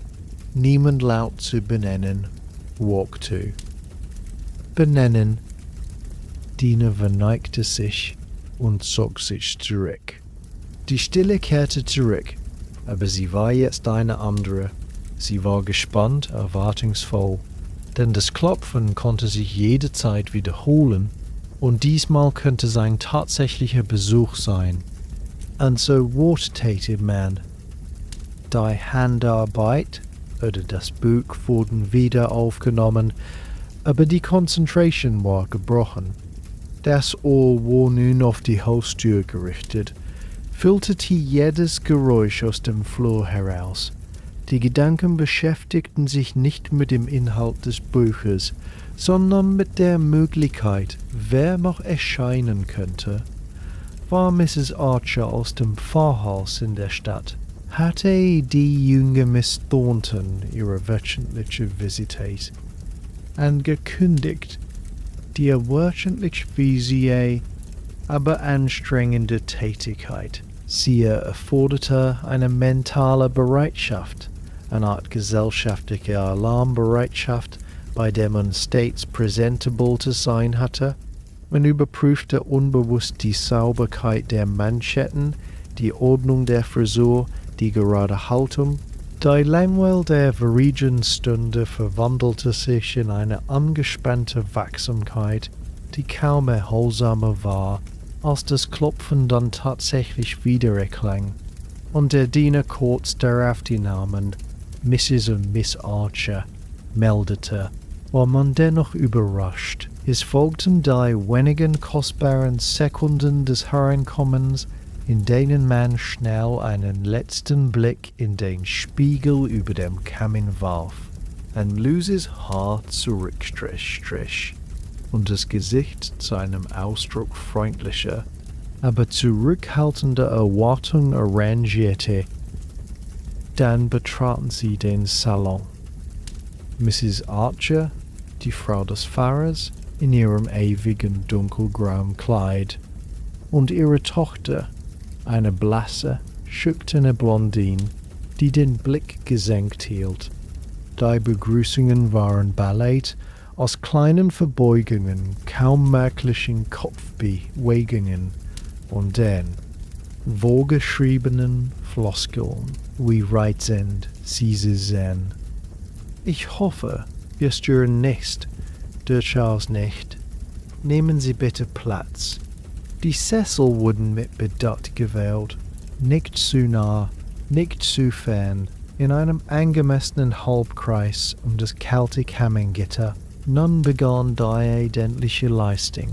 niemand laut zu benennen wagte. Benennen. Dina verneigte sich und zog sich zurück. Die Stille kehrte zurück, aber sie war jetzt eine andere. Sie war gespannt, erwartungsvoll, denn das Klopfen konnte sich jederzeit wiederholen, und diesmal könnte sein tatsächlicher Besuch sein. Und so wartete man. Die Handarbeit oder das Buch wurden wieder aufgenommen, aber die Konzentration war gebrochen. Das Ohr war nun auf die Haustür gerichtet, filterte jedes Geräusch aus dem Flur heraus. Die Gedanken beschäftigten sich nicht mit dem Inhalt des Buches, sondern mit der Möglichkeit, wer noch erscheinen könnte. War Mrs. Archer aus dem Pfarrhaus in der Stadt? Hatte die junge Miss Thornton ihre wöchentliche Visite angekündigt? Die wöchentlich wichtige, aber anstrengende Tätigkeit. Sie erforderte eine mentale Bereitschaft, eine Art gesellschaftliche Alarmbereitschaft, bei der man stets presentable zu sein hatte. Man überprüfte unbewusst die Sauberkeit der Manschetten, die Ordnung der Frisur, die gerade Haltung. Die Langweil der vorigen Stunde verwandelte sich in eine angespannte Wachsamkeit, die kaum erholsamer war, als das Klopfen dann tatsächlich wieder erklang, und der Diener kurz darauf die Namen Mrs. und Miss Archer meldete, war man dennoch überrascht. Es folgten die wenigen kostbaren Sekunden des Hereinkommens, in denen man schnell einen letzten Blick in den Spiegel über dem Kamin warf, ein loses Haar zurückstrich und das Gesicht zu einem Ausdruck freundlicher, aber zurückhaltender Erwartung arrangierte. Dann betraten sie den Salon. Mrs. Archer, die Frau des Pfarrers, in ihrem ewigen dunkelgrauen Kleid, und ihre Tochter, eine blasse, schüchterne Blondine, die den Blick gesenkt hielt. Die Begrüßungen waren Ballett aus kleinen Verbeugungen, kaum merklichen Kopfbewegungen und den wohlgeschriebenen Floskeln, wie reizend sie sind. Ich hoffe, wir stören nicht, durchaus nicht. Nehmen Sie bitte Platz. Die Sessel wurden mit Bedacht gewählt, nicht zu nah, nicht zu fern, in einem angemessenen Halbkreis um das kalte Kamingitter. Nun begann die eigentliche Leistung,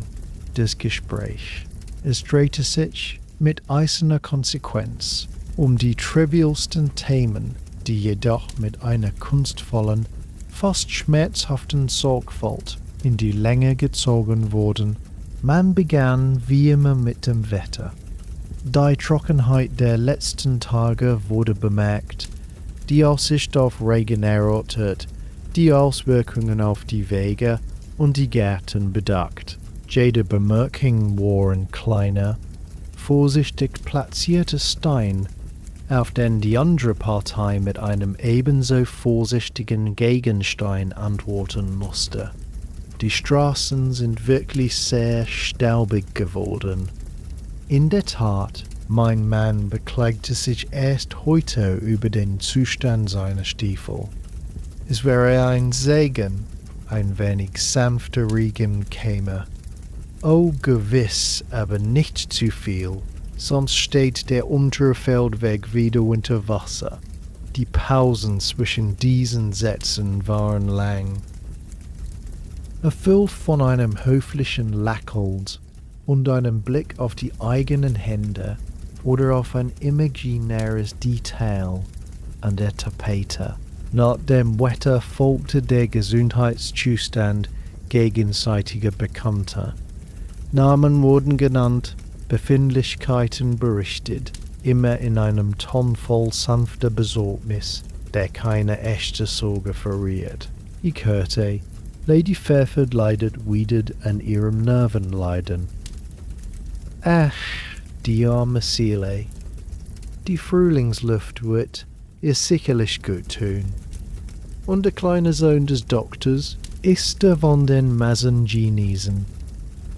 das Gespräch. Es drehte sich mit eiserner Konsequenz um die trivialsten Themen, die jedoch mit einer kunstvollen, fast schmerzhaften Sorgfalt in die Länge gezogen wurden. Man begann wie immer mit dem Wetter. Die Trockenheit der letzten Tage wurde bemerkt, die Aussicht auf Regen erörtert, die Auswirkungen auf die Wege und die Gärten bedacht. Jede Bemerkung war ein kleiner, vorsichtig platzierter Stein, auf den die andere Partei mit einem ebenso vorsichtigen Gegenstein antworten musste. Die Straßen sind wirklich sehr staubig geworden. In der Tat, mein Mann beklagte sich erst heute über den Zustand seiner Stiefel. Es wäre ein Segen, ein wenig sanfter Regen käme. Oh, gewiss, aber nicht zu viel, sonst steht der Unterfeldweg wieder unter Wasser. Die Pausen zwischen diesen Sätzen waren lang. Erfüllt von einem höflichen Lächeln und einem Blick auf die eigenen Hände oder auf ein imaginäres Detail an der Tapete. Nach dem Wetter folgte der Gesundheitszustand gegenseitiger Bekannter. Namen wurden genannt, Befindlichkeiten berichtet, immer in einem Ton voll sanfter Besorgnis, der keine echte Sorge verriet. Ich hörte, Lady Fairford leidet wieder an ihrem Nervenleiden. Ach, die arme Seele. Die Frühlingsluft wird ihr sicherlich gut tun. Und der kleine Sohn des Doktors ist er von den Mason-Genesen.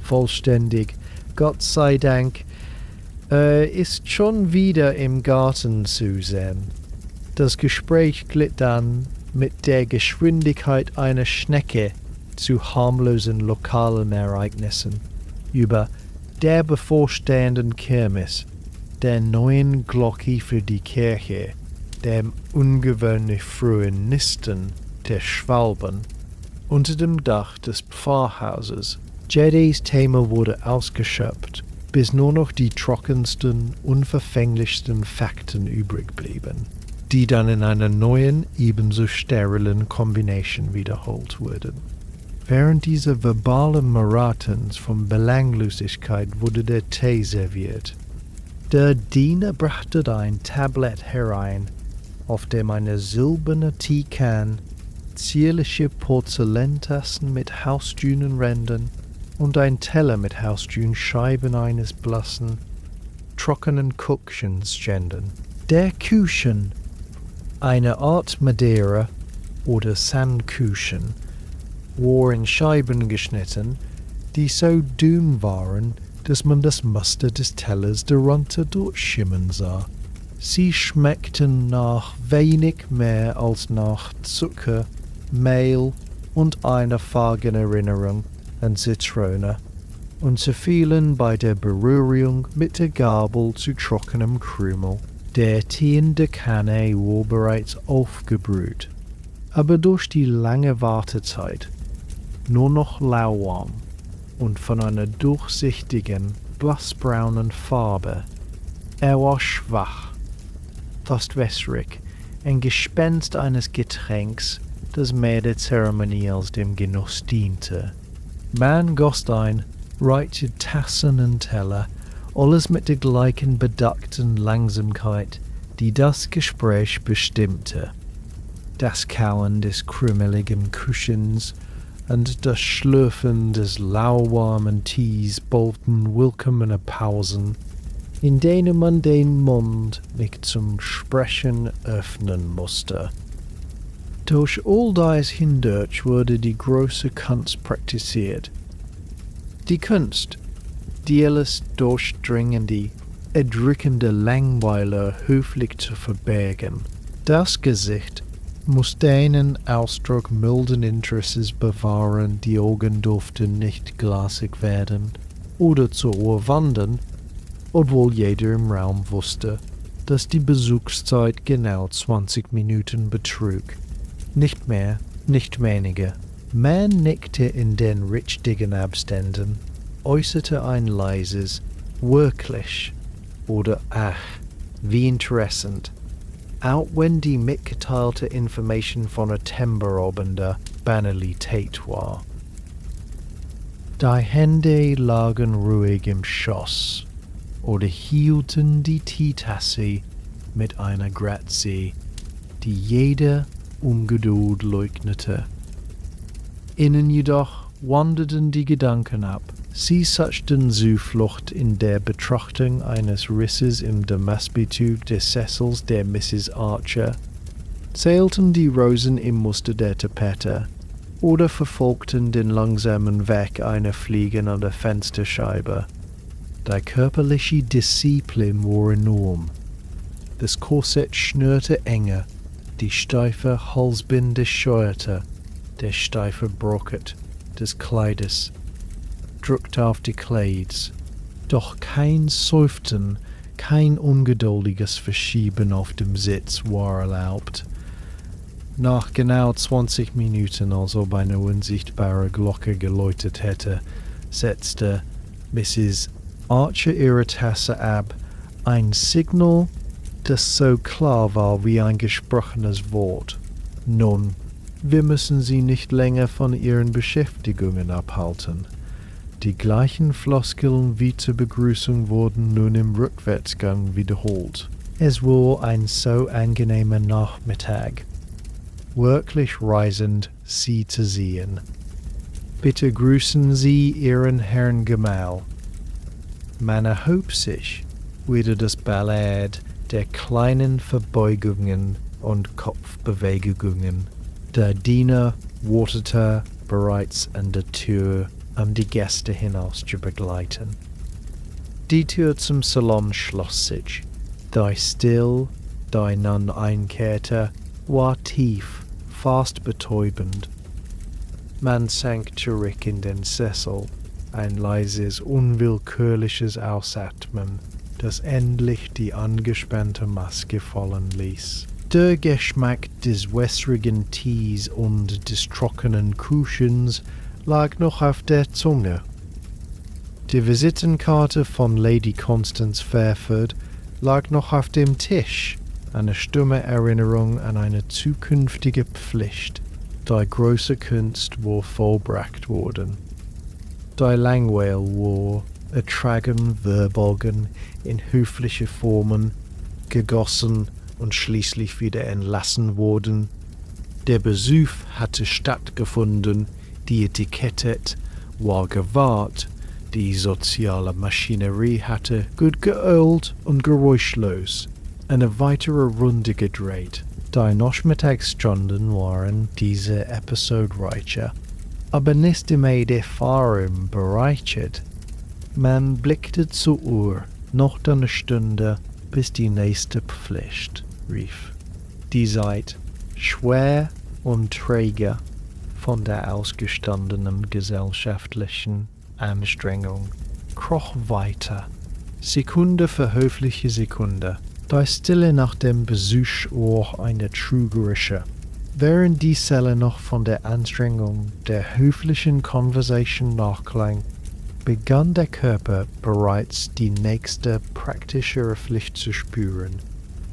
Vollständig, Gott sei Dank, ist schon wieder im Garten zu sehen. Das Gespräch glitt dann mit der Geschwindigkeit einer Schnecke zu harmlosen lokalen Ereignissen über der bevorstehenden Kirmes, der neuen Glocke für die Kirche, dem ungewöhnlich frühen Nisten der Schwalben unter dem Dach des Pfarrhauses. Jedes Thema wurde ausgeschöpft, bis nur noch die trockensten, unverfänglichsten Fakten übrig blieben, die dann in einer neuen, ebenso sterilen Kombination wiederholt wurden. Während dieser verbalen Marathons von Belanglosigkeit wurde der Tee serviert. Der Diener brachte ein Tablett herein, auf dem eine silberne Teekanne, zierliche Porzellantassen mit hausdünnen Rändern und ein Teller mit hausdünnen Scheiben eines blassen, trockenen Kuchens ständen. Der Kuchen, eine Art Madeira oder Sandkuchen, war in Scheiben geschnitten, die so dünn waren, dass man das Muster des Tellers darunter durchschimmern sah. Sie schmeckten nach wenig mehr als nach Zucker, Mehl und einer vagen Erinnerung an Zitrone und zerfielen bei der Berührung mit der Gabel zu trockenem Krümel. Der Tee in der Kanne war bereits aufgebrüht, aber durch die lange Wartezeit nur noch lauwarm und von einer durchsichtigen, blassbraunen Farbe. Er war schwach, fast wässrig, ein Gespenst eines Getränks, das mehr der Zeremonie als dem Genuss diente. Man goss ein, reichte Tassen und Teller, alles mit der gleichen bedachten Langsamkeit, die das Gespräch bestimmte. Das Kauen des krümeligen Kuchens und das Schlürfen des lauwarmen Tees boten willkommene Pausen, in denen man den Mund nicht zum Sprechen öffnen musste. Durch all dies hindurch wurde die große Kunst praktiziert. Die Kunst, die alles durchdringende, erdrückende Langweiler höflich zu verbergen. Das Gesicht muss den Ausdruck milden Interesses bewahren, die Augen durften nicht glasig werden oder zur Uhr wandern, obwohl jeder im Raum wusste, dass die Besuchszeit genau 20 Minuten betrug. Nicht mehr, nicht weniger. Man nickte in den richtigen Abständen, äußerte ein leises »Wirklich« oder »Ach, wie interessant«, auch wenn die mitgeteilte Information von einer temperabender Banalität war. Die Hände lagen ruhig im Schoß oder hielten die Teetasse mit einer Grazie, die jede Ungeduld leugnete. Innen jedoch wanderten die Gedanken ab. Sie suchten Zuflucht in der Betrachtung eines Risses im Damastbezug des Sessels der Mrs. Archer, zählten die Rosen im Muster der Tapete oder verfolgten den langsamen Weg einer Fliege an der Fensterscheibe. Die körperliche Disziplin war enorm. Das Korsett schnürte enger, die steife Halsbinde scheuerte, der steife Brocket des Kleides drückte auf die Kleids, doch kein Seufzen, kein ungeduldiges Verschieben auf dem Sitz war erlaubt. Nach genau 20 Minuten, als ob eine unsichtbare Glocke geläutet hätte, setzte Mrs. Archer ihre Tasse ab, ein Signal, das so klar war wie ein gesprochenes Wort. Nun, wir müssen sie nicht länger von ihren Beschäftigungen abhalten. Die gleichen Floskeln wie zur Begrüßung wurden nun im Rückwärtsgang wiederholt. Es war ein so angenehmer Nachmittag, wirklich reisend Sie zu sehen. Bitte grüßen Sie Ihren Herrn Gemahl. Man erhob sich wieder das Ballett der kleinen Verbeugungen und Kopfbewegungen. Der Diener wartete bereits an der Tür, um die Gäste hinaus zu begleiten. Die Tür zum Salon schloss sich. Die still, die nun einkehrte, war tief, fast betäubend. Man sank zurück in den Sessel, ein leises, unwillkürliches Ausatmen, das endlich die angespannte Maske fallen ließ. Der Geschmack des wässrigen Tees und des trockenen Kuchens lag noch auf der Zunge. Die Visitenkarte von Lady Constance Fairford lag noch auf dem Tisch, eine stumme Erinnerung an eine zukünftige Pflicht. Die große Kunst war vollbracht worden. Die Langweil war ertragen, verbogen, in höfliche Formen, gegossen und schließlich wieder entlassen worden. Der Besuch hatte stattgefunden, die Etikette war gewahrt, die soziale Maschinerie hatte gut geölt und geräuschlos eine weitere Runde gedreht. Die Nachmittagsstunden waren diese Episode reicher, aber nicht immer der Erfahrung bereichert. Man blickte zur Uhr, noch eine Stunde, bis die nächste Pflicht rief. Die Zeit, schwer und träge von der ausgestandenen gesellschaftlichen Anstrengung, kroch weiter, Sekunde für höfliche Sekunde. Die Stille nach dem Besuch war eine trügerische. Während die Säle noch von der Anstrengung der höflichen Conversation nachklang, begann der Körper bereits die nächste praktischere Pflicht zu spüren,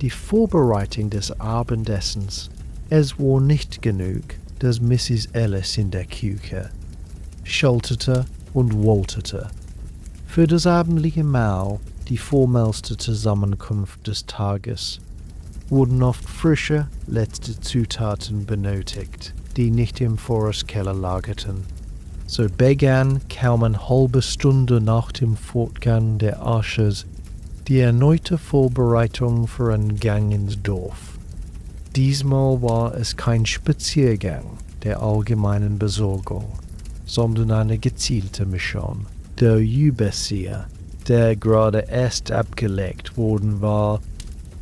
die Vorbereitung des Abendessens. Es war nicht genug, dass Mrs. Ellis in der Küche schaltete und waltete. Für das abendliche Mahl, die formellste Zusammenkunft des Tages, wurden oft frische, letzte Zutaten benötigt, die nicht im Vorratskeller lagerten. So begann kaum eine halbe Stunde nach dem Fortgang der Archers die erneute Vorbereitung für einen Gang ins Dorf. Diesmal war es kein Spaziergang der allgemeinen Besorgung, sondern eine gezielte Mischung. Der Überseher, der gerade erst abgelegt worden war,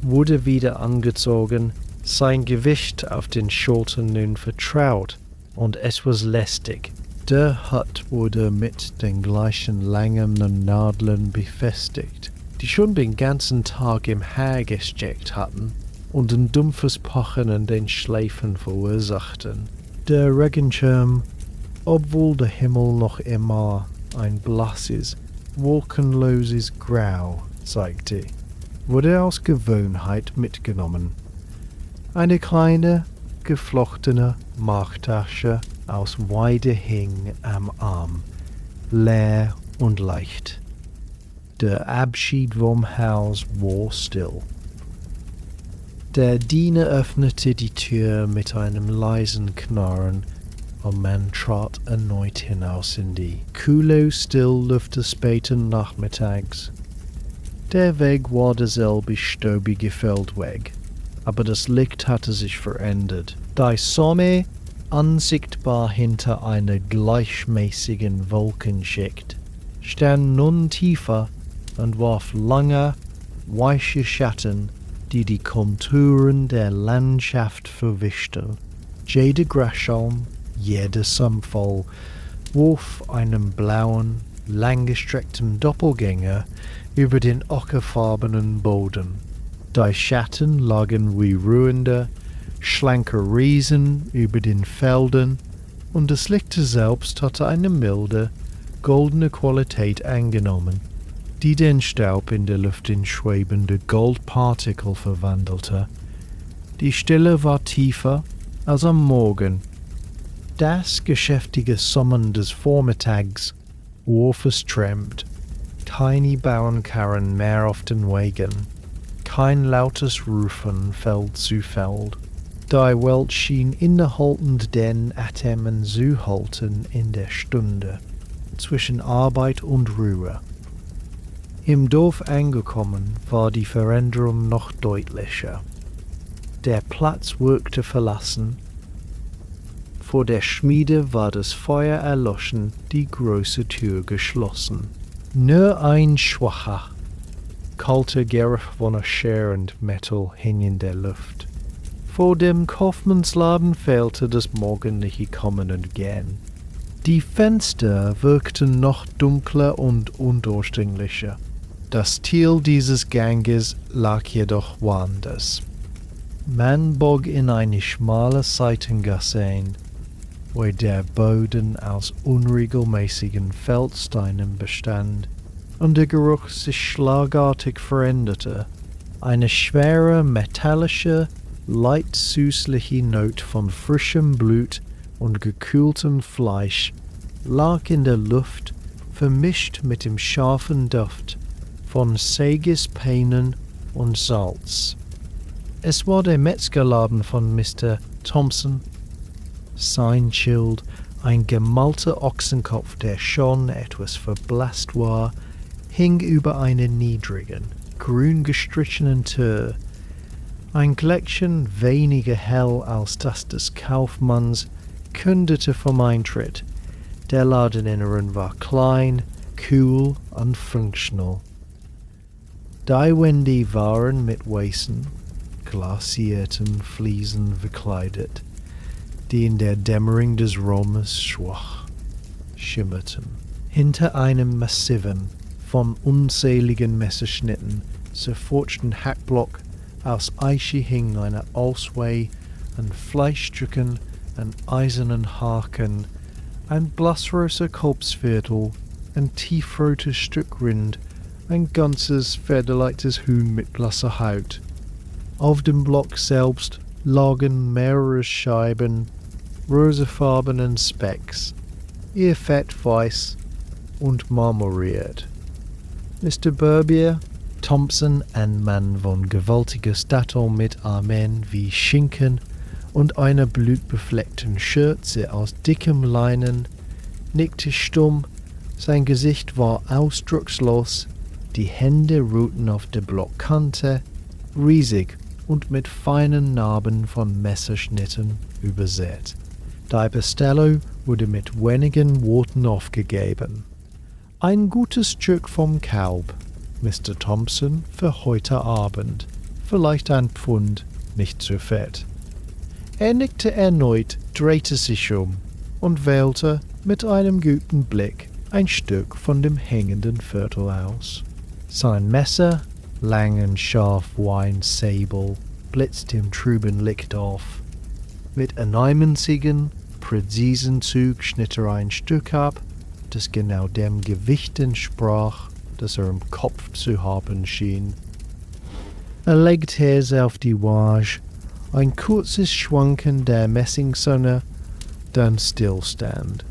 wurde wieder angezogen, sein Gewicht auf den Schultern nun vertraut und etwas lästig. Der Hut wurde mit den gleichen langen Nadeln befestigt, die schon den ganzen Tag im Haar gesteckt hatten und ein dumpfes Pochen in den Schläfen verursachten. Der Regenschirm, obwohl der Himmel noch immer ein blasses, wolkenloses Grau zeigte, wurde aus Gewohnheit mitgenommen. Eine kleine, geflochtene Marktasche aus Weide hing am Arm, leer und leicht. Der Abschied vom Haus war still. Der Diener öffnete die Tür mit einem leisen Knarren und man trat erneut hinaus in die kühle Stillluft des späten Nachmittags. Der Weg war derselbe staubige Feldweg, aber das Licht hatte sich verändert. Die Sonne, unsichtbar hinter einer gleichmäßigen Wolkenschicht, stand nun tiefer und warf lange, weiche Schatten, die Konturen der Landschaft verwischten. Jede Grashalm, jeder Sumpfall warf einen blauen, langgestreckten Doppelgänger über den ockerfarbenen Boden. Die Schatten lagen wie ruhende, schlanke Riesen über den Feldern und das Licht selbst hatte eine milde, goldene Qualität angenommen, die den Staub in der Luft in schwebende Goldpartikel verwandelte. Die Stille war tiefer als am Morgen. Das geschäftige Summen des Vormittags war verstremt. Keine Bauernkarren mehr auf den Wegen, kein lautes Rufen Feld zu Feld. Die Welt schien innehaltend den Atem zu halten in der Stunde zwischen Arbeit und Ruhe. Im Dorf angekommen war die Veränderung noch deutlicher. Der Platz wirkte verlassen. Vor der Schmiede war das Feuer erloschen, die große Tür geschlossen. Nur ein schwacher, kalter Geruch von Scher und Metall hing in der Luft. Vor dem Kaufmannsladen fehlte das morgendliche Kommen und Gehen. Die Fenster wirkten noch dunkler und undurchdringlicher. Das Ziel dieses Ganges lag jedoch woanders. Man bog in eine schmale Seitengasse ein, wo der Boden aus unregelmäßigen Feldsteinen bestand und der Geruch sich schlagartig veränderte. Eine schwere, metallische, leicht süßliche Note von frischem Blut und gekühltem Fleisch lag in der Luft, vermischt mit dem scharfen Duft von Sägespänen und Salz. Es war der Metzgerladen von Mr. Thompson. Sein Schild, ein gemalter Ochsenkopf, der schon etwas verblasst war, hing über einer niedrigen, grün gestrichenen Tür. Ein Glättchen weniger hell als das des Kaufmanns kündete vom Eintritt. Der Ladeninneren war klein, kühl und functional. Die Wände waren mit weißen, glasierten Fliesen verkleidet, die in der Dämmerung des Raumes schwach schimmerten. Hinter einem massiven, von unzähligen Messerschnitten zerfortschten Hackblock aus Eiche hing eine Ausweih an Fleischstücken, an eisernen Haken, ein blassroter Kalbsviertel, ein tiefrotes Stück Rind, ein ganzes federleichtes Huhn mit blasser Haut. Auf dem Block selbst lagen mehrere Scheiben rosafarbenen Specks, ihr Fett weiß und marmoriert. Mr. Barbier, Thompson, ein Mann von gewaltiger Statur mit Armen wie Schinken und einer blutbefleckten Schürze aus dickem Leinen, nickte stumm, sein Gesicht war ausdruckslos, die Hände ruhten auf der Blockkante, riesig und mit feinen Narben von Messerschnitten übersät. Die Bestellung wurde mit wenigen Worten aufgegeben. Ein gutes Stück vom Kalb, Mr. Thompson, für heute Abend. Vielleicht ein Pfund, nicht zu fett. Er nickte erneut, drehte sich um und wählte mit einem guten Blick ein Stück von dem hängenden Viertel aus. Sein Messer, lang und scharf wie ein Säbel, blitzte im trüben Licht auf. Mit einem einzigen, präzisen Zug schnitt er ein Stück ab, das genau dem Gewicht entsprach, das er im Kopf zu haben schien. Er legte es auf die Waage, ein kurzes Schwanken der Messingsonne, dann Stillstand.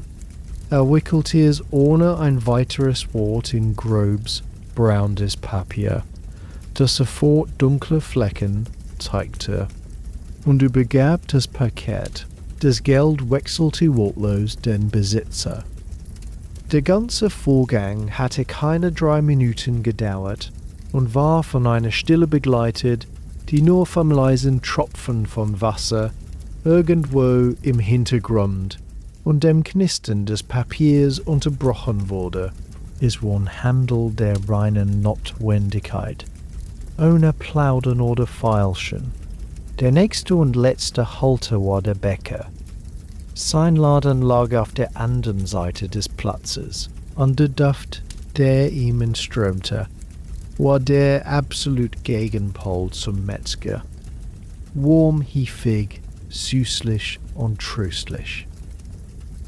wickelte es ohne ein weiteres Wort in grobes, braunes Papier, das sofort dunkle Flecken zeigte, und übergab das Paket. Das Geld wechselte wortlos den Besitzer. Der ganze Vorgang hatte keine 3 Minuten gedauert und war von einer Stille begleitet, die nur vom leisen Tropfen von Wasser irgendwo im Hintergrund und dem Knistern des Papiers unterbrochen wurde. Es war ein Handel der reinen Notwendigkeit, ohne Plaudern oder Feilschen. Der nächste und letzte Halter war der Bäcker. Sein Laden lag auf der anderen Seite des Platzes, und der Duft, der ihm entströmte, war der absolut Gegenpol zum Metzger. Warm, hiefig, süßlich und tröstlich.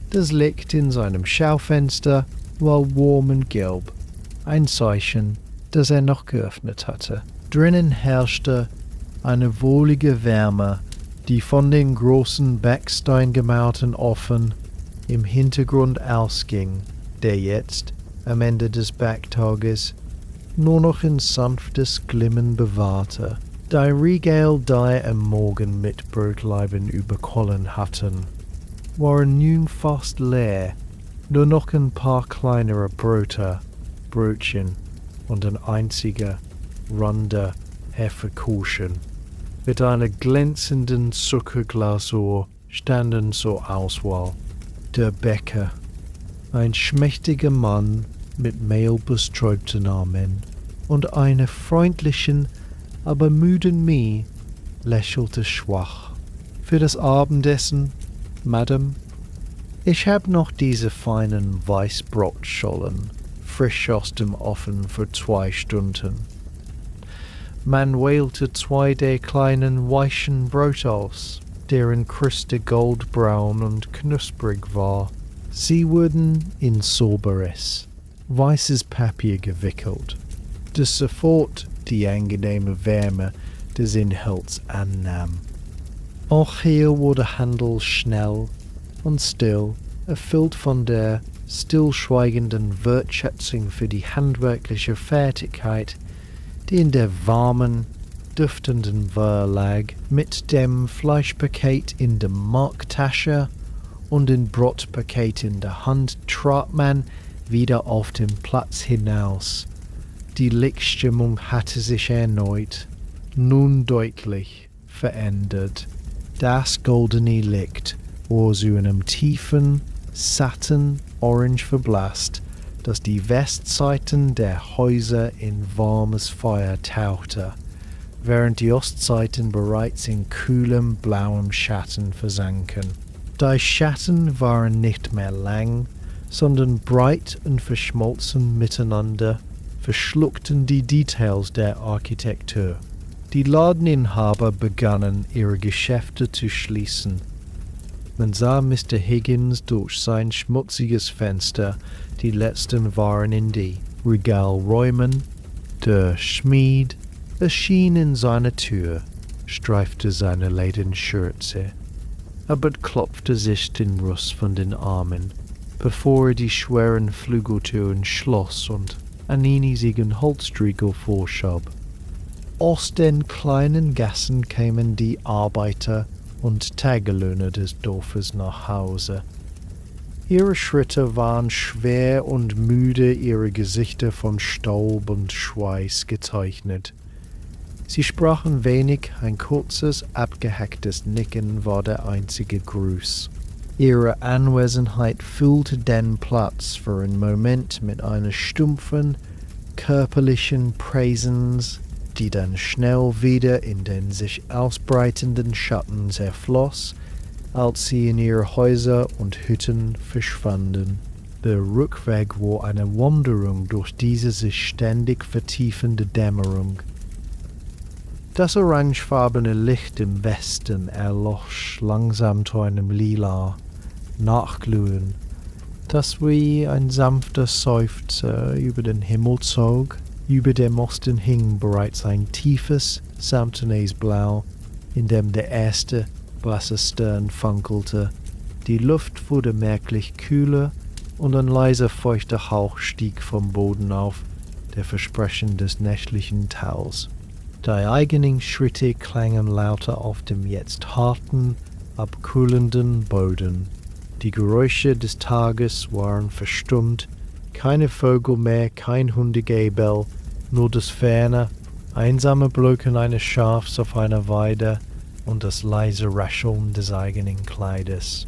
Das Licht in seinem Schaufenster war warm und gelb, ein Zeichen, dass er noch geöffnet hatte. Drinnen herrschte eine wohlige Wärme, die von den großen backsteingemauerten Ofen im Hintergrund ausging, der jetzt, am Ende des Backtages, nur noch ein sanftes Glimmen bewahrte. Die Regal, die am Morgen mit Brotleiben überquollen hatten, waren nun fast leer, nur noch ein paar kleinere Brötchen und ein einziger, runder Hefekuchen mit einer glänzenden Zuckerglasur standen zur Auswahl. Der Bäcker, ein schmächtiger Mann mit mehlbesträubten Armen und einer freundlichen, aber müden Mie, lächelte schwach. Für das Abendessen, Madame? Ich hab noch diese feinen Weißbrotschollen, frisch aus dem Ofen für 2 Stunden. Man wählte 2 der kleinen weichen Brot aus, deren Kruste goldbraun und knusprig war. Sie wurden in sauberes, weißes Papier gewickelt, das sofort die angenehme Wärme des Inhalts annahm. Auch hier wurde Handel schnell und still, erfüllt von der stillschweigenden Wertschätzung für die handwerkliche Fertigkeit, die in der warmen, duftenden Ware lag. Mit dem Fleischpaket in der Marktasche und dem Brotpaket in der Hand trat man wieder auf den Platz hinaus. Die Lichtstimmung hatte sich erneut, nun deutlich, verändert. Das goldene Licht war zu einem tiefen, satten Orange verblasst, das die Westseiten der Häuser in warmes Feuer tauchte, während die Ostseiten bereits in kühlem, blauem Schatten versanken. Die Schatten waren nicht mehr lang, sondern breit und verschmolzen miteinander, verschluckten die Details der Architektur. Die Ladeninhaber begannen, ihre Geschäfte zu schließen. Man sah Mr. Higgins durch sein schmutziges Fenster die letzten Waren in die Regal räumen. Der Schmied erschien in seiner Tür, streifte seine Lederschürze, aber klopfte sich den Ruß von den Armen, bevor er die schweren Flügeltüren schloss und einen riesigen Holzriegel vorschob. Aus den kleinen Gassen kamen die Arbeiter und Tagelöhner des Dorfes nach Hause. Ihre Schritte waren schwer und müde, ihre Gesichter von Staub und Schweiß gezeichnet. Sie sprachen wenig, ein kurzes, abgehacktes Nicken war der einzige Gruß. Ihre Anwesenheit füllte den Platz für einen Moment mit einer stumpfen, körperlichen Präsenz, die dann schnell wieder in den sich ausbreitenden Schatten zerfloss, als sie in ihre Häuser und Hütten verschwanden. Der Rückweg war eine Wanderung durch diese sich ständig vertiefende Dämmerung. Das orangefarbene Licht im Westen erlosch langsam zu einem Lila, Nachglühen, das wie ein sanfter Seufzer über den Himmel zog. Über dem Osten hing bereits ein tiefes, samtenes Blau, in dem der erste blasse Stern funkelte. Die Luft wurde merklich kühler und ein leiser feuchter Hauch stieg vom Boden auf, der Versprechen des nächtlichen Taus. Die eigenen Schritte klangen lauter auf dem jetzt harten, abkühlenden Boden. Die Geräusche des Tages waren verstummt, keine Vögel mehr, kein Hundegebell, nur das ferne, einsame Blöken eines Schafs auf einer Weide und das leise Rascheln des eigenen Kleides.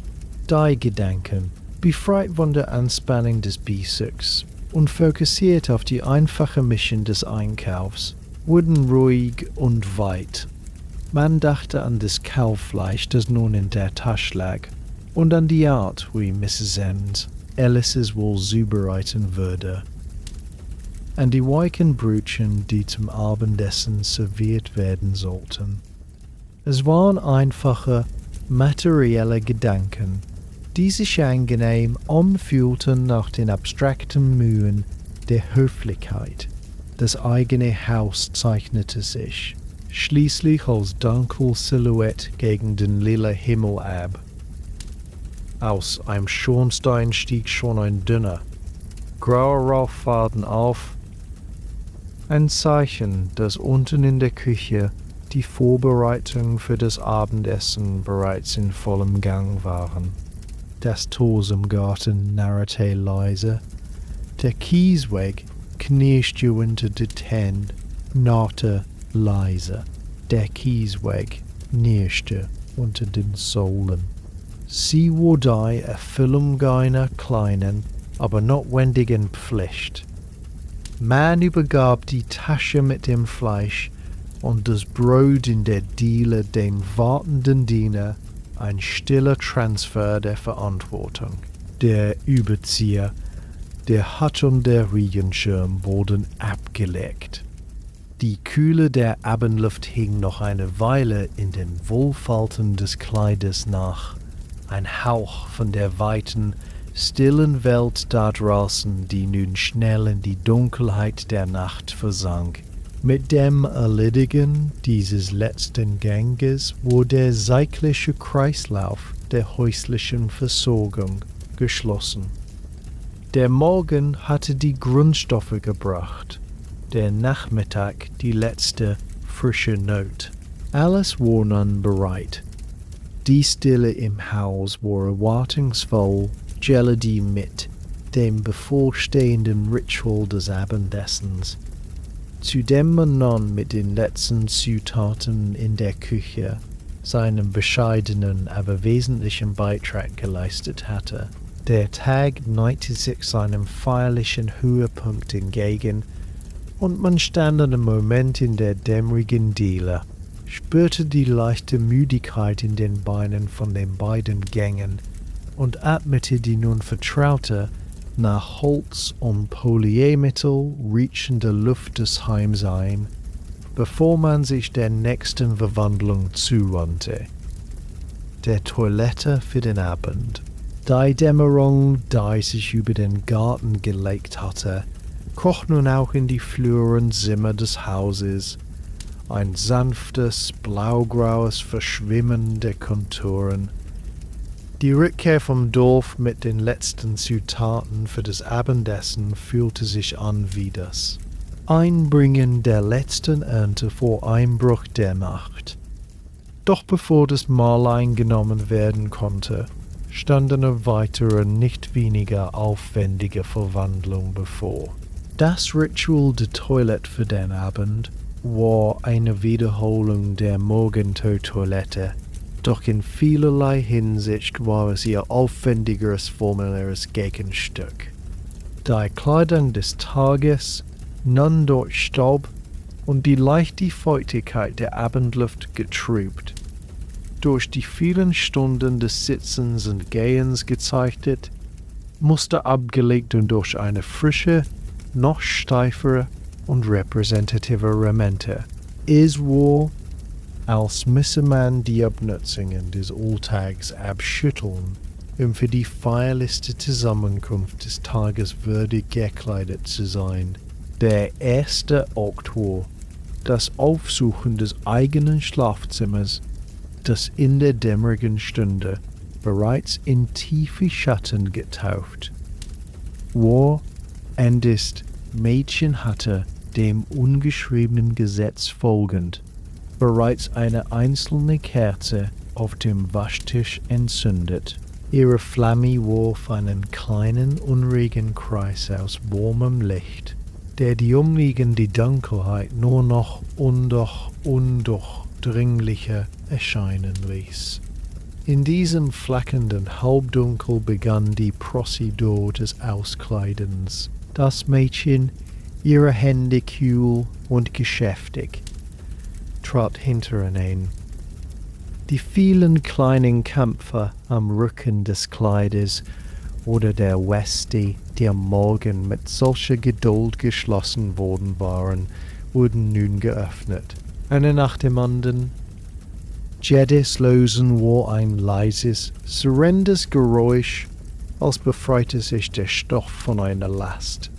Die Gedanken, befreit von der Anspannung des Besuchs und fokussiert auf die einfache Mission des Einkaufs, wurden ruhig und weit. Man dachte an das Kauffleisch, das nun in der Tasche lag, und an die Art, wie Mrs. End Alice's wohl zubereiten würde. An die weichen Brötchen, die zum Abendessen serviert werden sollten. Es waren einfache, materielle Gedanken, die sich angenehm anfühlten nach den abstrakten Mühen der Höflichkeit. Das eigene Haus zeichnete sich schließlich als dunkle Silhouette gegen den lila Himmel ab. Aus einem Schornstein stieg schon ein dünner, grauer Rauchfaden auf, ein Zeichen, dass unten in der Küche die Vorbereitungen für das Abendessen bereits in vollem Gang waren. Das Tor im Garten narrte leise, der Kiesweg knirschte unter den Tänen, knarrte leise. Der Kiesweg knirschte unter den Sohlen. Sie wurde Erfüllung einer kleinen, aber notwendigen Pflicht. Man übergab die Tasche mit dem Fleisch und das Brot in der Diele dem wartenden Diener, ein stiller Transfer der Verantwortung. Der Überzieher, der Hut und der Regenschirm wurden abgelegt. Die Kühle der Abendluft hing noch eine Weile in den Wohlfalten des Kleides nach, ein Hauch von der weiten, stillen Welt da draußen, die nun schnell in die Dunkelheit der Nacht versank. Mit dem Erledigen dieses letzten Ganges wurde der zeitliche Kreislauf der häuslichen Versorgung geschlossen. Der Morgen hatte die Grundstoffe gebracht, der Nachmittag die letzte frische Not. Alles war nun bereit. Die Stille im Haus war erwartungsvoll, geledi mit dem bevorstehenden Ritual des Abendessens, zu dem man nun mit den letzten Zutaten in der Küche seinen bescheidenen, aber wesentlichen Beitrag geleistet hatte. Der Tag neigte sich seinem feierlichen Höhepunkt entgegen, und man stand einen Moment in der dämmerigen Diele, spürte die leichte Müdigkeit in den Beinen von den beiden Gängen und atmete die nun vertraute, nach Holz und Polyermittel riechende Luft des Heims ein, bevor man sich der nächsten Verwandlung zuwandte, der Toilette für den Abend. Die Dämmerung, die sich über den Garten gelegt hatte, kroch nun auch in die Fluren Zimmer des Hauses, ein sanftes, blaugraues Verschwimmen der Konturen. Die Rückkehr vom Dorf mit den letzten Zutaten für das Abendessen fühlte sich an wie das Einbringen der letzten Ernte vor Einbruch der Nacht. Doch bevor das Mahl eingenommen werden konnte, stand eine weitere, nicht weniger aufwendige Verwandlung bevor. Das Ritual der Toilette für den Abend war eine Wiederholung der Morgentoilette, doch in vielerlei Hinsicht war es ihr aufwendigeres formuläres Gegenstück. Die Kleidung des Tages, nun durch Staub und die leichte Feuchtigkeit der Abendluft getrübt, durch die vielen Stunden des Sitzens und Gehens gezeichnet, musste abgelegt und durch eine frische, noch steifere und repräsentative Remente. Es war, als müsse man die Abnutzungen des Alltags abschütteln, für die feierlichste Zusammenkunft des Tages würdig gekleidet zu sein. Der erste Akt war das Aufsuchen des eigenen Schlafzimmers, das in der dämmerigen Stunde bereits in tiefe Schatten getaucht war endest Mädchen hatte, dem ungeschriebenen Gesetz folgend, bereits eine einzelne Kerze auf dem Waschtisch entzündet. Ihre Flamme warf einen kleinen, unruhigen Kreis aus warmem Licht, der die umliegende Dunkelheit nur noch undurchdringlicher erscheinen ließ. In diesem flackernden Halbdunkel begann die Prozedur des Auskleidens. Das Mädchen, ihre Hände kühl und geschäftig, trat hinter ihn ein. Die vielen kleinen Kämpfe am Rücken des Kleides oder der Weste, die am Morgen mit solcher Geduld geschlossen worden waren, wurden nun geöffnet. Eine nach dem anderen. Jedes Lösen war ein leises, surrendes Geräusch, als befreite sich der Stoff von einer Last.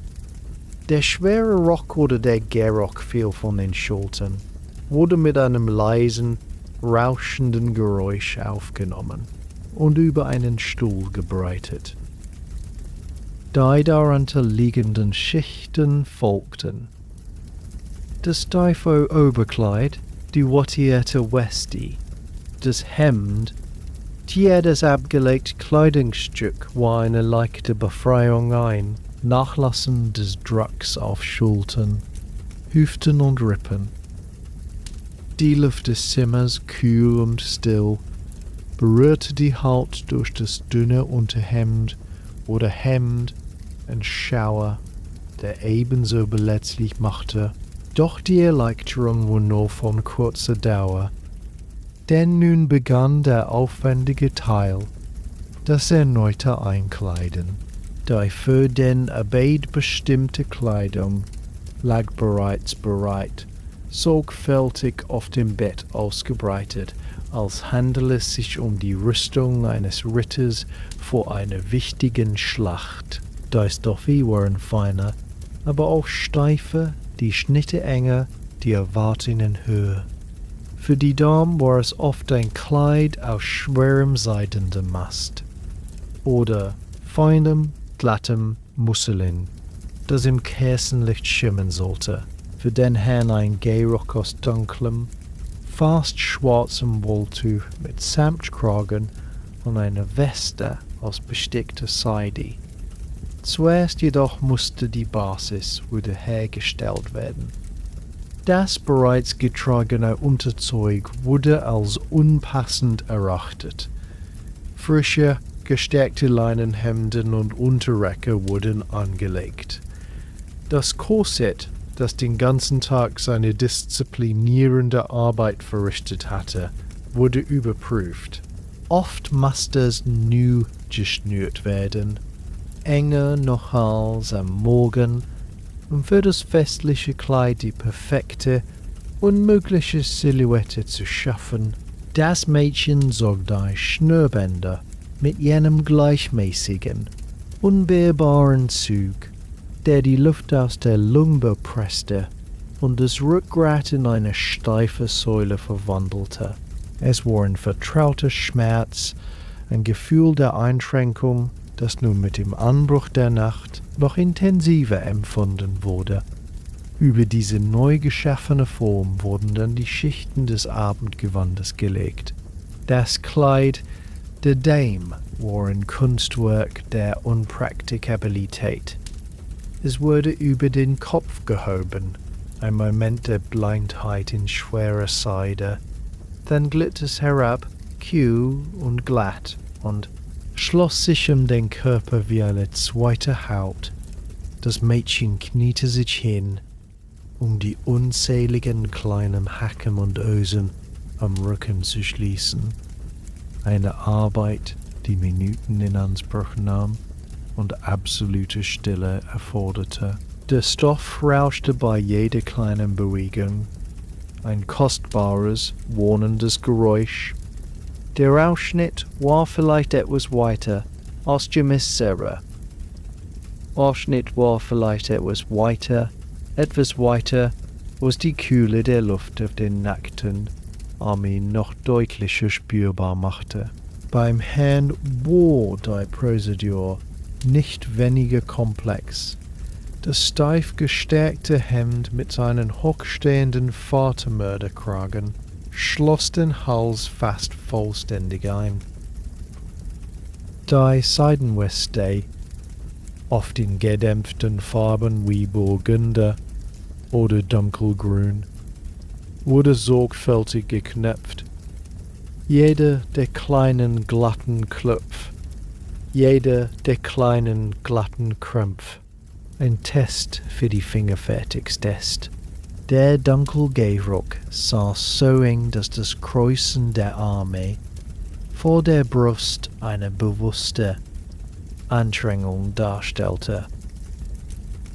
Der schwere Rock oder der Gehrock fiel von den Schultern, wurde mit einem leisen, rauschenden Geräusch aufgenommen und über einen Stuhl gebreitet. Die darunter liegenden Schichten folgten. Das steife Oberkleid, die wattierte Weste, das Hemd, jedes abgelegte Kleidungsstück war eine leichte Befreiung ein Nachlassen des Drucks auf Schultern, Hüften und Rippen. Die Luft des Zimmers, kühl und still, berührte die Haut durch das dünne Unterhemd oder Hemd, ein Schauer, der ebenso belästigt machte, doch die Erleichterung war nur von kurzer Dauer. Denn nun begann der aufwendige Teil, das erneute Einkleiden. Die für den Abend bestimmte Kleidung lag bereits bereit, sorgfältig auf dem Bett ausgebreitet, als handele es sich um die Rüstung eines Ritters vor einer wichtigen Schlacht. Die Stoffe waren feiner, aber auch steifer, die Schnitte enger, die Erwartungen höher. Für die Dame war es oft ein Kleid aus schwerem Seidendamast oder feinem, glattem Musselin, das im Kerzenlicht schimmern sollte. Für den Herrn ein Gehrock aus dunklem, fast schwarzem Wolltuch mit Samtkragen und eine Weste aus bestickter Seide. Zuerst jedoch musste die Basis wiederhergestellt werden. Das bereits getragene Unterzeug wurde als unpassend erachtet. Frische, gestärkte Leinenhemden und Unterröcke wurden angelegt. Das Korsett, das den ganzen Tag seine disziplinierende Arbeit verrichtet hatte, wurde überprüft. Oft musste es neu geschnürt werden, enger noch als am Morgen, um für das festliche Kleid die perfekte, unmögliche Silhouette zu schaffen. Das Mädchen zog die Schnürbänder mit jenem gleichmäßigen, unwehrbaren Zug, der die Luft aus der Lunge presste und das Rückgrat in eine steife Säule verwandelte. Es war ein vertrauter Schmerz, ein Gefühl der Einschränkung, das nun mit dem Anbruch der Nacht noch intensiver empfunden wurde. Über diese neu geschaffene Form wurden dann die Schichten des Abendgewandes gelegt. Das Kleid der Dame war ein Kunstwerk der Unpraktikabilität. Es wurde über den Kopf gehoben, ein Moment der Blindheit in schwerer Seide. Dann glitt es herab, kühl und glatt, und schloss sich um den Körper wie eine zweite Haut. Das Mädchen kniete sich hin, um die unzähligen kleinen Hacken und Ösen am Rücken zu schließen. Eine Arbeit, die Minuten in Anspruch nahm und absolute Stille erforderte. Der Stoff rauschte bei jeder kleinen Bewegung. Ein kostbares, warnendes Geräusch. Der Ausschnitt war vielleicht etwas weiter als die Missere. Ausschnitt war vielleicht etwas weiter als die Kühle der Luft auf den nackten Armen noch deutlicher spürbar machte. Beim Herrn war die Prozedur nicht weniger komplex. Das steif gestärkte Hemd mit seinen hochstehenden Vatermörderkragen schloss den Hals fast vollständig ein. Die Seidenweste, oft in gedämpften Farben wie Burgunder oder dunkelgrün, wurde sorgfältig geknöpft. Jeder der kleinen glatten Knöpf, jeder der kleinen glatten Krümpf, ein Test für die Fingerfertigstest. Der Dunkelgehrock saß so eng, dass das Kreuzen der Arme vor der Brust eine bewusste Anstrengung darstellte.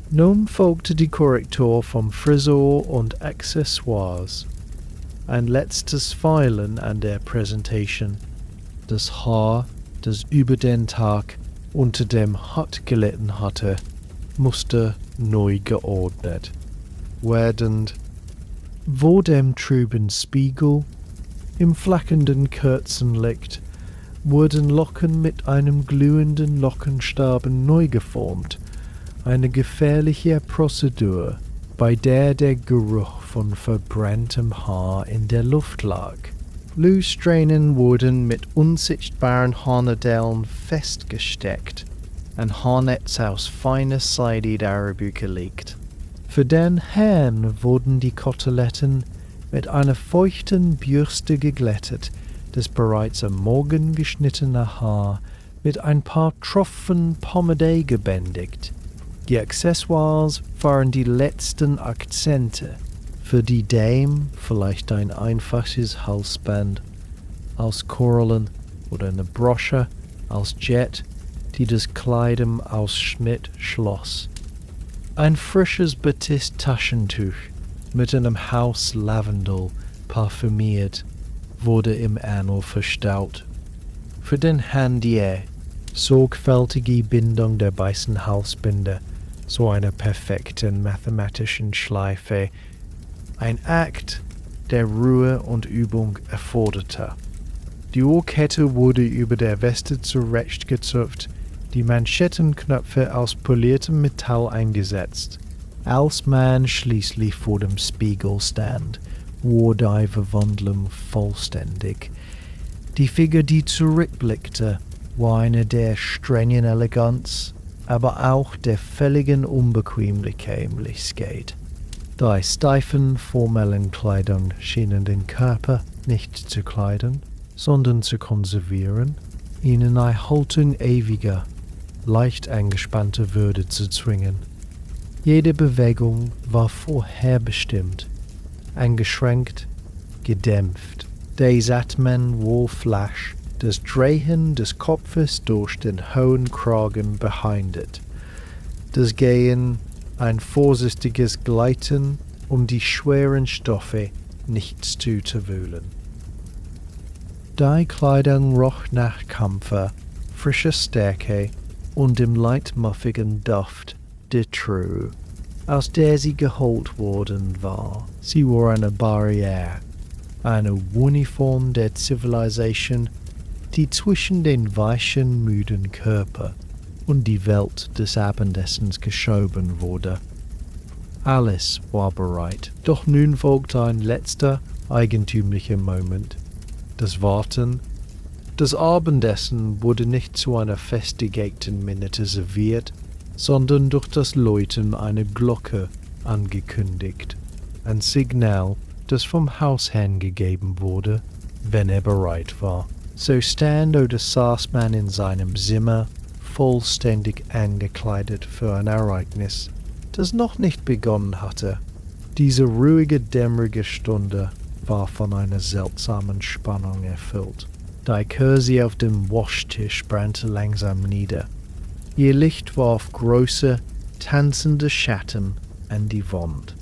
Nun folgte die Korrektur von Frisur und Accessoires. Ein letztes Feilen an der Präsentation. Das Haar, das über den Tag unter dem Hut gelitten hatte, musste neu geordnet werden. Vor dem trüben Spiegel, im flackernden Kerzenlicht, wurden Locken mit einem glühenden Lockenstaben neu geformt. Eine gefährliche Prozedur, bei der der Geruch von verbranntem Haar in der Luft lag. Lustränen wurden mit unsichtbaren Haarnadeln festgesteckt, ein Haarnetz aus feiner Seide darüber gelegt. Für den Herrn wurden die Koteletten mit einer feuchten Bürste geglättet, das bereits am Morgen geschnittene Haar mit ein paar Tropfen Pomade gebändigt. Die Accessoires waren die letzten Akzente. Für die Dame vielleicht ein einfaches Halsband aus Korallen oder eine Brosche aus Jet, die das Kleidungsausschnitt schloss. Ein frisches Batist-Taschentuch mit einem Haus Lavendel parfümiert wurde im Ärmel verstaut. Für den Handier sorgfältige Bindung der weißen Halsbinde zu einer perfekten mathematischen Schleife, ein Akt, der Ruhe und Übung erforderte. Die Uhrkette wurde über der Weste zurechtgezupft, die Manschettenknöpfe aus poliertem Metall eingesetzt. Als man schließlich vor dem Spiegel stand, wurde die Verwandlung vollständig. Die Figur, die zurückblickte, war eine der strengen Eleganz, aber auch der völligen Unbequemlichkeit. Die steifen, formellen Kleidung schienen den Körper nicht zu kleiden, sondern zu konservieren, ihnen eine Haltung ewiger, leicht angespannter Würde zu zwingen. Jede Bewegung war vorherbestimmt, eingeschränkt, gedämpft. Der Atmen Wohlflash, das Drehen des Kopfes durch den hohen Kragen behindert. Das Gehen, ein vorsichtiges Gleiten, um die schweren Stoffe nicht zu zerwühlen. Die Kleidung roch nach Kampfer, frischer Stärke und dem leitmuffigen Duft der Truhe, aus der sie geholt worden war. Sie war eine Barriere, eine Uniform der Zivilisation, die zwischen den weichen, müden Körper und die Welt des Abendessens geschoben wurde. Alles war bereit, doch nun folgte ein letzter, eigentümlicher Moment. Das Warten. Das Abendessen wurde nicht zu einer festgelegten Minute serviert, sondern durch das Läuten einer Glocke angekündigt. Ein Signal, das vom Hausherrn gegeben wurde, wenn er bereit war. So stand oder saß man in seinem Zimmer, vollständig angekleidet für ein Ereignis, das noch nicht begonnen hatte. Diese ruhige, dämmerige Stunde war von einer seltsamen Spannung erfüllt. Die Kerze auf dem Waschtisch brannte langsam nieder. Ihr Licht warf große, tanzende Schatten an die Wand.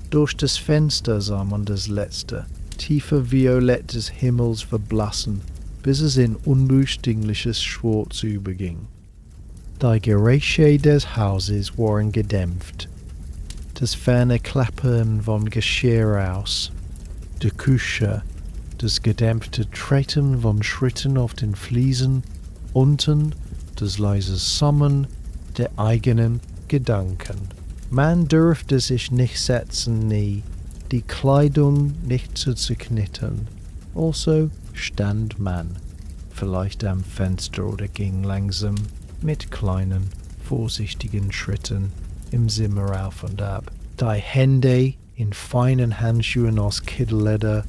Durch das Fenster sah man das letzte, tiefe Violett des Himmels verblassen, bis es in undurchdringliches Schwarz überging. Die Geräusche des Hauses waren gedämpft. Das ferne Klappern von Geschirr aus der Küche, das gedämpfte Treten von Schritten auf den Fliesen unten das leise Summen der eigenen Gedanken. Man dürfte sich nicht setzen, nie, die Kleidung nicht zu zerknittern. Also stand man, vielleicht am Fenster oder ging langsam mit kleinen, vorsichtigen Schritten im Zimmer auf und ab. Die Hände in feinen Handschuhen aus Kittelleder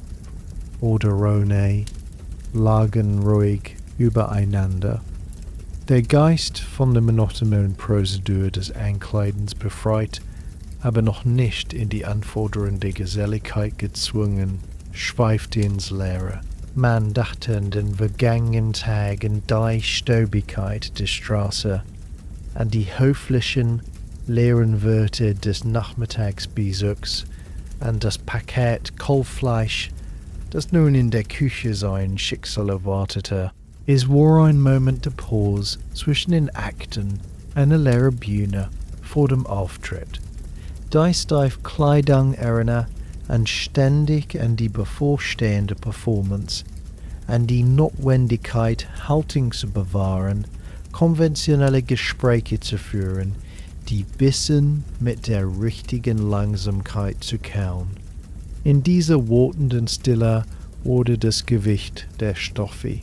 oder Rone lagen ruhig übereinander. Der Geist von der monotonen Prozedur des Einkleidens befreit, aber noch nicht in die Anforderungen der Geselligkeit gezwungen, schweifte ins Leere. Man dachte an den vergangenen Tag in die Staubigkeit der Straße, an die höflichen, leeren Wörter des Nachmittagsbesuchs, an das Paket Kohlfleisch, das nun in der Küche sein Schicksal erwartete. Es war ein Moment de Pause zwischen den Akten, eine leere Bühne vor dem Auftritt. Die steif Kleidung erinnerte anständig an die bevorstehende Performance, an die Notwendigkeit, Haltung zu bewahren, konventionelle Gespräche zu führen, die Bissen mit der richtigen Langsamkeit zu kauen. In dieser wartenden Stille wurde das Gewicht der Stoffe,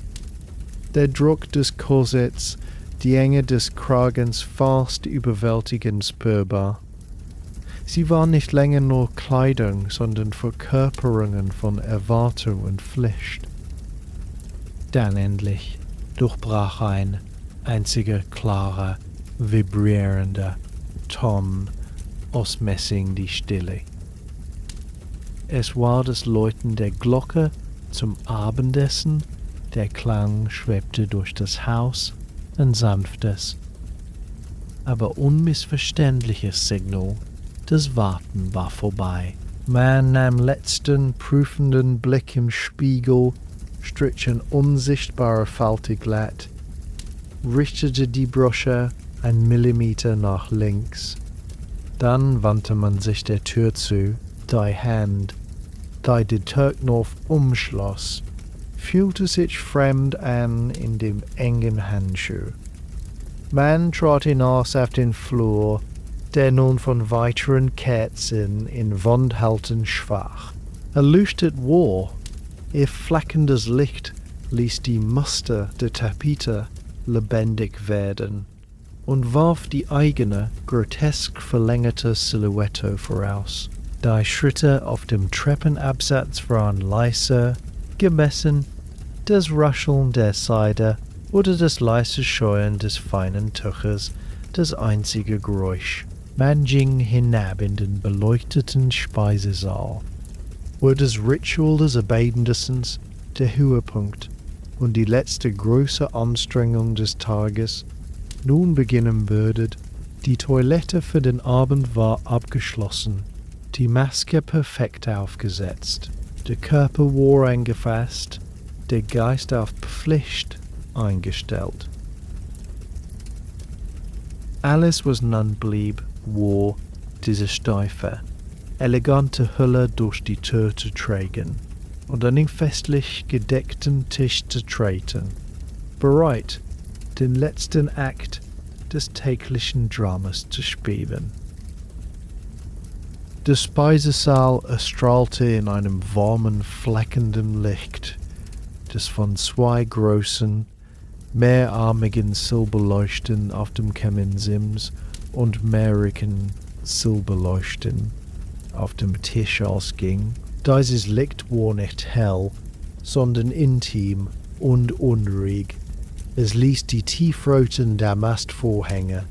der Druck des Korsetts, die Enge des Kragens fast überwältigend spürbar. Sie war nicht länger nur Kleidung, sondern Verkörperungen von Erwartung und Pflicht. Dann endlich durchbrach ein einziger klarer, vibrierender Ton aus Messing die Stille. Es war das Läuten der Glocke zum Abendessen, der Klang schwebte durch das Haus, ein sanftes, aber unmissverständliches Signal. Das Warten war vorbei. Man nahm letzten prüfenden Blick im Spiegel, strich ein unsichtbarer Falte glatt, richtete die Brosche 1 Millimeter nach links. Dann wandte man sich der Tür zu, die Hand, die den Türknopf umschloss, fühlte sich fremd an in dem engen Handschuh. Man trat hinaus auf den Flur, der nun von weiteren Kerzen in Wand halten schwach. Erleuchtet war, ihr fleckendes Licht ließ die Muster der Tapete lebendig werden und warf die eigene, grotesk verlängerte Silhouette voraus. Die Schritte auf dem Treppenabsatz waren leiser, gemessen das Rascheln der Seide oder das leise Scheuern des feinen Tuches das einzige Geräusch. Man ging hinab in den beleuchteten Speisesaal, wo das Ritual des Abendessens der Höhepunkt und die letzte große Anstrengung des Tages nun beginnen würde. Die Toilette für den Abend war abgeschlossen, die Maske perfekt aufgesetzt, der Körper war eingefasst, der Geist auf Pflicht eingestellt. Alles, was nun blieb, war diese steife, elegante Hülle durch die Tür zu tragen und an den festlich gedeckten Tisch zu treten, bereit, den letzten Akt des täglichen Dramas zu spielen. Der Speisesaal erstrahlte in einem warmen, flackenden Licht, das von 2 großen, mehrarmigen Silberleuchten auf dem Kaminsims und mehrigen Silberleuchten auf dem Tisch ausging. Dieses Licht war nicht hell, sondern intim und unruhig. Es ließ die tiefroten Damastvorhänge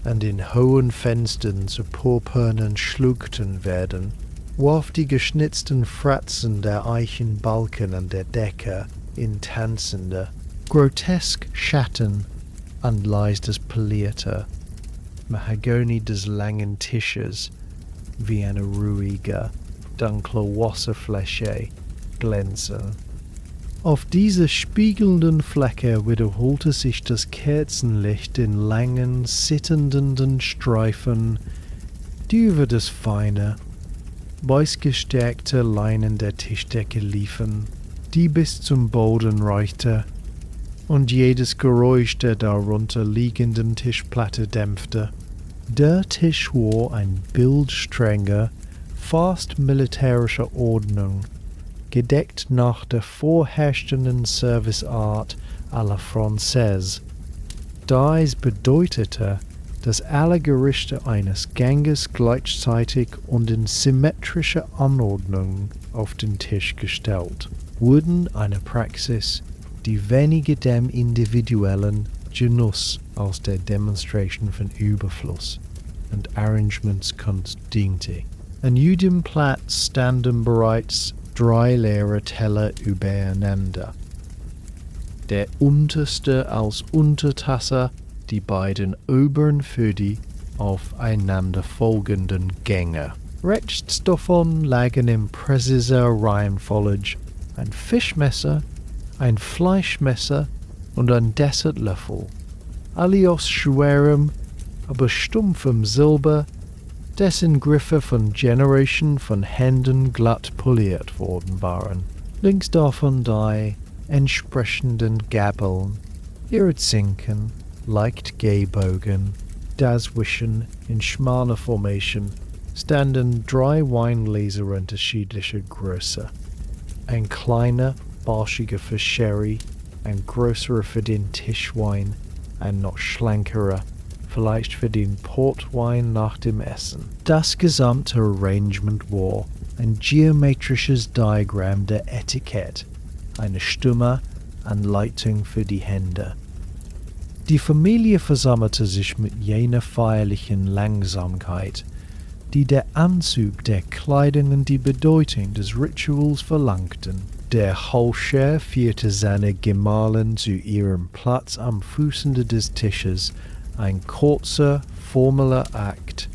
an den hohen Fenstern zu purpurnen Schluchten werden, warf die geschnitzten Fratzen der Eichenbalken an der Decke in tanzende, grotesk Schatten an leises Polierte Mahagoni des langen Tisches wie eine ruhige, dunkle Wasserfläche glänzen. Auf diese spiegelnden Flecke wiederholte sich das Kerzenlicht in langen, zitternden Streifen, die über das feine, weißgestärkte Leinen der Tischdecke liefen, die bis zum Boden reichte, und jedes Geräusch der darunter liegenden Tischplatte dämpfte. Der Tisch war ein Bild strenger, fast militärischer Ordnung, gedeckt nach der vorherrschenden Serviceart à la Française. Dies bedeutete, dass alle Gerichte eines Ganges gleichzeitig und in symmetrischer Anordnung auf den Tisch gestellt wurden, eine Praxis, die weniger dem individuellen Genuss aus der Demonstration von Überfluss und Arrangementskunst diente. An jedem Platz standen bereits 3 leere Teller übereinander. Der unterste als Untertasse, die beiden oberen für die aufeinanderfolgenden Gänge. Rechts davon lagen in präziser Reihenfolge ein Fischmesser, ein Fleischmesser und ein Dessertlöffel, alle aus schwerem, aber stumpfem Silber, dessen Griffe von Generationen von Händen glatt poliert worden waren. Links davon die entsprechenden Gabeln, ihre Zinken, leicht gebogen, dazwischen in schmaler Formation standen 3 Weingläser unterschiedlicher Größe. Ein kleiner, barschiger für Sherry, ein größerer für den Tischwein, ein noch schlankerer, vielleicht für den Portwein nach dem Essen. Das gesamte Arrangement war ein geometrisches Diagramm der Etikette, eine stumme Anleitung für die Hände. Die Familie versammelte sich mit jener feierlichen Langsamkeit, die der Anzug der Kleidung und die Bedeutung des Rituals verlangten. Der Hausherr führte seine Gemahlin zu ihrem Platz am Fuße des Tisches, ein kurzer, formeller Akt,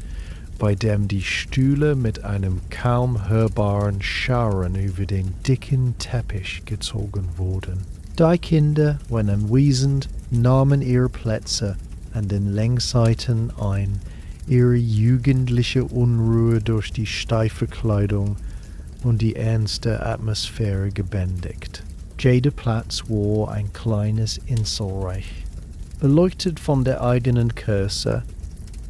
bei dem die Stühle mit einem kaum hörbaren Scharren über den dicken Teppich gezogen wurden. Die Kinder, wenn anwesend, nahmen ihre Plätze an den Längsseiten ein, ihre jugendliche Unruhe durch die steife Kleidung und die ernste Atmosphäre gebändigt. Jeder Platz war ein kleines Inselreich, beleuchtet von der eigenen Kirche,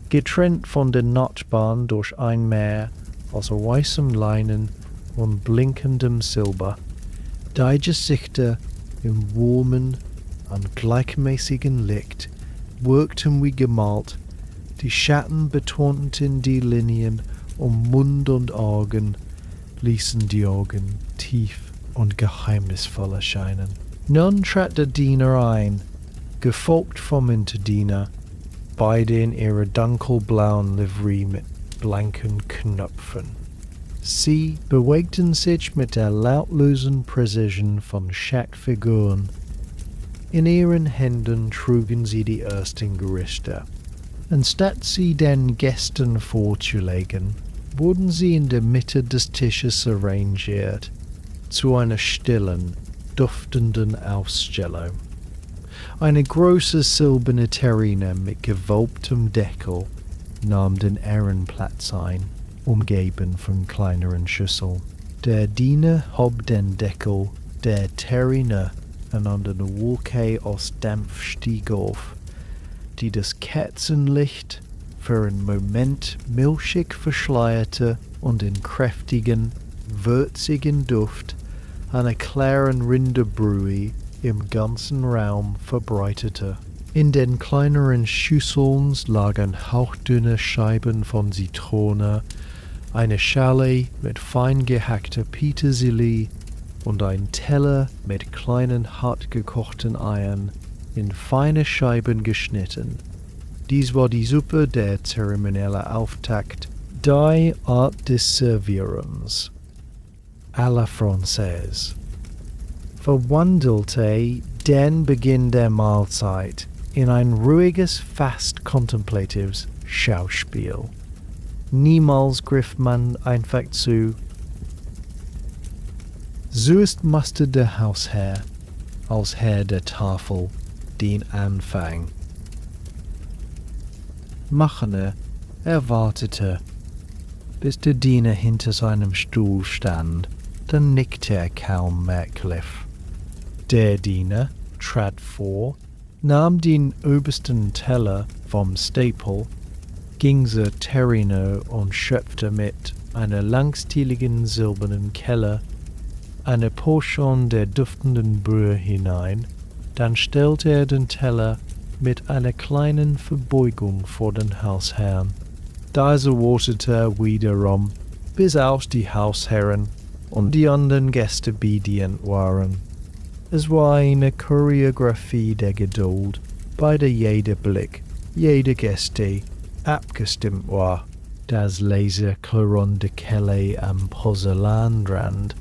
getrennt von den Nachbarn durch ein Meer aus weißem Leinen und blinkendem Silber. Die Gesichter im warmen und gleichmäßigen Licht wirkten wie gemalt, die Schatten betonten die Linien um Mund und Augen, ließen die Augen tief und geheimnisvoll erscheinen. Nun trat der Diener ein, gefolgt vom Interdiener, beide in ihrer dunkelblauen Livree mit blanken Knöpfen. Sie bewegten sich mit der lautlosen Präzision von Schackfiguren. In ihren Händen trugen sie die ersten Gerichte. Anstatt sie den Gästen vorzulegen, wurden sie in der Mitte des Tisches arrangiert, zu einer stillen, duftenden Ausstellung. Eine große silberne Terrine mit gewölbtem Deckel nahm den Ehrenplatz ein, umgeben von kleineren Schüsseln. Der Diener hob den Deckel der Terrine und eine Wolke aus Dampf stieg auf, die das Kerzenlicht für einen Moment milchig verschleierte und den kräftigen, würzigen Duft einer klaren Rinderbrühe im ganzen Raum verbreitete. In den kleineren Schüsseln lagen hauchdünne Scheiben von Zitrone, eine Schale mit fein gehackter Petersilie und ein Teller mit kleinen hart gekochten Eiern, in feine Scheiben geschnitten. Dies war die Suppe der zeremonielle Auftakt, die Art des Servierens, à la Française, verwandelte den Beginn der Mahlzeit in ein ruhiges, fast kontemplatives Schauspiel. Niemals griff man einfach zu. Zuerst musste der Hausherr, als Herr der Tafel, den Anfang machen. Er wartete, bis der Diener hinter seinem Stuhl stand, dann nickte er kaum merklich. Der Diener, trat vor, nahm den obersten Teller vom Stapel, ging zur Terrine und schöpfte mit einer langstieligen silbernen Kelle eine Portion der duftenden Brühe hinein, dann stellte er den Teller mit einer kleinen Verbeugung vor den Hausherrn. Dieser wartete er wiederum, bis auch die Hausherren und die anderen Gäste bedient waren. Es war eine Choreografie der Geduld, bei der jeder Blick, jede Geste abgestimmt war. Das leise Klirren der Kelle am Porzellanrand,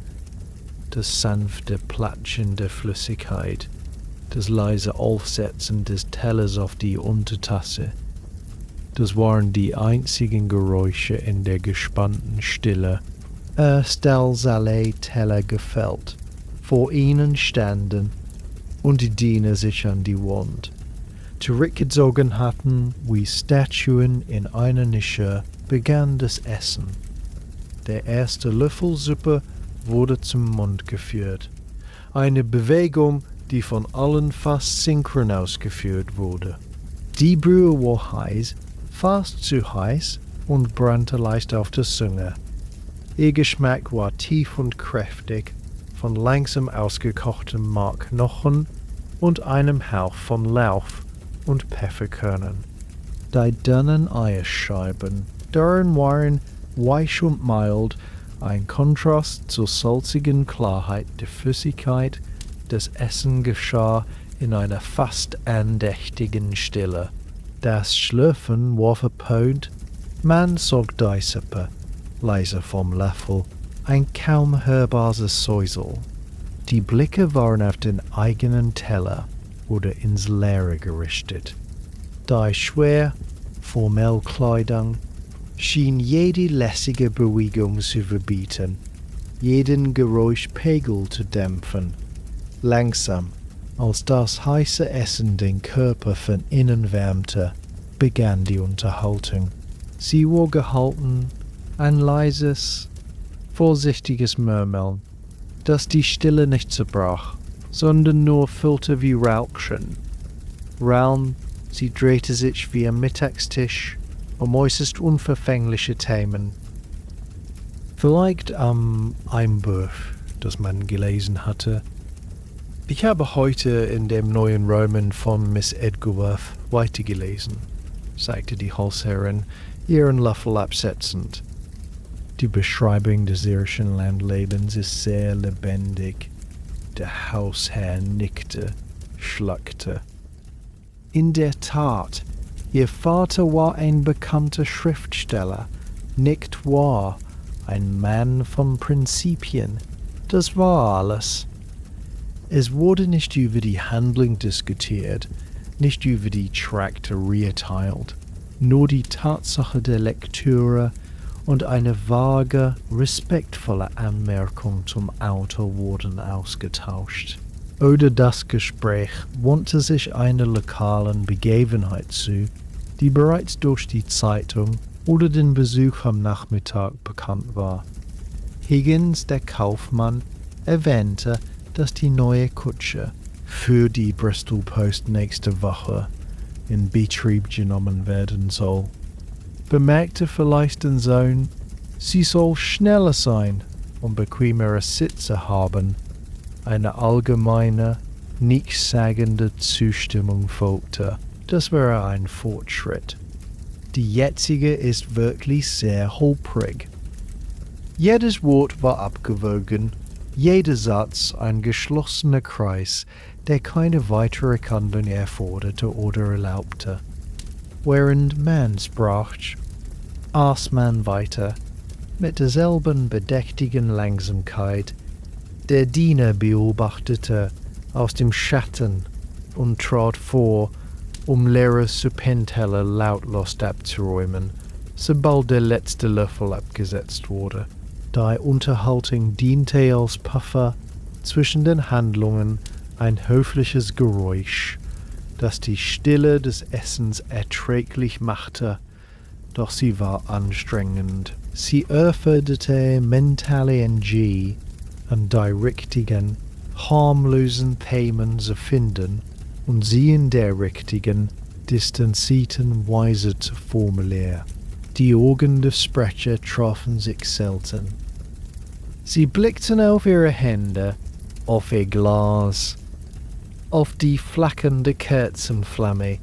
das sanfte Platschen der Flüssigkeit, das leise Aufsetzen des Tellers auf die Untertasse. Das waren die einzigen Geräusche in der gespannten Stille. Erst als alle Teller gefällt, vor ihnen standen und die Diener sich an die Wand zurückgezogen hatten wie Statuen in einer Nische, begann das Essen. Der erste Löffel Suppe wurde zum Mund geführt. Eine Bewegung, die von allen fast synchron ausgeführt wurde. Die Brühe war heiß, fast zu heiß und brannte leicht auf der Zunge. Ihr Geschmack war tief und kräftig, von langsam ausgekochtem Markknochen und einem Hauch von Lauch und Pfefferkörnern. Die dünnen Eierscheiben, darin waren weich und mild, ein Kontrast zur salzigen Klarheit der Flüssigkeit. Das Essen geschah in einer fast andächtigen Stille. Das Schlürfen war verpönt, man sog die Suppe, leise vom Löffel, ein kaum hörbares Säusel. Die Blicke waren auf den eigenen Teller oder ins Leere gerichtet. Die schwer, formelle Kleidung schien jede lässige Bewegung zu verbieten, jeden Geräuschpegel zu dämpfen. Langsam, als das heiße Essen den Körper von innen wärmte, begann die Unterhaltung. Sie war gehalten, ein leises, vorsichtiges Murmeln, das die Stille nicht zerbrach, sondern nur füllte wie Rauschen. Raum, sie drehte sich wie am Mittagstisch um äußerst unverfängliche Themen. Vielleicht ein Buch, das man gelesen hatte. Ich habe heute in dem neuen Roman von Miss Edgeworth weitergelesen, sagte die Hausherrin, ihren Löffel absetzend. Die Beschreibung des irischen Landlebens ist sehr lebendig. Der Hausherr nickte, schluckte. In der Tat, ihr Vater war ein bekannter Schriftsteller, nicht wahr, ein Mann von Prinzipien. Das war alles. Es wurde nicht über die Handlung diskutiert, nicht über die Trakte urteilt, nur die Tatsache der Lektüre und eine vage, respektvolle Anmerkung zum Autor wurden ausgetauscht. Oder das Gespräch wandte sich einer lokalen Begebenheit zu, die bereits durch die Zeitung oder den Besuch am Nachmittag bekannt war. Higgins, der Kaufmann, erwähnte, dass die neue Kutsche für die Bristol Post nächste Woche in Betrieb genommen werden soll. Bemerkte vielleicht den Sohn, sie soll schneller sein und bequemere Sitze haben. Eine allgemeine, nichtssagende Zustimmung folgte. Das wäre ein Fortschritt. Die jetzige ist wirklich sehr holprig. Jedes Wort war abgewogen, jeder Satz ein geschlossener Kreis, der keine weitere Handlung erforderte oder erlaubte. Während man sprach, aß man weiter, mit derselben bedächtigen Langsamkeit. Der Diener beobachtete aus dem Schatten und trat vor, um leere Suppenteller lautlos abzuräumen, sobald der letzte Löffel abgesetzt wurde. Die Unterhaltung diente als Puffer zwischen den Handlungen, ein höfliches Geräusch, das die Stille des Essens erträglich machte, doch sie war anstrengend. Sie erforderte mentale Energie und die richtigen, harmlosen Themen zu finden und sie in der richtigen, distanzierten Weise zu formulieren. Die Augen des Sprechers trafen sich selten. Sie blickten auf ihre Hände, auf ihr Glas, auf die flackernde Kerzenflamme.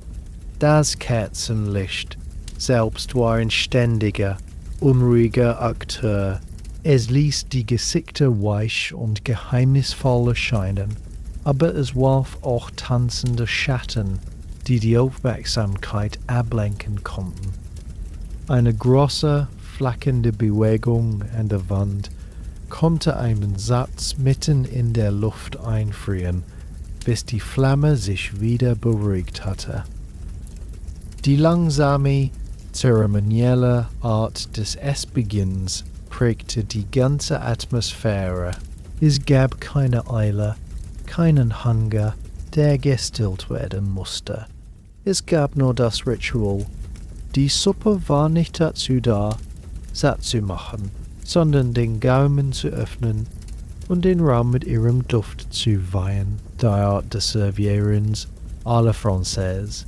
Das Kerzenlicht selbst war ein ständiger, unruhiger Akteur. Es ließ die Gesichter weich und geheimnisvoll erscheinen, aber es warf auch tanzende Schatten, die die Aufmerksamkeit ablenken konnten. Eine große, flackernde Bewegung an der Wand konnte einen Satz mitten in der Luft einfrieren, bis die Flamme sich wieder beruhigt hatte. Die langsame, zeremonielle Art des Essbeginns prägte die ganze Atmosphäre. Es gab keine Eile, keinen Hunger, der gestillt werden musste. Es gab nur das Ritual. Die Suppe war nicht dazu da, satt zu machen, sondern den Gaumen zu öffnen und den Raum mit ihrem Duft zu weihen. Die Art des Servierens à la Française.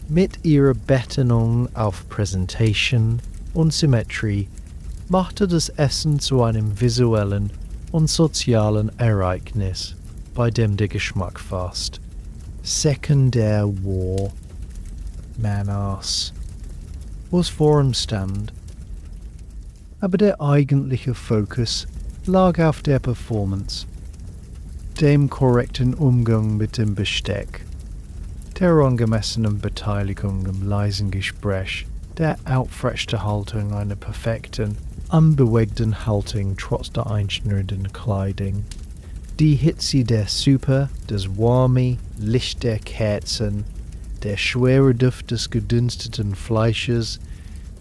Mit ihrer Betonung auf Präsentation und Symmetrie machte das Essen zu einem visuellen und sozialen Ereignis, bei dem der Geschmack fast sekundär war. Man aß, was vor ihm stand. Aber der eigentliche Fokus lag auf der Performance, dem korrekten Umgang mit dem Besteck, der angemessenen Beteiligung im leisen Gespräch, der aufrechten Haltung einer perfekten, unbewegten Haltung trotz der einschnürenden Kleidung. Die Hitze der Suppe, das warme Licht der Kerzen, der schwere Duft des gedünsteten Fleisches,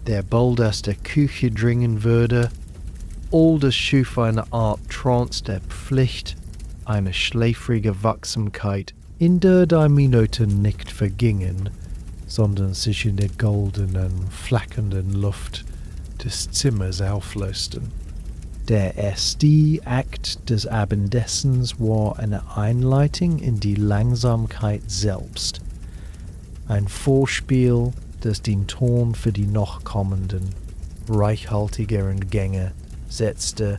der bald aus der Küche dringen würde, all das schuf eine Art Trance der Pflicht, eine schläfrige Wachsamkeit, in der die Minuten nicht vergingen, sondern sich in der goldenen, flackernden Luft des Zimmers auflösten. Der erste Akt des Abendessens war eine Einleitung in die Langsamkeit selbst, ein Vorspiel, das den Ton für die noch kommenden, reichhaltigeren Gänge setzte,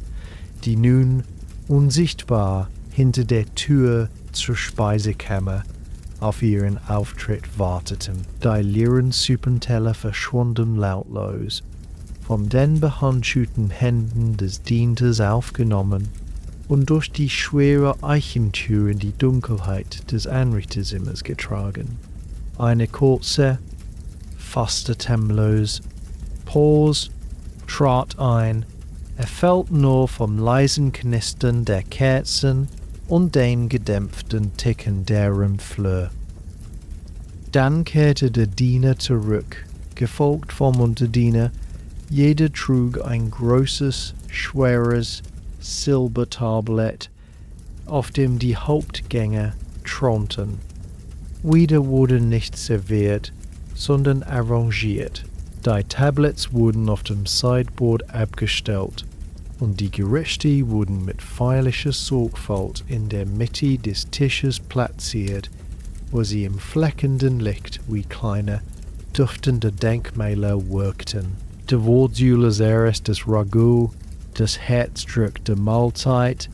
die nun unsichtbar hinter der Tür zur Speisekammer auf ihren Auftritt warteten. Die leeren Suppenteller verschwanden lautlos, von den behandschuhten Händen des Dieners aufgenommen und durch die schwere Eichentür in die Dunkelheit des Anrichterzimmers getragen. Eine kurze, fast atemlos Pause trat ein, erfüllt nur vom leisen Knistern der Kerzen und dem gedämpften Ticken deren Fleur. Dann kehrte der Diener zurück, gefolgt vom Unterdiener. Jeder trug ein großes, schweres Silbertablett, auf dem die Hauptgänge thronten. Wieder wurde nicht serviert, sondern arrangiert. Die Tablets wurden auf dem Sideboard abgestellt und die Gerichte wurden mit feierlicher Sorgfalt in der Mitte des Tisches platziert, wo sie im flackenden Licht wie kleine, duftende Denkmäler wirkten. Der Wortsäuleres des Ragout, das Herzdruck der Mahlzeit,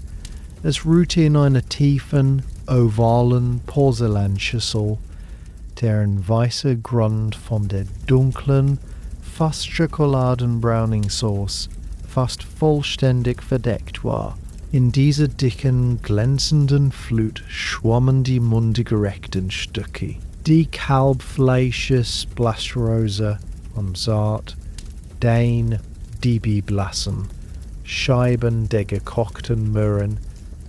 es ruhte in einer tiefen, ovalen Porzellanschüssel, deren weißer Grund von der dunklen, fast schokoladenbrowning Sauce fast vollständig verdeckt war. In dieser dicken, glänzenden Flut schwammen die mundegerechten Stücke. Die Kalbfleisches Blastrose und Saat, den Dibiblassen, Scheiben der gekochten Möhren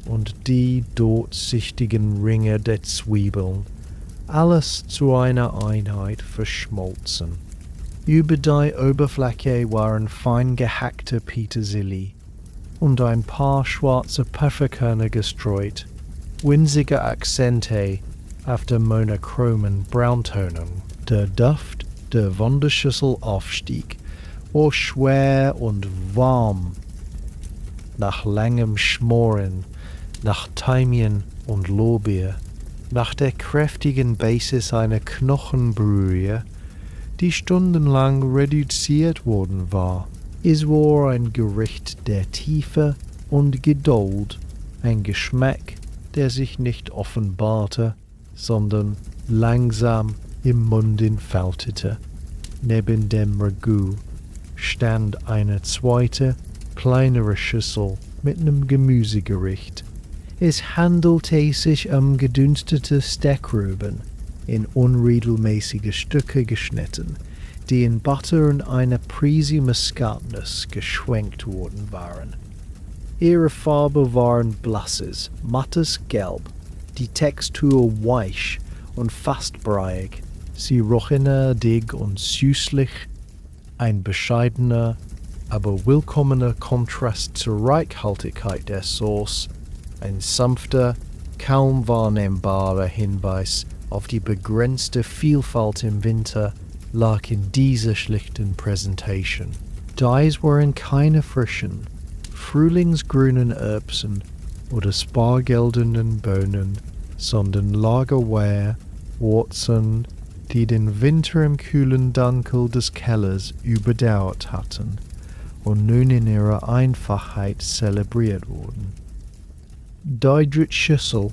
und die durchsichtigen Ringe der Zwiebeln, alles zu einer Einheit verschmolzen. Über die Oberfläche waren fein gehackte Petersilie und ein paar schwarze Pfefferkörner gestreut, winzige Akzente auf der monochromen Brauntonung. Der Duft der Wunderschüssel aufstieg, war schwer und warm nach langem Schmoren, nach Thymian und Lorbeer, nach der kräftigen Basis einer Knochenbrühe, die stundenlang reduziert worden war. Es war ein Gericht der Tiefe und Geduld, ein Geschmack, der sich nicht offenbarte, sondern langsam im Mund entfaltete. Neben dem Ragout stand eine zweite, kleinere Schüssel mit einem Gemüsegericht. Es handelte sich um gedünstete Steckrüben, in unregelmäßige Stücke geschnitten, die in Butter und einer Prise Muskatnuss geschwenkt worden waren. Ihre Farbe war ein blasses, mattes Gelb, die Textur weich und fast breiig. Sie rochen dick und süßlich, ein bescheidener, aber willkommener Kontrast zur Reichhaltigkeit der Sauce, ein sanfter, kaum wahrnehmbarer Hinweis auf die begrenzte Vielfalt im Winter lag in dieser schlichten Präsentation. Dies waren keine frischen, frühlingsgrünen Erbsen oder spargelnden Bohnen, sondern Lagerware, Wurzeln, die den Winter im kühlen Dunkel des Kellers überdauert hatten und nun in ihrer Einfachheit zelebriert wurden. Die Drittschüssel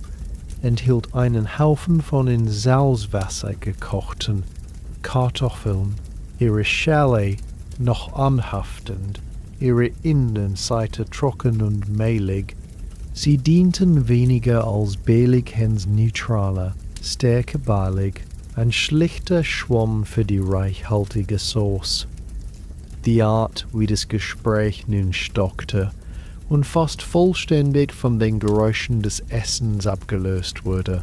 enthielt einen Haufen von in Salzwasser gekochten Kartoffeln, ihre Schale noch anhaftend, ihre Innenseite trocken und mehlig. Sie dienten weniger als billig-neutraler, stärkeballig, ein schlichter Schwamm für die reichhaltige Sauce. Die Art, wie das Gespräch nun stockte und fast vollständig von den Geräuschen des Essens abgelöst wurde,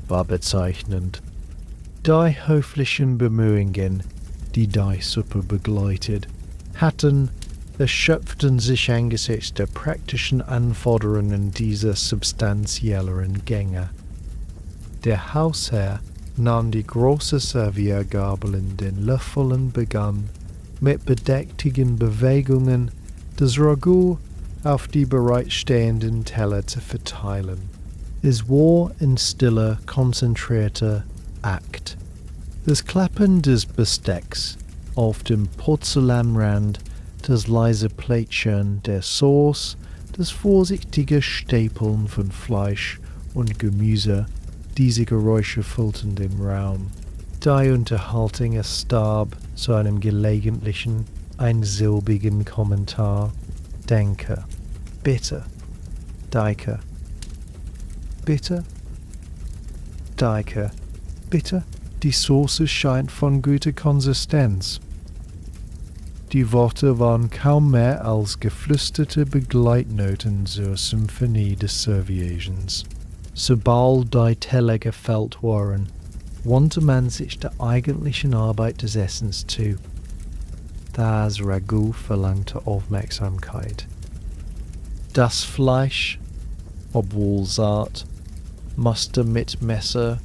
war bezeichnend. Die höflichen Bemühungen, die Suppe begleitet, hatten erschöpften sich angesichts der praktischen Anforderungen dieser substanzielleren Gänge. Der Hausherr nahm die große Serviergabel in den Löffel und begann, mit bedächtigen Bewegungen das Ragout auf die bereitstehenden Teller zu verteilen. Es war ein stiller, konzentrierter Akt. Das Klappern des Bestecks auf dem Porzellanrand, das leise Plätschern der Sauce, das vorsichtige Stapeln von Fleisch und Gemüse, diese Geräusche füllten den Raum. Die Unterhaltung erstarb zu einem gelegentlichen, einsilbigen Kommentar. Denke, bitte, Deike, bitte, Deike, bitte, die Sauce scheint von guter Konsistenz. Die Worte waren kaum mehr als geflüsterte Begleitnoten zur Symphonie des Servierens. Sobald die Teller gefüllt waren, wandte man sich der eigentlichen Arbeit des Essens zu. Das Ragout verlangte Aufmerksamkeit. Das Fleisch, obwohl zart, musste mit Messer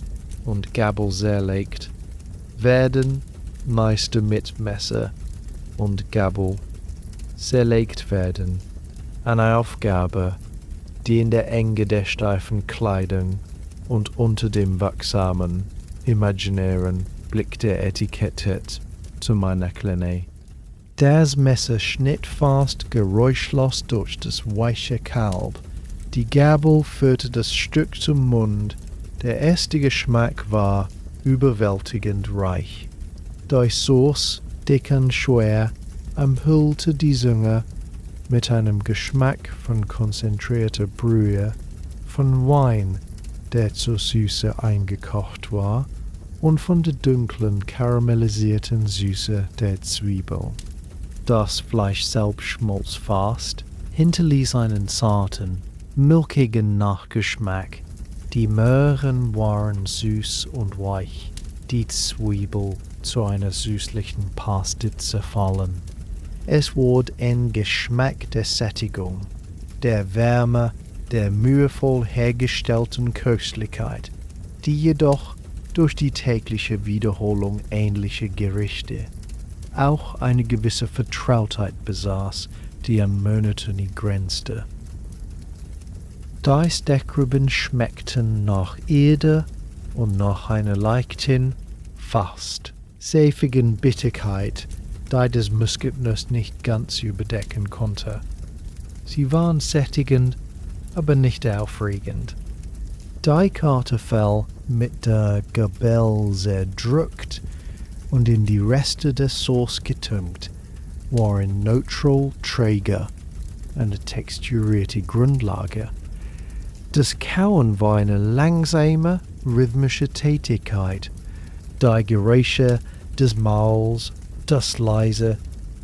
und Gabel zerlegt werden, meist mit Messer und Gabel zerlegt werden. Eine Aufgabe, die in der Enge der steifen Kleidung und unter dem wachsamen, imaginären Blick der Etikette zu meiner Kleine. Das Messer schnitt fast geräuschlos durch das weiche Kalb. Die Gabel führte das Stück zum Mund. Der erste Geschmack war überwältigend reich. Die Sauce, dick und schwer, umhüllte die Zunge mit einem Geschmack von konzentrierter Brühe, von Wein, der zur Süße eingekocht war, und von der dunklen, karamellisierten Süße der Zwiebel. Das Fleisch selbst schmolz fast, hinterließ einen zarten, milchigen Nachgeschmack. Die Möhren waren süß und weich, die Zwiebel zu einer süßlichen Paste zerfallen. Es wurde ein Geschmack der Sättigung, der Wärme, der mühevoll hergestellten Köstlichkeit, die jedoch durch die tägliche Wiederholung ähnlicher Gerichte auch eine gewisse Vertrautheit besaß, die an Monotonie grenzte. Dies Deckrüben schmeckten nach Erde und nach einer leichten, fast säfigen Bitterkeit, die das Muskatnuss nicht ganz überdecken konnte. Sie waren sättigend, aber nicht aufregend. Die Kartoffel mit der Gabel sehr drückt und in die Reste der Sauce getunkt, waren neutral träger, eine texturierte Grundlage. Das Kauen war eine langsame, rhythmische Tätigkeit. Die Geräusche des Mauls, das leise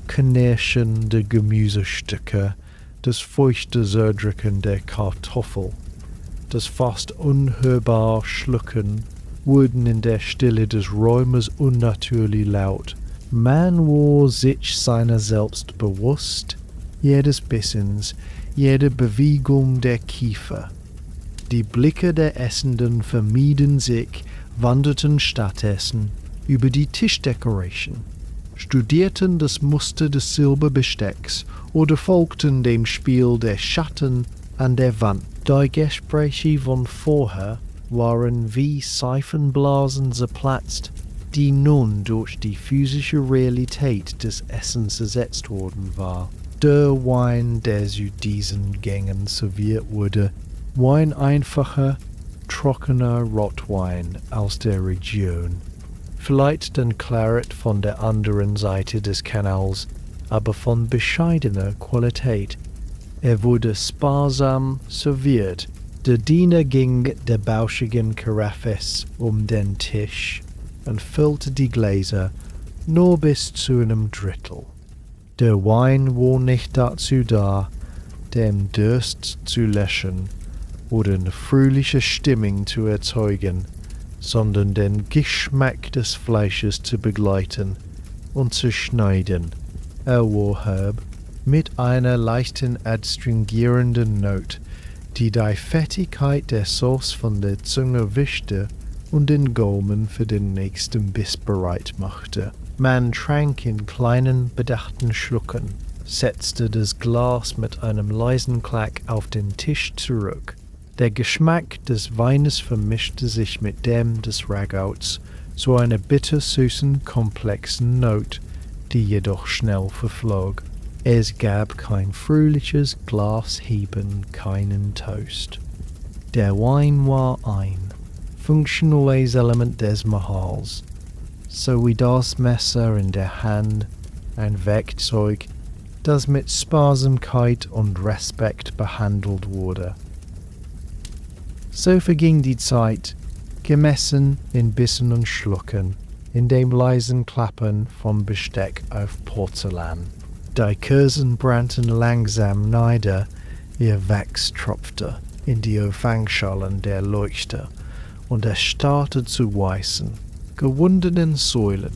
Knirschen der Gemüsestücke, das feuchte Zerdrücken der Kartoffel, das fast unhörbar Schlucken wurden in der Stille des Räumes unnatürlich laut. Man war sich seiner selbst bewusst, jedes Bissens, jede Bewegung der Kiefer. Die Blicke der Essenden vermieden sich, wanderten stattdessen über die Tischdecoration, studierten das Muster des Silberbestecks oder folgten dem Spiel der Schatten an der Wand. Die Gespräche von vorher waren wie Seifenblasen zerplatzt, die nun durch die physische Realität des Essens ersetzt worden war. Der Wein, der zu diesen Gängen serviert wurde, war ein einfacher, trockener Rotwein aus der Region. Vielleicht ein Claret von der anderen Seite des Kanals, aber von bescheidener Qualität. Er wurde sparsam serviert. Der Diener ging mit der bauschigen Karaffes um den Tisch und füllte die Gläser nur bis zu einem Drittel. Der Wein war nicht dazu da, den Durst zu löschen oder eine fröhliche Stimmung zu erzeugen, sondern den Geschmack des Fleisches zu begleiten und zu schneiden. Er war herb, mit einer leichten adstringierenden Note, die Fettigkeit der Sauce von der Zunge wischte und den Gaumen für den nächsten Biss bereit machte. Man trank in kleinen, bedachten Schlucken, setzte das Glas mit einem leisen Klack auf den Tisch zurück. Der Geschmack des Weines vermischte sich mit dem des Ragouts zu einer bittersüßen, komplexen Note, die jedoch schnell verflog. Es gab kein fröhliches Glasheben, keinen Toast. Der Wein war ein funktionales Element des Mahals, so wie das Messer in der Hand, ein Werkzeug, das mit Sparsamkeit und Respekt behandelt wurde. So verging die Zeit, gemessen in Bissen und Schlucken, in dem leisen Klappern vom Besteck auf Porzellan. Die Kersen brannten langsam nieder, ihr Wachs tropfte in die Auffangschalen der Leuchter, und es starrte zu weißen, gewundenen Säulen.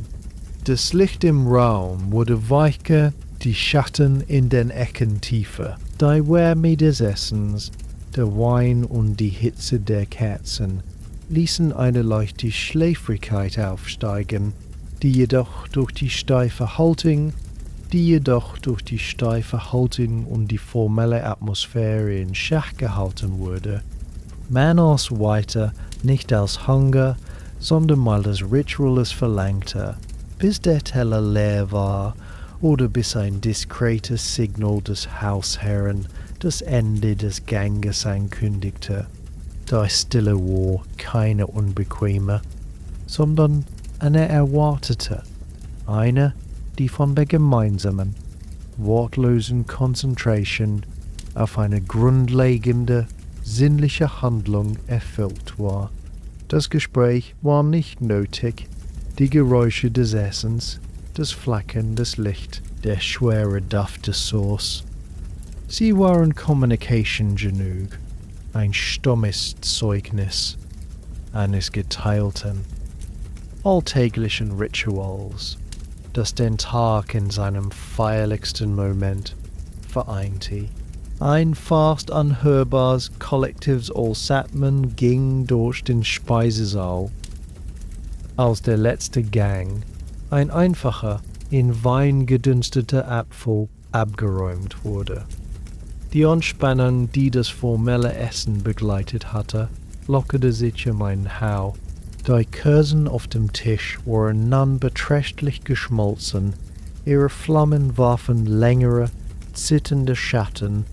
Das Licht im Raum wurde weicher, die Schatten in den Ecken tiefer. Die Wärme des Essens, der Wein und die Hitze der Kerzen ließen eine leichte Schläfrigkeit aufsteigen, die jedoch durch die steife Haltung und die formelle Atmosphäre in Schach gehalten wurde. Man aß weiter, nicht aus Hunger, sondern weil das Ritual es verlangte, bis der Teller leer war oder bis ein diskretes Signal des Hausherrn das Ende des Ganges ankündigte. Die Stille war keine unbequeme, sondern eine erwartete, eine, die von der gemeinsamen, wortlosen Konzentration auf eine grundlegende, sinnliche Handlung erfüllt war. Das Gespräch war nicht nötig, die Geräusche des Essens, das Flackern des Lichts, der schwere Duft des Sauce. Sie waren Communication genug, ein stummes Zeugnis eines geteilten, alltäglichen Rituals, das den Tag in seinem feierlichsten Moment vereinte. Ein fast unhörbares kollektives Allsatmen ging durch den Speisesaal, als der letzte Gang, ein einfacher, in Wein gedünsteter Apfel, abgeräumt wurde. Die Anspannung, die das formelle Essen begleitet hatte, lockerte sich in mein Hau. Die Kerzen auf dem Tisch waren nun beträchtlich geschmolzen, ihre Flammen warfen längere, zitternde Schatten,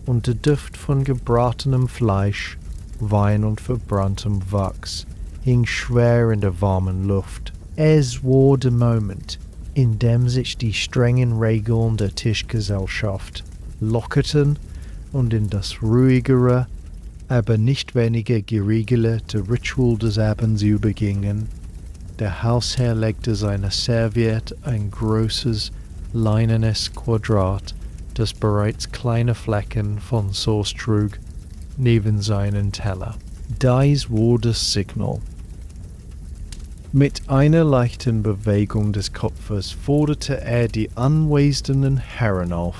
und der Duft von gebratenem Fleisch, Wein und verbranntem Wachs hing schwer in der warmen Luft. Es war der Moment, in dem sich die strengen Regeln der Tischgesellschaft lockerten und in das ruhigere, aber nicht weniger geregelte Ritual des Abends übergingen. Der Hausherr legte seine Serviette, ein großes, leinenes Quadrat, das bereits kleine Flecken von Sauce trug, neben seinen Teller. Dies war das Signal. Mit einer leichten Bewegung des Kopfes forderte er die anwesenden Herren auf,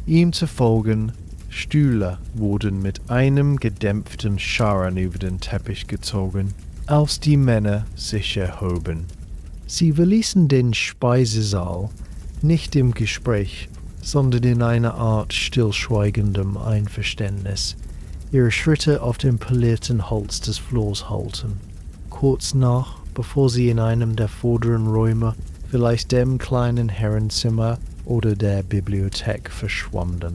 ihm zu folgen. Stühle wurden mit einem gedämpften Scharren über den Teppich gezogen, als die Männer sich erhoben. Sie verließen den Speisesaal nicht im Gespräch, sondern in einer Art stillschweigendem Einverständnis, ihre Schritte auf dem polierten Holz des Flurs halten. Kurz nach, bevor sie in einem der vorderen Räume, vielleicht dem kleinen Herrenzimmer oder der Bibliothek, verschwanden.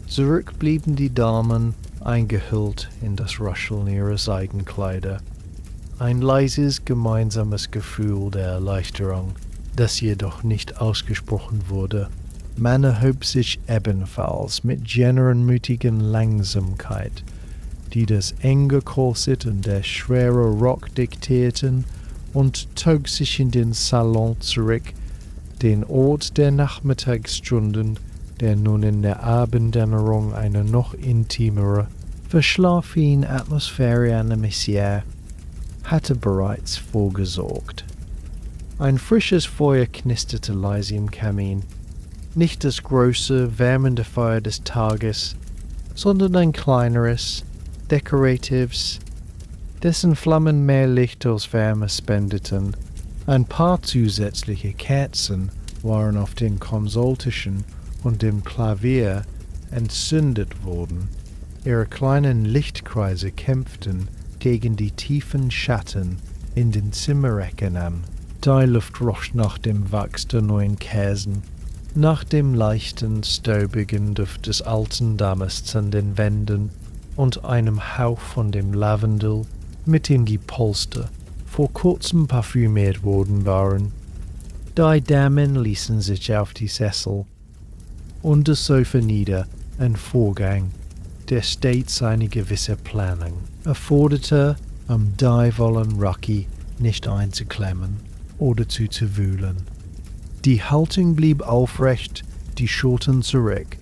Zurück blieben die Damen, eingehüllt in das Rascheln ihrer Seidenkleider. Ein leises, gemeinsames Gefühl der Erleichterung, das jedoch nicht ausgesprochen wurde. Man erhob sich ebenfalls mit generenmütigen Langsamkeit, die das enge Korsett und der schwere Rock diktierten, und zog sich in den Salon zurück, den Ort der Nachmittagsstunden, der nun in der Abenddämmerung eine noch intimere, verschlafene Atmosphäre animierte, hatte bereits vorgesorgt. Ein frisches Feuer knisterte leise im Kamin, nicht das große, wärmende Feuer des Tages, sondern ein kleineres, dekoratives, dessen Flammen mehr Licht als Wärme spendeten. Ein paar zusätzliche Kerzen waren auf den Konsoltischen und dem Klavier entzündet worden. Ihre kleinen Lichtkreise kämpften gegen die tiefen Schatten in den Zimmerecken an. Die Luft roch nach dem Wachs der neuen Kerzen, nach dem leichten, staubigen Duft des alten Dammes an den Wänden und einem Hauch von dem Lavendel, mit dem die Polster vor kurzem parfümiert worden waren. Die Damen ließen sich auf die Sessel und das Sofa nieder, ein Vorgang, der stets eine gewisse Planung erforderte, die vollen Rocky nicht einzuklemmen oder zu zerwühlen. Die Haltung blieb aufrecht, die Schultern zurück,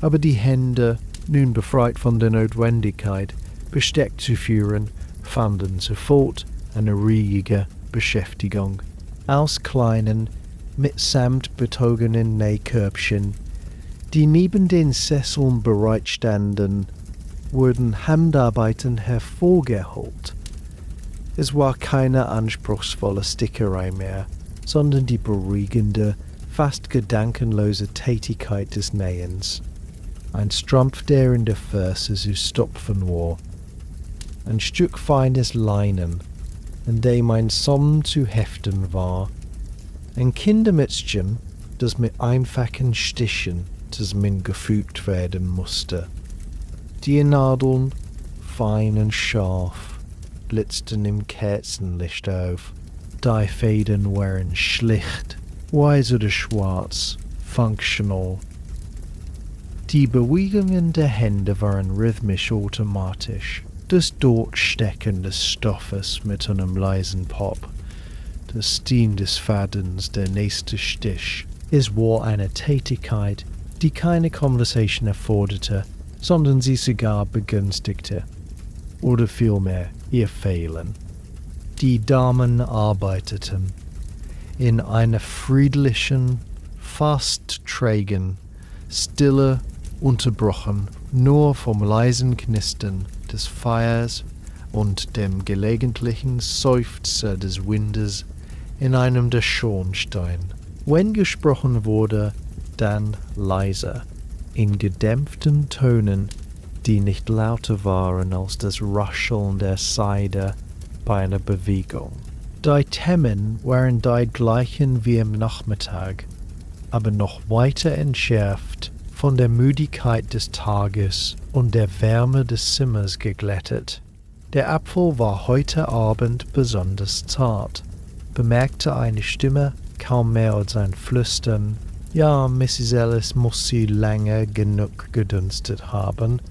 aber die Hände, nun befreit von der Notwendigkeit, Besteck zu führen, fanden sofort eine ruhige Beschäftigung. Aus kleinen, mit Samt betogenen Nähkörbchen, die neben den Sesseln bereitstanden, wurden Handarbeiten hervorgeholt. Es war keine anspruchsvolle Stickerei mehr, sondern die beruhigende, fast gedankenlose Tätigkeit des Nähens. Ein Strumpf, der in der Ferse zu stopfen war. Ein Stück feines Leinen, an dem ein Somm zu heften war. Ein Kindermützchen, das mit einfachen Stichen zusammengefügt werden musste. Die Nadeln, fein und scharf, blitzten im Kerzenlicht auf. Die Fäden waren schlicht, weiß oder schwarz, functional. Die Bewegungen der Hände waren rhythmisch automatisch. Das Durchstecken des Stoffes mit einem leisen Pop, das Ziehen des Fadens, der nächste Stich. Es war eine Tätigkeit, die keine Conversation erforderte, sondern sie sogar begünstigte. Oder vielmehr ihr Fehlen. Die Damen arbeiteten in einer friedlichen, fast trägen Stille, unterbrochen nur vom leisen Knistern des Feuers und dem gelegentlichen Seufzer des Windes in einem der Schornsteine. Wenn gesprochen wurde, dann leiser, in gedämpften Tönen, die nicht lauter waren als das Rascheln der Seide bei einer Bewegung. Die Themen waren die gleichen wie am Nachmittag, aber noch weiter entschärft, von der Müdigkeit des Tages und der Wärme des Zimmers geglättet. Der Apfel war heute Abend besonders zart, bemerkte eine Stimme kaum mehr als ein Flüstern. Ja, Mrs. Ellis muss sie lange genug gedünstet haben,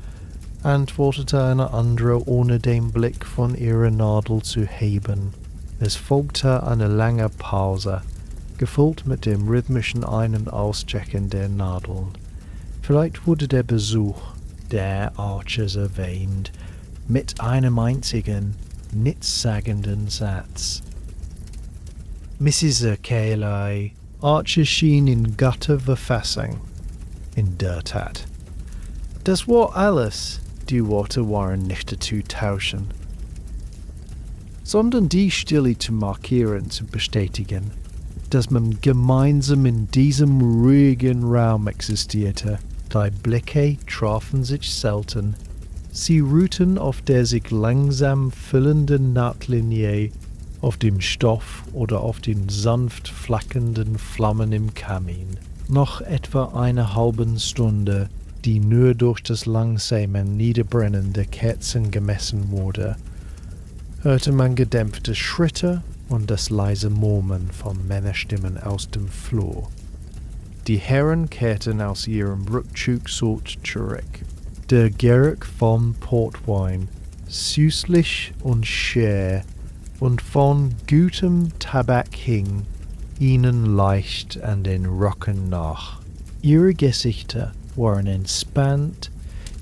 antwortete eine andere, ohne den Blick von ihrer Nadel zu heben. Es folgte eine lange Pause, gefüllt mit dem rhythmischen Ein- und Auschecken der Nadeln. Vielleicht wurde der Besuch der Archers erwähnt, mit einem einzigen, nichtssagenden Satz. Mrs. Cayley, Archer schien in guter Verfassung, in der Tat. Das war alles, die Worte waren nicht zu tauschen, sondern die Stille zu markieren, zu bestätigen, dass man gemeinsam in diesem ruhigen Raum existierte. Die Blicke trafen sich selten. Sie ruhten auf der sich langsam füllenden Nahtlinie, auf dem Stoff oder auf den sanft flackernden Flammen im Kamin. Nach etwa einer halben Stunde, die nur durch das langsame Niederbrennen der Kerzen gemessen wurde, hörte man gedämpfte Schritte und das leise Murmeln von Männerstimmen aus dem Flur. Die Herren kehrten aus ihrem Rückzugsort zurück. Der Geruch von Portwein, süßlich und schwer, und von gutem Tabak hing ihnen leicht an den Röcken nach. Ihre Gesichter waren entspannt,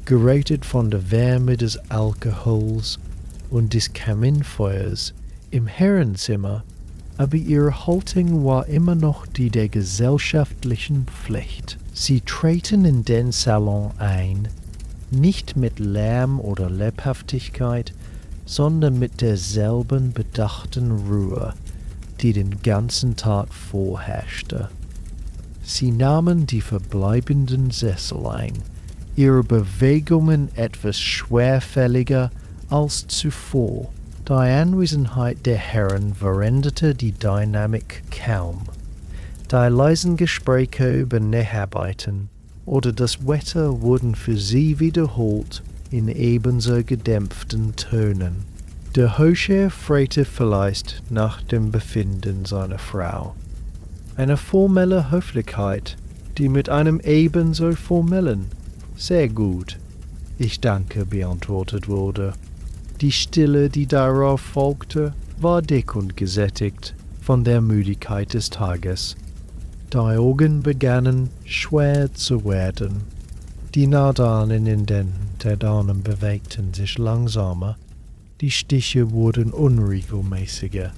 geräutet von der Wärme des Alkohols und des Kaminfeuers im Herrenzimmer, aber ihre Haltung war immer noch die der gesellschaftlichen Pflicht. Sie treten in den Salon ein, nicht mit Lärm oder Lebhaftigkeit, sondern mit derselben bedachten Ruhe, die den ganzen Tag vorherrschte. Sie nahmen die verbleibenden Sessel ein, ihre Bewegungen etwas schwerfälliger als zuvor. Die Anwesenheit der Herren veränderte die Dynamik kaum. Die leisen Gespräche über Näharbeiten oder das Wetter wurden für sie wiederholt in ebenso gedämpften Tönen. Der Hausherr fragte vielleicht nach dem Befinden seiner Frau. Eine formelle Höflichkeit, die mit einem ebenso formellen »Sehr gut, ich danke« beantwortet wurde. Die Stille, die darauf folgte, war dick und gesättigt von der Müdigkeit des Tages. Die Augen begannen schwer zu werden. Die Nadeln in den der Damen bewegten sich langsamer. Die Stiche wurden unregelmäßiger.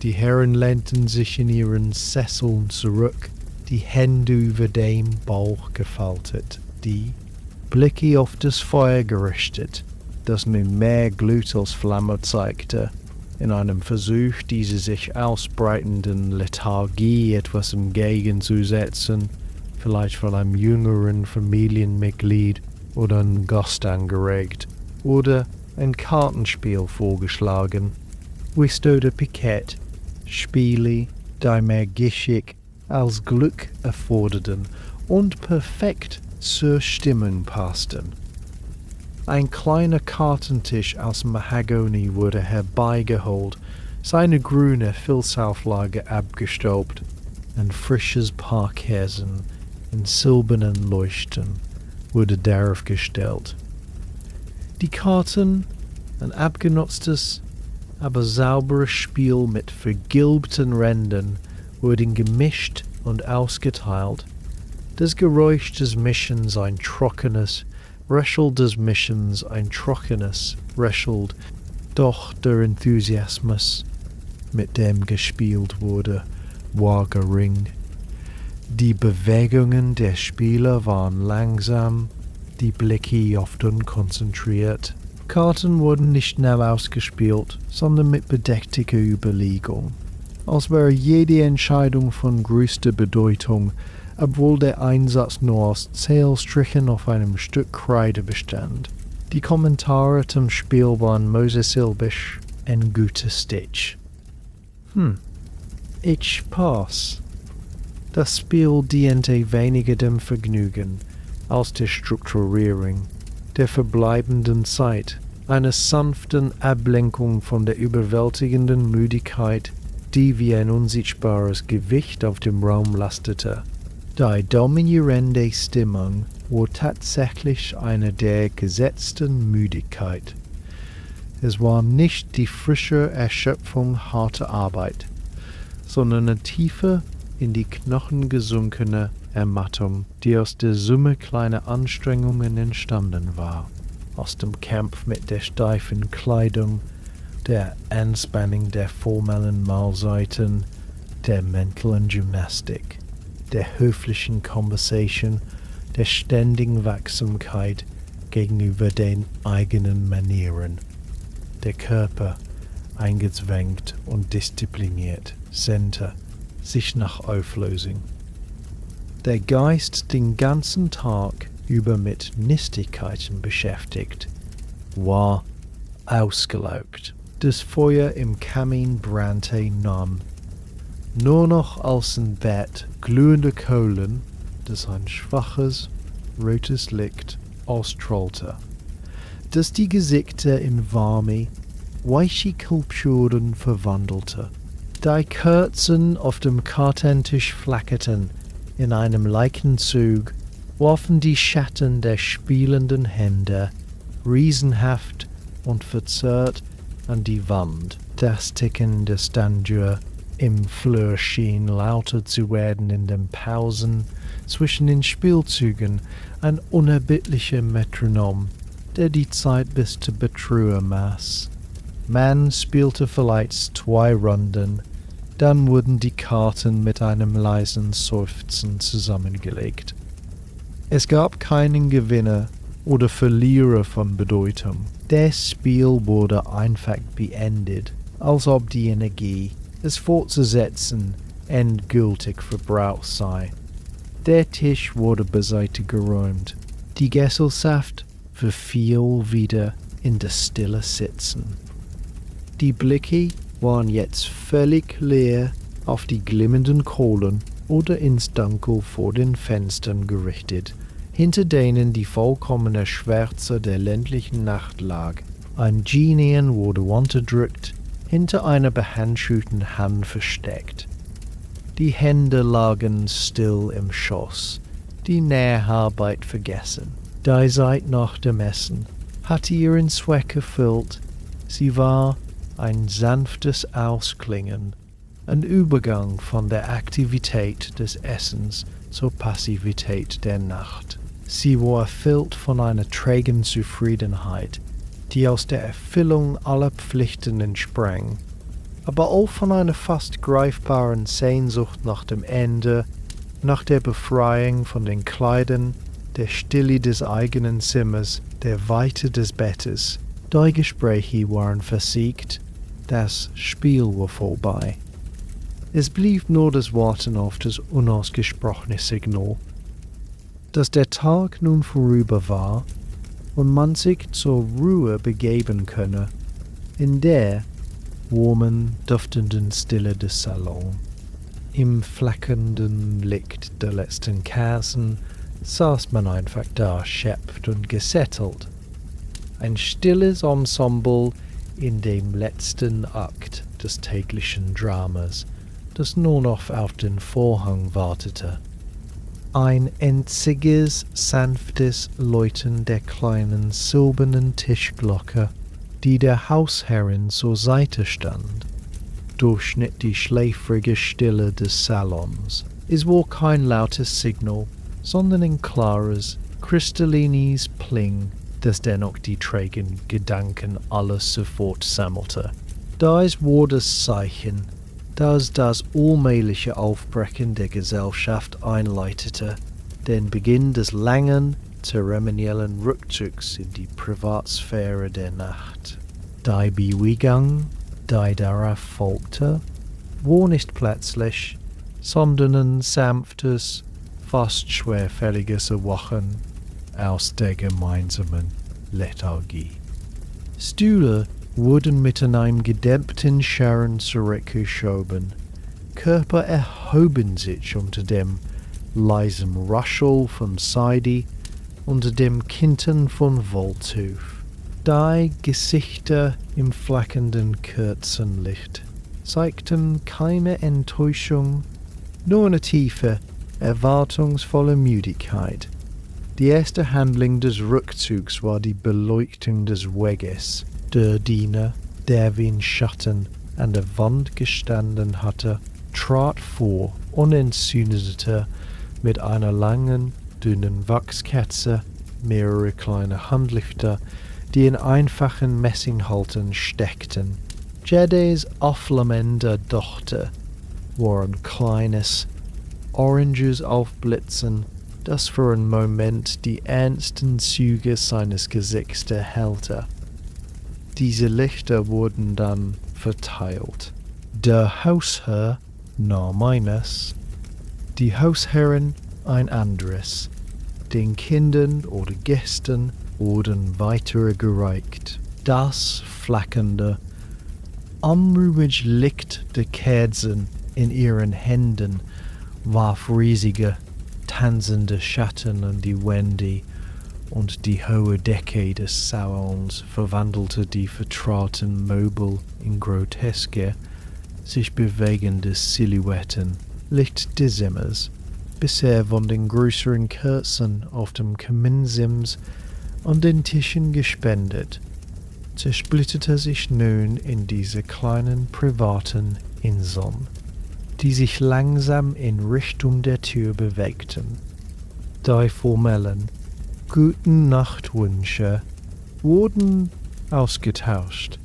Die Herren lehnten sich in ihren Sesseln zurück, die Hände über dem Bauch gefaltet, die Blicke auf das Feuer gerichtet, das nun mehr Glut als Flamme zeigte, in einem Versuch, diese sich ausbreitenden Lethargie etwas entgegenzusetzen, vielleicht von einem jüngeren Familienmitglied oder einem Gast angeregt, oder ein Kartenspiel vorgeschlagen, Whist oder Pikett, Spiele, die mehr Geschick als Glück erforderten und perfekt zur Stimmung passten. Ein kleiner Kartentisch aus Mahagoni wurde herbeigeholt, seine grüne Filzauflage abgestaubt, ein frisches Paar Kerzen in silbernen Leuchten wurde darauf gestellt. Die Karten, ein abgenutztes, aber sauberes Spiel mit vergilbten Rändern, wurden gemischt und ausgeteilt. Das Geräusch des Mischens ein trockenes, Röcheln des Mischens ein trockenes Röcheln, doch der Enthusiasmus, mit dem gespielt wurde, war gering. Die Bewegungen der Spieler waren langsam, die Blicke oft unkonzentriert. Karten wurden nicht schnell ausgespielt, sondern mit bedächtiger Überlegung, als wäre jede Entscheidung von größter Bedeutung, obwohl der Einsatz nur aus Zählstrichen auf einem Stück Kreide bestand. Die Kommentare zum Spiel waren monosyllabisch en gute Stitch. Ich pass. Das Spiel diente weniger dem Vergnügen als der Strukturierung der verbleibenden Zeit, einer sanften Ablenkung von der überwältigenden Müdigkeit, die wie ein unsichtbares Gewicht auf dem Raum lastete. Die dominierende Stimmung war tatsächlich eine der gesetzten Müdigkeit. Es war nicht die frische Erschöpfung harter Arbeit, sondern eine tiefe, in die Knochen gesunkene Ermattung, die aus der Summe kleiner Anstrengungen entstanden war. Aus dem Kampf mit der steifen Kleidung, der Anspannung der formellen Mahlzeiten, der mentalen Gymnastik, der höflichen Conversation, der ständigen Wachsamkeit gegenüber den eigenen Manieren. Der Körper, eingezwängt und diszipliniert, sehnte sich nach Auflösung. Der Geist den ganzen Tag über mit Nichtigkeiten beschäftigt, war ausgelaugt. Das Feuer im Kamin brannte nun. Nur noch als ein Bett glühende Kohlen, das ein schwaches, rotes Licht ausstrahlte, das die Gesichter in warme, weiche Skulpturen verwandelte. Die Kerzen auf dem Kartentisch flackerten in einem leichten Zug, warfen die Schatten der spielenden Hände riesenhaft und verzerrt an die Wand. Das Ticken der Statue im Flur schien lauter zu werden in den Pausen zwischen den Spielzügen, ein unerbittlicher Metronom, der die Zeit bis zur Betrüger maß. Man spielte vielleicht 2 Runden, dann wurden die Karten mit einem leisen Seufzen zusammengelegt. Es gab keinen Gewinner oder Verlierer von Bedeutung. Das Spiel wurde einfach beendet, als ob die Energie, es fortzusetzen, endgültig verbraucht sei. Der Tisch wurde beiseite geräumt. Die Gesellschaft verfiel wieder in das stille Sitzen. Die Blicke waren jetzt völlig leer auf die glimmenden Kohlen oder ins Dunkel vor den Fenstern gerichtet, hinter denen die vollkommene Schwärze der ländlichen Nacht lag. Ein Genien wurde unterdrückt, hinter einer behandschuhten Hand versteckt. Die Hände lagen still im Schoß, die Nährarbeit vergessen. Die Zeit nach dem Essen hatte ihren Zweck erfüllt. Sie war ein sanftes Ausklingen, ein Übergang von der Aktivität des Essens zur Passivität der Nacht. Sie war erfüllt von einer trägen Zufriedenheit, die aus der Erfüllung aller Pflichten entsprang, aber auch von einer fast greifbaren Sehnsucht nach dem Ende, nach der Befreiung von den Kleidern, der Stille des eigenen Zimmers, der Weite des Bettes. Die Gespräche waren versiegt, das Spiel war vorbei. Es blieb nur das Warten auf das unausgesprochene Signal, dass der Tag nun vorüber war und man sich zur Ruhe begeben könne, in der warmen, duftenden Stille des Salons. Im flackernden Licht der letzten Kerzen saß man einfach da, erschöpft und gesettelt. Ein stilles Ensemble in dem letzten Akt des täglichen Dramas, das nur noch auf den Vorhang wartete. Ein einziges, sanftes Läuten der kleinen silbernen Tischglocke, die der Hausherrin zur Seite stand, durchschnitt die schläfrige Stille des Salons. Es war kein lautes Signal, sondern ein klares, kristallines Pling, das dennoch die trägen Gedanken alles sofort sammelte. Das war das Zeichen, das das allmähliche Aufbrechen der Gesellschaft einleitete, den Beginn des langen, zeremoniellen Rückzugs in die Privatsphäre der Nacht. Die Bewegung, die darauf folgte, war nicht plötzlich, sondern ein sanftes, fast schwerfälliges Erwachen aus der gemeinsamen Lethargie. Stühle wurden mit einem gedämpften Scharren zurückgeschoben. Körper erhoben sich unter dem leisen Raschel von Seide, unter dem Kinten von Wolltuch. Die Gesichter im flackernden Kerzenlicht zeigten keine Enttäuschung, nur eine tiefe, erwartungsvolle Müdigkeit. Die erste Handlung des Rückzugs war die Beleuchtung des Weges. Der Diener, der wie in Schatten an der Wand gestanden hatte, trat vor, unentzündeter, mit einer langen, dünnen Wachskerze, mehrere kleine Handlichter, die in einfachen Messinghalten steckten. Jedes aufflammende Dochte war ein kleines, oranges Aufblitzen, das für einen Moment die ernsten Züge seines Gesichts erhellte. Diese Lichter wurden dann verteilt. Der Hausherr nahm eines, die Hausherrin ein anderes. Den Kindern oder Gästen wurden weitere gereicht. Das flackernde, unruhig Licht der Kerzen in ihren Händen warf riesige, tanzende Schatten an die Wände, und die hohe Decke des Salons verwandelte die vertrauten Möbel in groteske, sich bewegende Silhouetten. Licht des Zimmers, bisher von den größeren Kerzen auf dem Kaminsims an den Tischen gespendet, zersplitterte sich nun in diese kleinen privaten Inseln, die sich langsam in Richtung der Tür bewegten. Die formellen guten Nachtwünsche wurden ausgetauscht.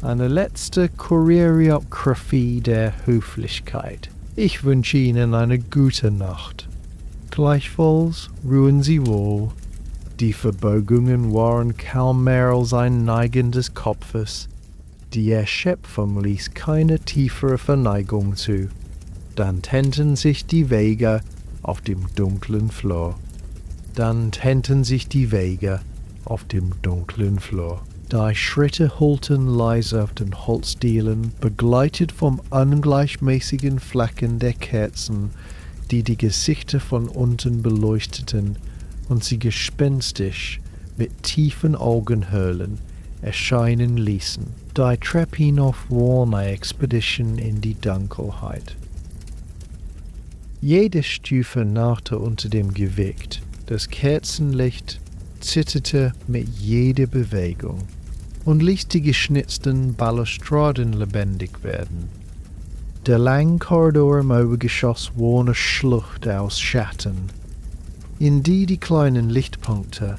Eine letzte Choreografie der Höflichkeit. Ich wünsche Ihnen eine gute Nacht. Gleichfalls ruhen Sie wohl. Die Verbeugungen waren kaum mehr als ein Neigen des Kopfes. Die Erschöpfung ließ keine tiefere Verneigung zu. Dann trennten sich die Wege auf dem dunklen Flur. Die Schritte holten leise auf den Holzdielen, begleitet vom ungleichmäßigen Flackern der Kerzen, die die Gesichter von unten beleuchteten und sie gespenstisch mit tiefen Augenhöhlen erscheinen ließen. Die Treppe hinauf war eine Expedition in die Dunkelheit. Jede Stufe nahte unter dem Gewicht. Das Kerzenlicht zitterte mit jeder Bewegung und ließ die geschnitzten Balustraden lebendig werden. Der lange Korridor im Obergeschoss war eine Schlucht aus Schatten, in die kleinen Lichtpunkte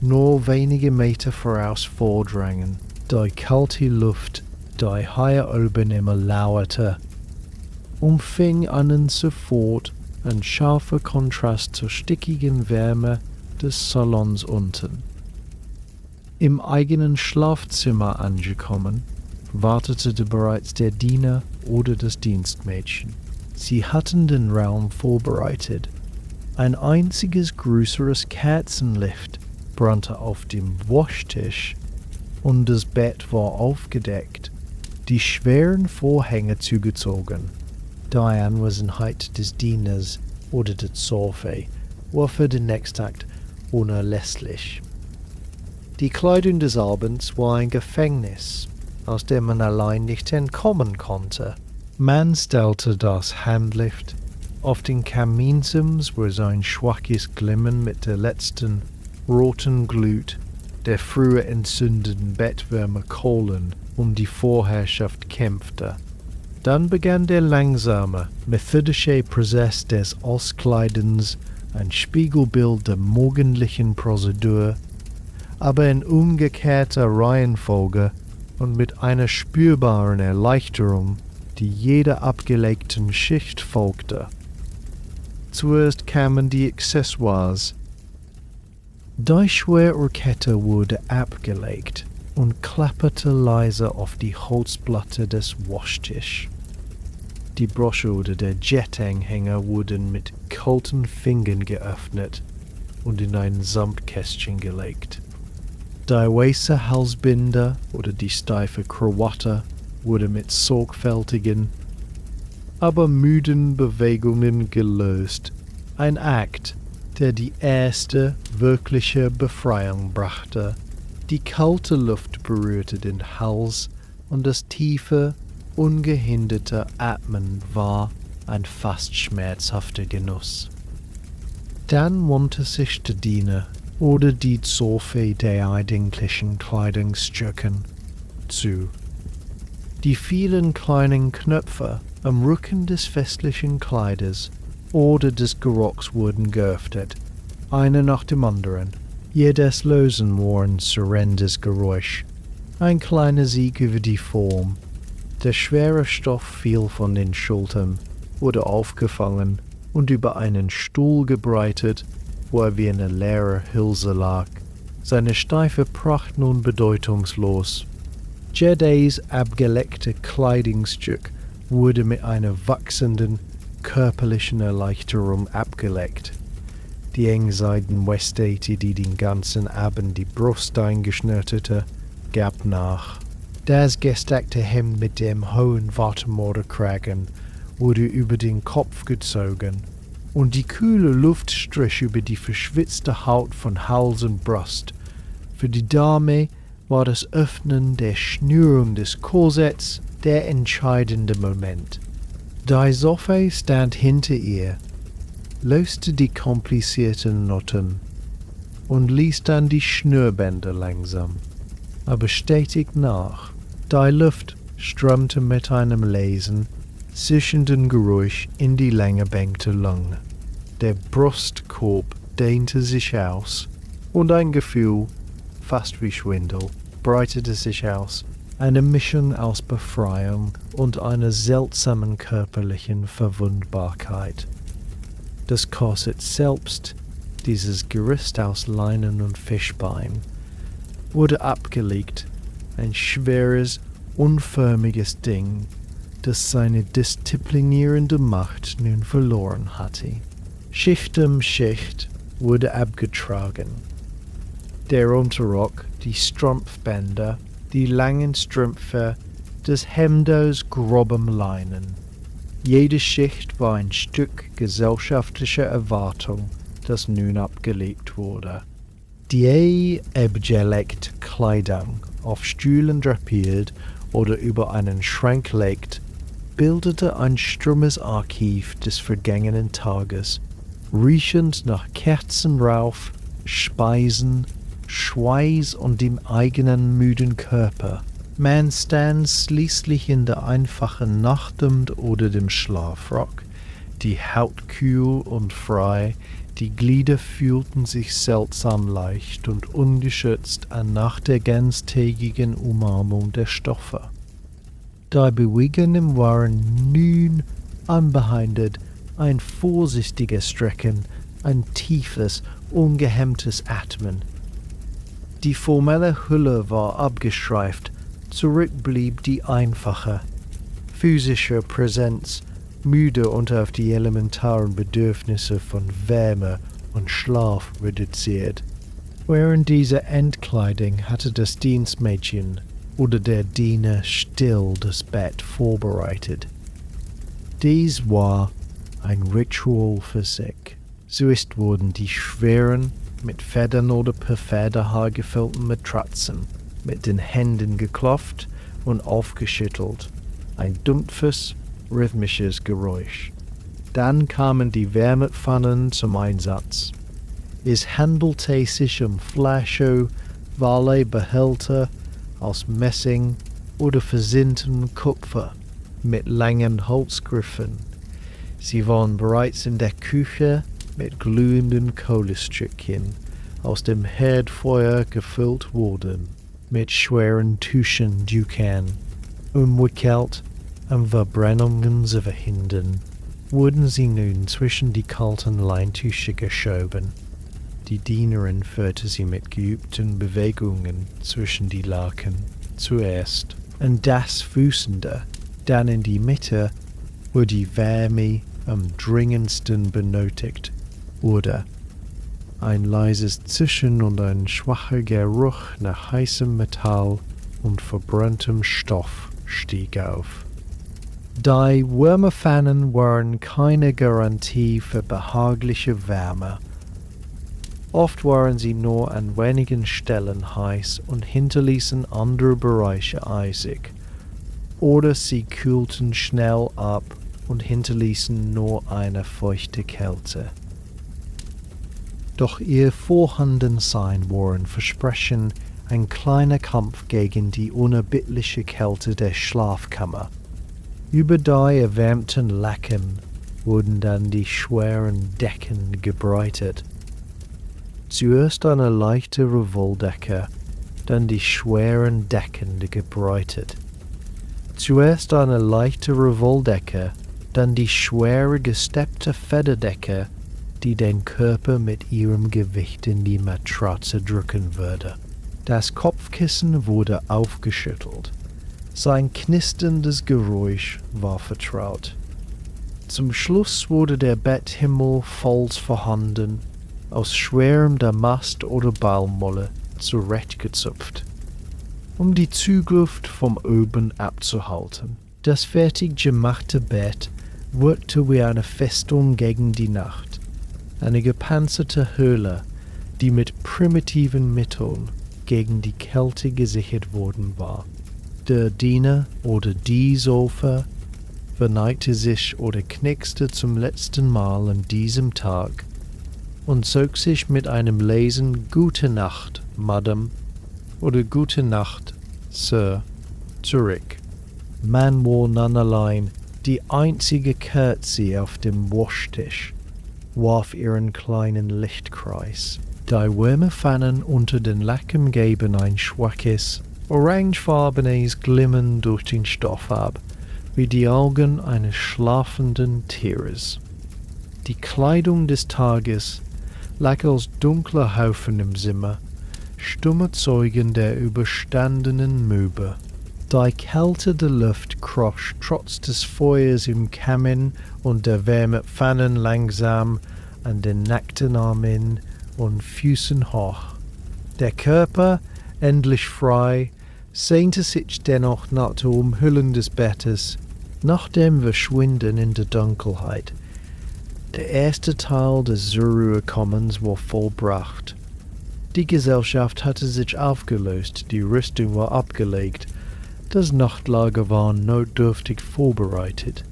nur wenige Meter voraus vordrangen. Die kalte Luft, die hier oben immer lauerte, umfing einen sofort ein scharfer Kontrast zur stickigen Wärme des Salons unten. Im eigenen Schlafzimmer angekommen, wartete bereits der Diener oder das Dienstmädchen. Sie hatten den Raum vorbereitet. Ein einziges größeres Kerzenlicht brannte auf dem Waschtisch und das Bett war aufgedeckt, die schweren Vorhänge zugezogen. Die Anwesenheit des Dieners oder der Zofe war für den Nächstakt unerlässlich. Die Kleidung des Abends war ein Gefängnis, aus dem man allein nicht entkommen konnte. Man stellte das Handlicht auf den Kaminsims, wo sein schwaches Glimmen mit der letzten roten Glut der früher entzündeten Bettwärmekohlen um die Vorherrschaft kämpfte. Dann begann der langsame, methodische Prozess des Auskleidens, ein Spiegelbild der morgendlichen Prozedur, aber in umgekehrter Reihenfolge und mit einer spürbaren Erleichterung, die jeder abgelegten Schicht folgte. Zuerst kamen die Accessoires. Die schwere Kette wurde abgelegt und klapperte leise auf die Holzplatte des Waschtisches. Die Brosche oder der Jetanhänger wurden mit kalten Fingern geöffnet und in ein Samtkästchen gelegt. Die weiße Halsbinde oder die steife Krawatte wurde mit sorgfältigen, aber müden Bewegungen gelöst. Ein Akt, der die erste wirkliche Befreiung brachte. Die kalte Luft berührte den Hals und das tiefe, ungehinderte Atmen war ein fast schmerzhafter Genuss. Dann wandte sich der Diener oder die Zofe der eigentlichen Kleidungsstücken zu. Die vielen kleinen Knöpfe am Rücken des festlichen Kleides oder des Gerocks wurden geöffnet, einer nach dem anderen. Jedes Lösen war ein surrendes Geräusch, ein kleiner Sieg über die Form. Der schwere Stoff fiel von den Schultern, wurde aufgefangen und über einen Stuhl gebreitet, wo er wie eine leere Hülse lag, seine steife Pracht nun bedeutungslos. Jedes abgeleckte Kleidungsstück wurde mit einer wachsenden, körperlichen Erleichterung abgeleckt. Die engseitigen Westete, die den ganzen Abend die Brust eingeschnürtete, gab nach. Das gesteckte Hemd mit dem hohen Wartemoderkragen wurde über den Kopf gezogen, und die kühle Luft strich über die verschwitzte Haut von Hals und Brust. Für die Dame war das Öffnen der Schnürung des Korsetts der entscheidende Moment. Die Sophie stand hinter ihr, löste die komplizierten Noten und ließ dann die Schnürbänder langsam, aber stetig nach. Die Luft strömte mit einem leisen, zischenden Geräusch in die langgehängte Lunge. Der Brustkorb dehnte sich aus und ein Gefühl, fast wie Schwindel, breitete sich aus. Eine Mischung aus Befreiung und einer seltsamen körperlichen Verwundbarkeit. Das Korsett selbst, dieses Gerüst aus Leinen und Fischbein, wurde abgelegt, ein schweres, unförmiges Ding, das seine disziplinierende Macht nun verloren hatte. Schicht um Schicht wurde abgetragen. Der Unterrock, die Strumpfbänder, die langen Strümpfe, des Hemdes grobem Leinen. Jede Schicht war ein Stück gesellschaftlicher Erwartung, das nun abgelegt wurde. Die abgelegte Kleidung, auf Stühlen drapiert oder über einen Schrank legt, bildete ein stummes Archiv des vergangenen Tages, riechend nach Kerzenrauch, Speisen, Schweiß und dem eigenen müden Körper. Man stand schließlich in der einfachen Nachthemd oder dem Schlafrock, die Haut kühl und frei, die Glieder fühlten sich seltsam leicht und ungeschützt an nach der ganztägigen Umarmung der Stoffe. Die Bewegungen waren nun unbehindert, ein vorsichtiges Strecken, ein tiefes, ungehemmtes Atmen. Die formelle Hülle war abgestreift, zurück blieb die einfache, physische Präsenz, müde und auf die elementaren Bedürfnisse von Wärme und Schlaf reduziert. Während dieser Entkleidung hatte das Dienstmädchen oder der Diener still das Bett vorbereitet. Dies war ein Ritual für sich. Zuerst wurden die schweren, mit Federn oder per Federhaar gefüllten Matratzen mit den Händen geklopft und aufgeschüttelt. Ein dumpfes, rhythmisches Geräusch. Dann kamen die Wärmepfannen zum Einsatz. Es handelte sich um Flasche, Behälter aus Messing oder versinnten Kupfer mit langen Holzgriffen. Sie waren bereits in der Küche mit glühenden Kohlestückchen aus dem Herdfeuer gefüllt worden, mit schweren Tuchendüchern, umwickelt, um Verbrennungen zu verhindern, wurden sie nun zwischen die kalten Leintücher geschoben. Die Dienerin führte sie mit geübten Bewegungen zwischen die Laken, zuerst und das Fußende, dann in die Mitte wo die Wärme am dringendsten benötigt wurde. Ein leises Zischen und ein schwacher Geruch nach heißem Metall und verbranntem Stoff stieg auf. Die Wärmepfannen waren keine Garantie für behagliche Wärme. Oft waren sie nur an wenigen Stellen heiß und hinterließen andere Bereiche eisig. Oder sie kühlten schnell ab und hinterließen nur eine feuchte Kälte. Doch ihr Vorhandensein waren Versprechen, ein kleiner Kampf gegen die unerbittliche Kälte der Schlafkammer. Über die erwärmten Laken wurden dann die schweren Decken gebreitet. Zuerst eine leichtere Wolldecke, dann die schweren Decken gebreitet. Zuerst eine leichtere Wolldecke, dann die schwere gesteppte Federdecke, die den Körper mit ihrem Gewicht in die Matratze drücken würde. Das Kopfkissen wurde aufgeschüttelt. Sein knisterndes Geräusch war vertraut. Zum Schluss wurde der Betthimmel falls vorhanden, aus schwerem Damast oder Baumwolle zurechtgezupft, um die Zugluft vom Oben abzuhalten. Das fertig gemachte Bett wirkte wie eine Festung gegen die Nacht, eine gepanzerte Höhle, die mit primitiven Mitteln gegen die Kälte gesichert worden war. Der Diener oder die Sofa verneigte sich oder knickste zum letzten Mal an diesem Tag und zog sich mit einem leisen Gute Nacht, Madame oder Gute Nacht, Sir, zurück. Man war nun allein, die einzige Kerze auf dem Waschtisch warf ihren kleinen Lichtkreis. Die Wärmepfannen unter den Laken gaben ein schwaches, orangefarbenes Glimmern durch den Stoff ab, wie die Augen eines schlafenden Tieres. Die Kleidung des Tages lag als dunkler Haufen im Zimmer, stumme Zeugen der überstandenen Mühe. Die Kälte der Luft kroch trotz des Feuers im Kamin und der Wärmepfannen langsam an den nackten Armen und Füßen hoch. Der Körper, endlich frei, sehnte sich dennoch nach der Umhüllung des Bettes, nach dem Verschwinden in der Dunkelheit. Der erste Teil des Zur-Ruhe-Kommens war vollbracht. Die Gesellschaft hatte sich aufgelöst, die Rüstung war abgelegt, das Nachtlager war notdürftig vorbereitet.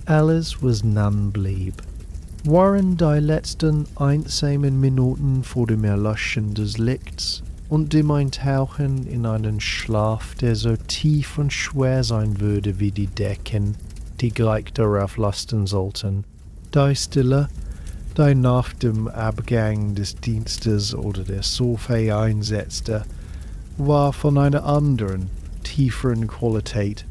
Alles, was nun blieb, waren die letzten einsamen Minuten vor dem Erlöschen des Lichts und dem Eintauchen in einen Schlaf, der so tief und schwer sein würde wie die Decken, die gleich darauf lasten sollten. Die Stille, die nach dem Abgang des Dienstes oder der Sofa einsetzte, war von einer anderen, tieferen Qualität.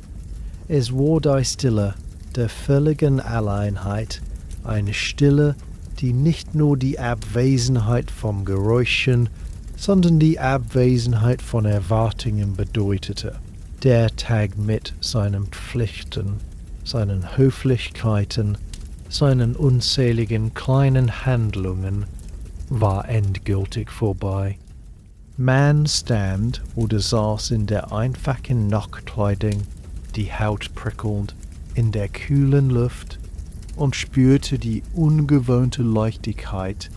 Es war die Stille der völligen Alleinheit, eine Stille, die nicht nur die Abwesenheit von Geräuschen, sondern die Abwesenheit von Erwartungen bedeutete. Der Tag mit seinen Pflichten, seinen Höflichkeiten, seinen unzähligen kleinen Handlungen war endgültig vorbei. Man stand oder saß in der einfachen Nachtkleidung, die Haut prickelnd, in der kühlen Luft und spürte die ungewohnte Leichtigkeit,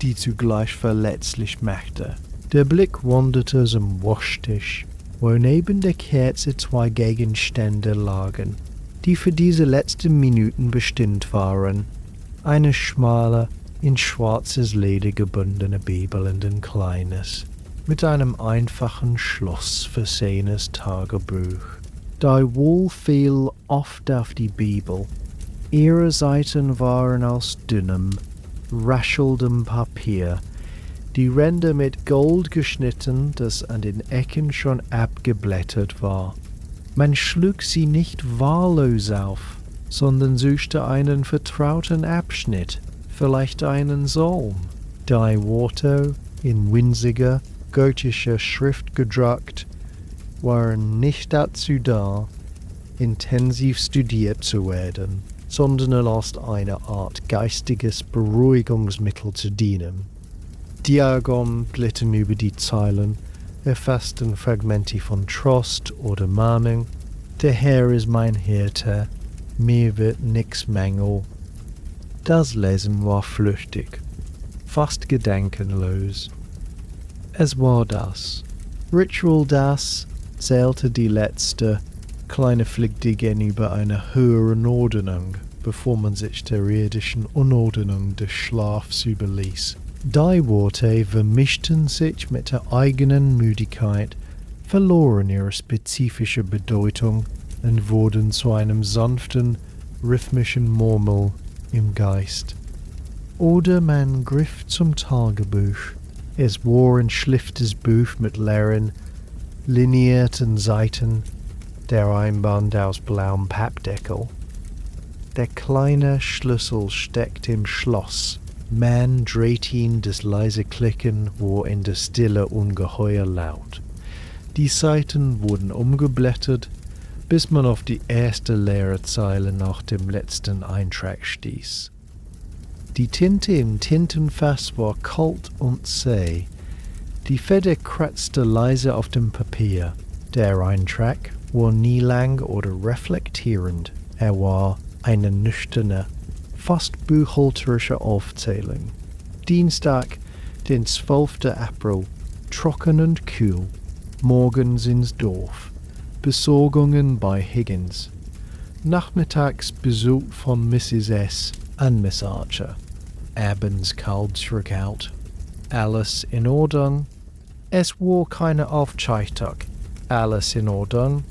die zugleich verletzlich machte. Der Blick wanderte zum Waschtisch, wo neben der Kerze zwei Gegenstände lagen, die für diese letzten Minuten bestimmt waren. Eine schmale, in schwarzes Leder gebundene Bibel und ein kleines, mit einem einfachen Schloss versehenes Tagebuch. Die Wohl fiel oft auf die Bibel. Ihre Seiten waren aus dünnem, raschelndem Papier, die Ränder mit Gold geschnitten, das an den Ecken schon abgeblättert war. Man schlug sie nicht wahllos auf, sondern suchte einen vertrauten Abschnitt, vielleicht einen Psalm. Die Worte, in winziger, gotischer Schrift gedruckt, waren nicht dazu da, intensiv studiert zu werden. sondern erst eine Art geistiges Beruhigungsmittel zu dienen. Diagon glitten über die Zeilen, erfassten Fragmente von Trost oder Mahnung. Der Herr ist mein Hirte, mir wird nix mängel. Das Lesen war flüchtig, fast gedankenlos. Es war das Ritual, das zählte die letzte kleine Pflicht gegenüber einer höheren Ordnung, bevor man sich der irdischen Unordnung des Schlafs überließ. Die Worte vermischten sich mit der eigenen Müdigkeit, verloren ihre spezifische Bedeutung und wurden zu einem sanften, rhythmischen Murmel im Geist. Oder man griff zum Tagebuch. Es war ein schlichtes Buch mit leeren, linierten Seiten, der Einband aus blauem Pappdeckel. Der kleine Schlüssel steckt im Schloss. Man dreht ihn, das leise Klicken war in der Stille ungeheuer laut. Die Seiten wurden umgeblättert, bis man auf die erste leere Zeile nach dem letzten Eintrag stieß. Die Tinte im Tintenfass war kalt und zäh. Die Feder kratzte leise auf dem Papier. Der Eintrag war nie lang oder reflektierend. Er war eine nüchterne, fast buchhalterische Aufzählung. Dienstag, den 12. April, trocken und kühl, morgens ins Dorf, Besorgungen bei Higgins, nachmittags Besuch von Mrs. S. an Miss Archer, abends kalt zurückaut. Alles in Ordnung? Es war keine Aufzeichnung. Alles in Ordnung?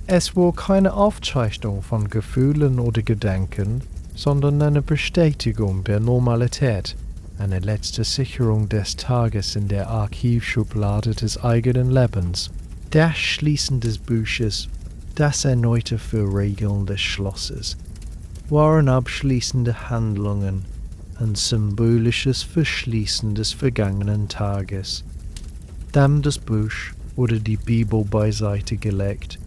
Es war keine Aufzeichnung von Gefühlen oder Gedanken, sondern eine Bestätigung der Normalität, eine letzte Sicherung des Tages in der Archivschublade des eigenen Lebens. Das Schließen des Buches, das erneute Verriegeln des Schlosses, waren abschließende Handlungen, ein symbolisches Verschließen des vergangenen Tages. Dann das Buch oder die Bibel beiseite gelegt,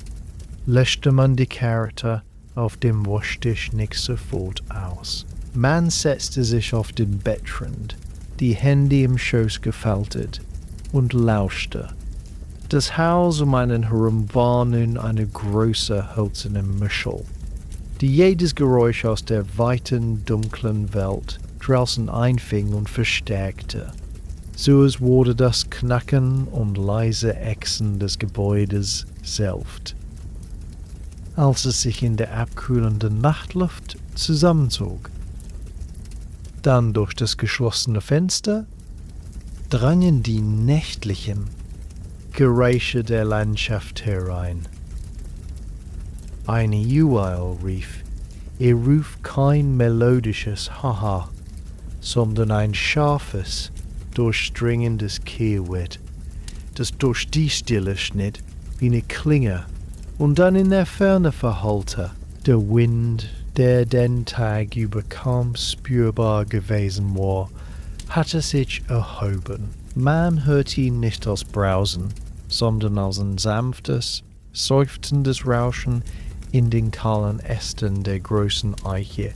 löschte man die Karte auf dem Waschtisch nicht sofort aus. Man setzte sich auf den Bettrand, die Hände im Schoß gefaltet, und lauschte. Das Haus um einen herum war nun eine große hölzerne Muschel, die jedes Geräusch aus der weiten, dunklen Welt draußen einfing und verstärkte. So es wurde das Knacken und leise Ächzen des Gebäudes selbst, als es sich in der abkühlenden Nachtluft zusammenzog. Dann durch das geschlossene Fenster drangen die nächtlichen Geräusche der Landschaft herein. Eine Juwel rief. Er rief kein melodisches Haha, sondern ein scharfes, durchdringendes Kehlwort, das durch die Stille schnitt wie eine Klinge und dann in der Ferne verhallte. Der Wind, der den Tag über kaum spürbar gewesen war, hatte sich erhoben. Man hörte ihn nicht als Brausen, sondern als ein sanftes, seufzendes Rauschen in den kahlen Ästen der großen Eiche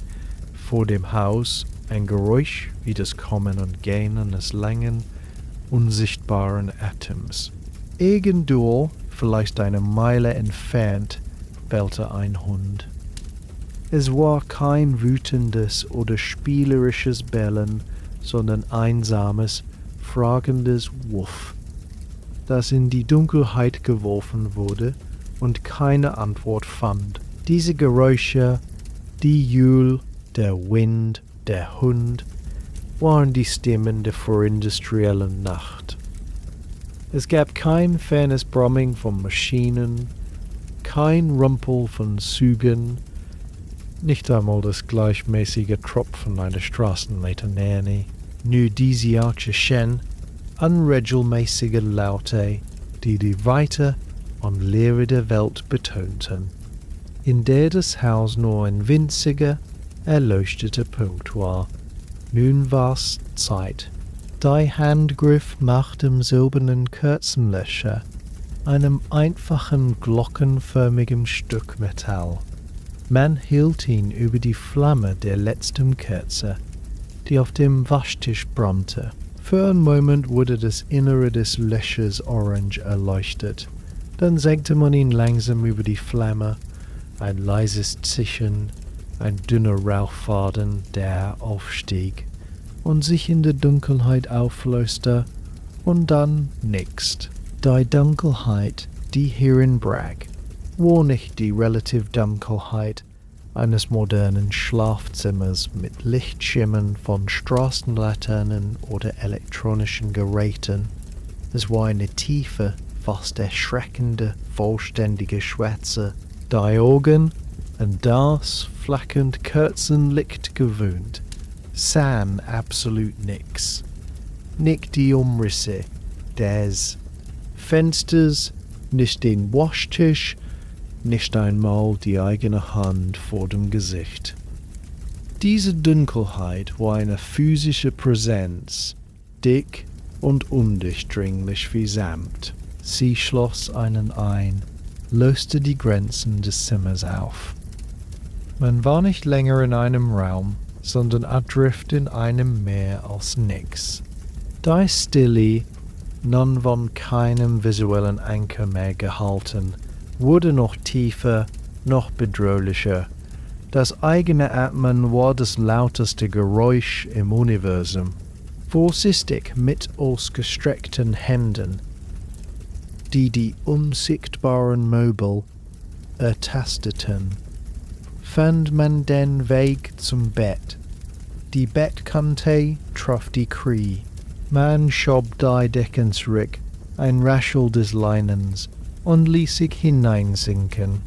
vor dem Haus, ein Geräusch wie das Kommen und Gehen eines langen, unsichtbaren Atems. Irgendwo, vielleicht eine Meile entfernt, bellte ein Hund. Es war kein wütendes oder spielerisches Bellen, sondern einsames, fragendes Wuff, das in die Dunkelheit geworfen wurde und keine Antwort fand. Diese Geräusche, die Jule, der Wind, der Hund, waren die Stimmen der vorindustriellen Nacht. Es gab kein fernes Brumming von Maschinen, kein Rumpel von Zügen, nicht einmal das gleichmäßige Tropfen einer Straßenlaterne, nur diese Archeschen, unregelmäßige Laute, die die Weite und Leere der Welt betonten, in der das Haus nur ein winziger, erleuchteter Punkt war. Nun war's Zeit. Die Handgriff nach dem silbernen Kerzenlöscher, einem einfachen glockenförmigen Stück Metall. Man hielt ihn über die Flamme der letzten Kerze, die auf dem Waschtisch brannte. Für einen Moment wurde das Innere des Löchers orange erleuchtet. Dann senkte man ihn langsam über die Flamme, ein leises Zischen, ein dünner Rauchfaden, der aufstieg und sich in der Dunkelheit auflöste, und dann nix. Die Dunkelheit, die hierin brach, war nicht die relative Dunkelheit eines modernen Schlafzimmers mit Lichtschimmern von Straßenlaternen oder elektronischen Geräten. Es war eine tiefe, fast erschreckende, vollständige Schwärze. Die Augen, an das flackernd Kerzenlicht gewöhnt, sahen absolut nix. Nicht die Umrisse des Fensters, nicht den Waschtisch, nicht einmal die eigene Hand vor dem Gesicht. Diese Dunkelheit war eine physische Präsenz, dick und undurchdringlich wie Samt. Sie schloss einen ein, löste die Grenzen des Zimmers auf. Man war nicht länger in einem Raum, sondern adrift in einem Meer aus nix. Die Stille, nun von keinem visuellen Anker mehr gehalten, wurde noch tiefer, noch bedrohlicher. Das eigene Atmen war das lauteste Geräusch im Universum. Vorsichtig mit ausgestreckten Händen, die unsichtbaren Möbel ertasteten, fand man den Weg zum Bett. Die Bettkante traf die Knie. Man schob die Decken zurück, ein Raschel des Leinens, und ließ sich hineinsinken.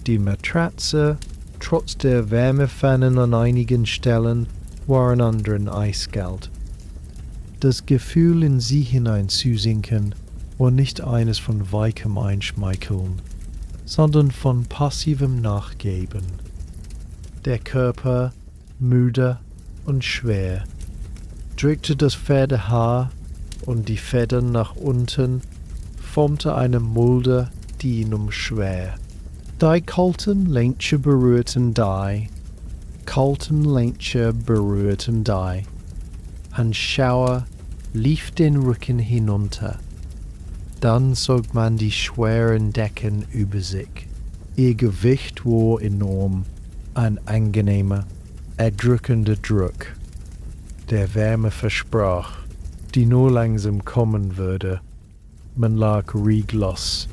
Die Matratze, trotz der Wärmepfannen an einigen Stellen, war an anderen eiskalt. Das Gefühl, in sie hineinzusinken, war nicht eines von weichem Einschmeicheln, sondern von passivem Nachgeben. Der Körper, müde und schwer, drückte das Pferdehaar und die Federn nach unten, formte eine Mulde, die ihn umschwer. Die kalten Längsche berührten die, Ein Schauer lief den Rücken hinunter. Dann zog man die schweren Decken über sich. Ihr Gewicht war enorm, ein angenehmer, erdrückender Druck, der Wärme versprach, die nur langsam kommen würde. Man lag reglos,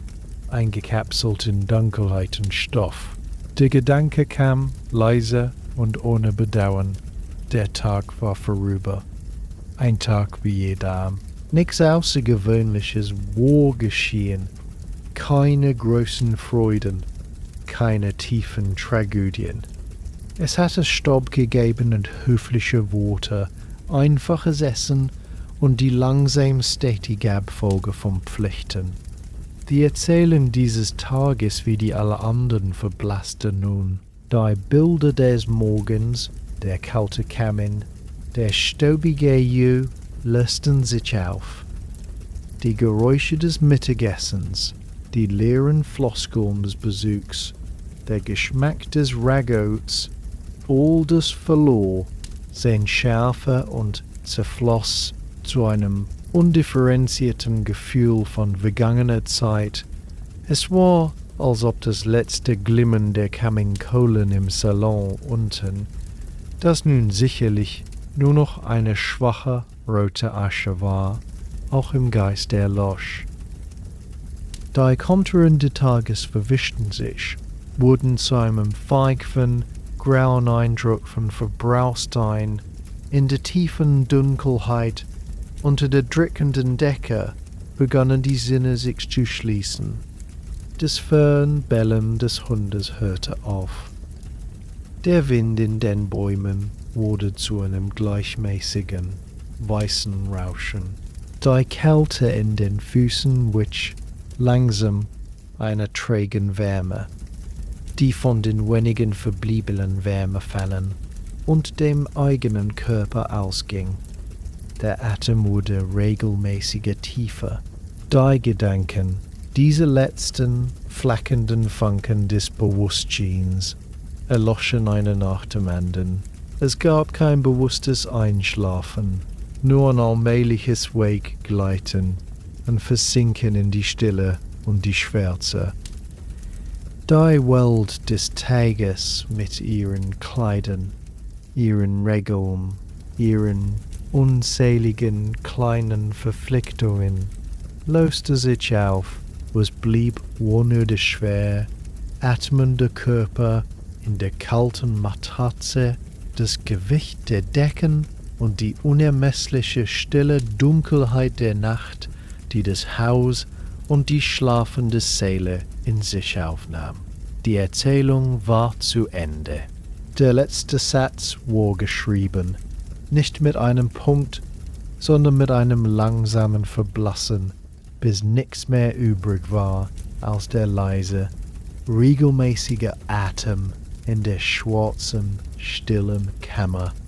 eingekapselt in Dunkelheit und Stoff. Der Gedanke kam, leise und ohne Bedauern. Der Tag war vorüber. Ein Tag wie jeder. Nichts Außergewöhnliches war geschehen. Keine großen Freuden, keine tiefen Tragödien. Es hatte Staub gegeben und höfliche Worte, einfaches Essen und die langsam stetige Abfolge von Pflichten. Die Erzählung dieses Tages wie die aller anderen verblasste nun. Die Bilder des Morgens, der kalte Kamin, der staubige Jü lösten sich auf. Die Geräusche des Mittagessens, die leeren Floskeln des Besuchs, der Geschmack des Ragouts, all das verlor sein Schärfe und zerfloss zu einem undifferenzierten Gefühl von vergangener Zeit. Es war, als ob das letzte Glimmern der Kaminkohlen im Salon unten, das nun sicherlich nur noch eine schwache rote Asche war, auch im Geist erlosch. Die Konturen des Tages verwischten sich, wurden zu einem feigen, grauen Eindruck von Verbrauchstein. In der tiefen Dunkelheit unter der drückenden Decke begannen die Sinne sich zu schließen. Das Fernbellen des Hundes hörte auf. Der Wind in den Bäumen wurde zu einem gleichmäßigen, weißen Rauschen. Die Kälte in den Füßen wich langsam einer trägen Wärme, die von den wenigen verbliebenen Wärmefällen und dem eigenen Körper ausging. Der Atem wurde regelmäßiger tiefer. Die Gedanken, Diese letzten flackenden Funken des Bewusstseins erloschen eine nach dem anderen. Es gab kein bewusstes Einschlafen, nur ein allmähliches Weggleiten und Versinken in die Stille und die Schwärze. Die Welt des Tages mit ihren Kleidern, ihren Regeln, ihren unzähligen kleinen Verpflichtungen löste sich auf. Es blieb nur der schwer atmende Körper in der kalten Matratze, das Gewicht der Decken und die unermessliche stille Dunkelheit der Nacht, die das Haus und die schlafende Seele in sich aufnahm. Die Erzählung war zu Ende. Der letzte Satz war geschrieben, nicht mit einem Punkt, sondern mit einem langsamen Verblassen, bis nichts mehr übrig war als der leise, regelmäßige Atem in der schwarzen, stillen Kammer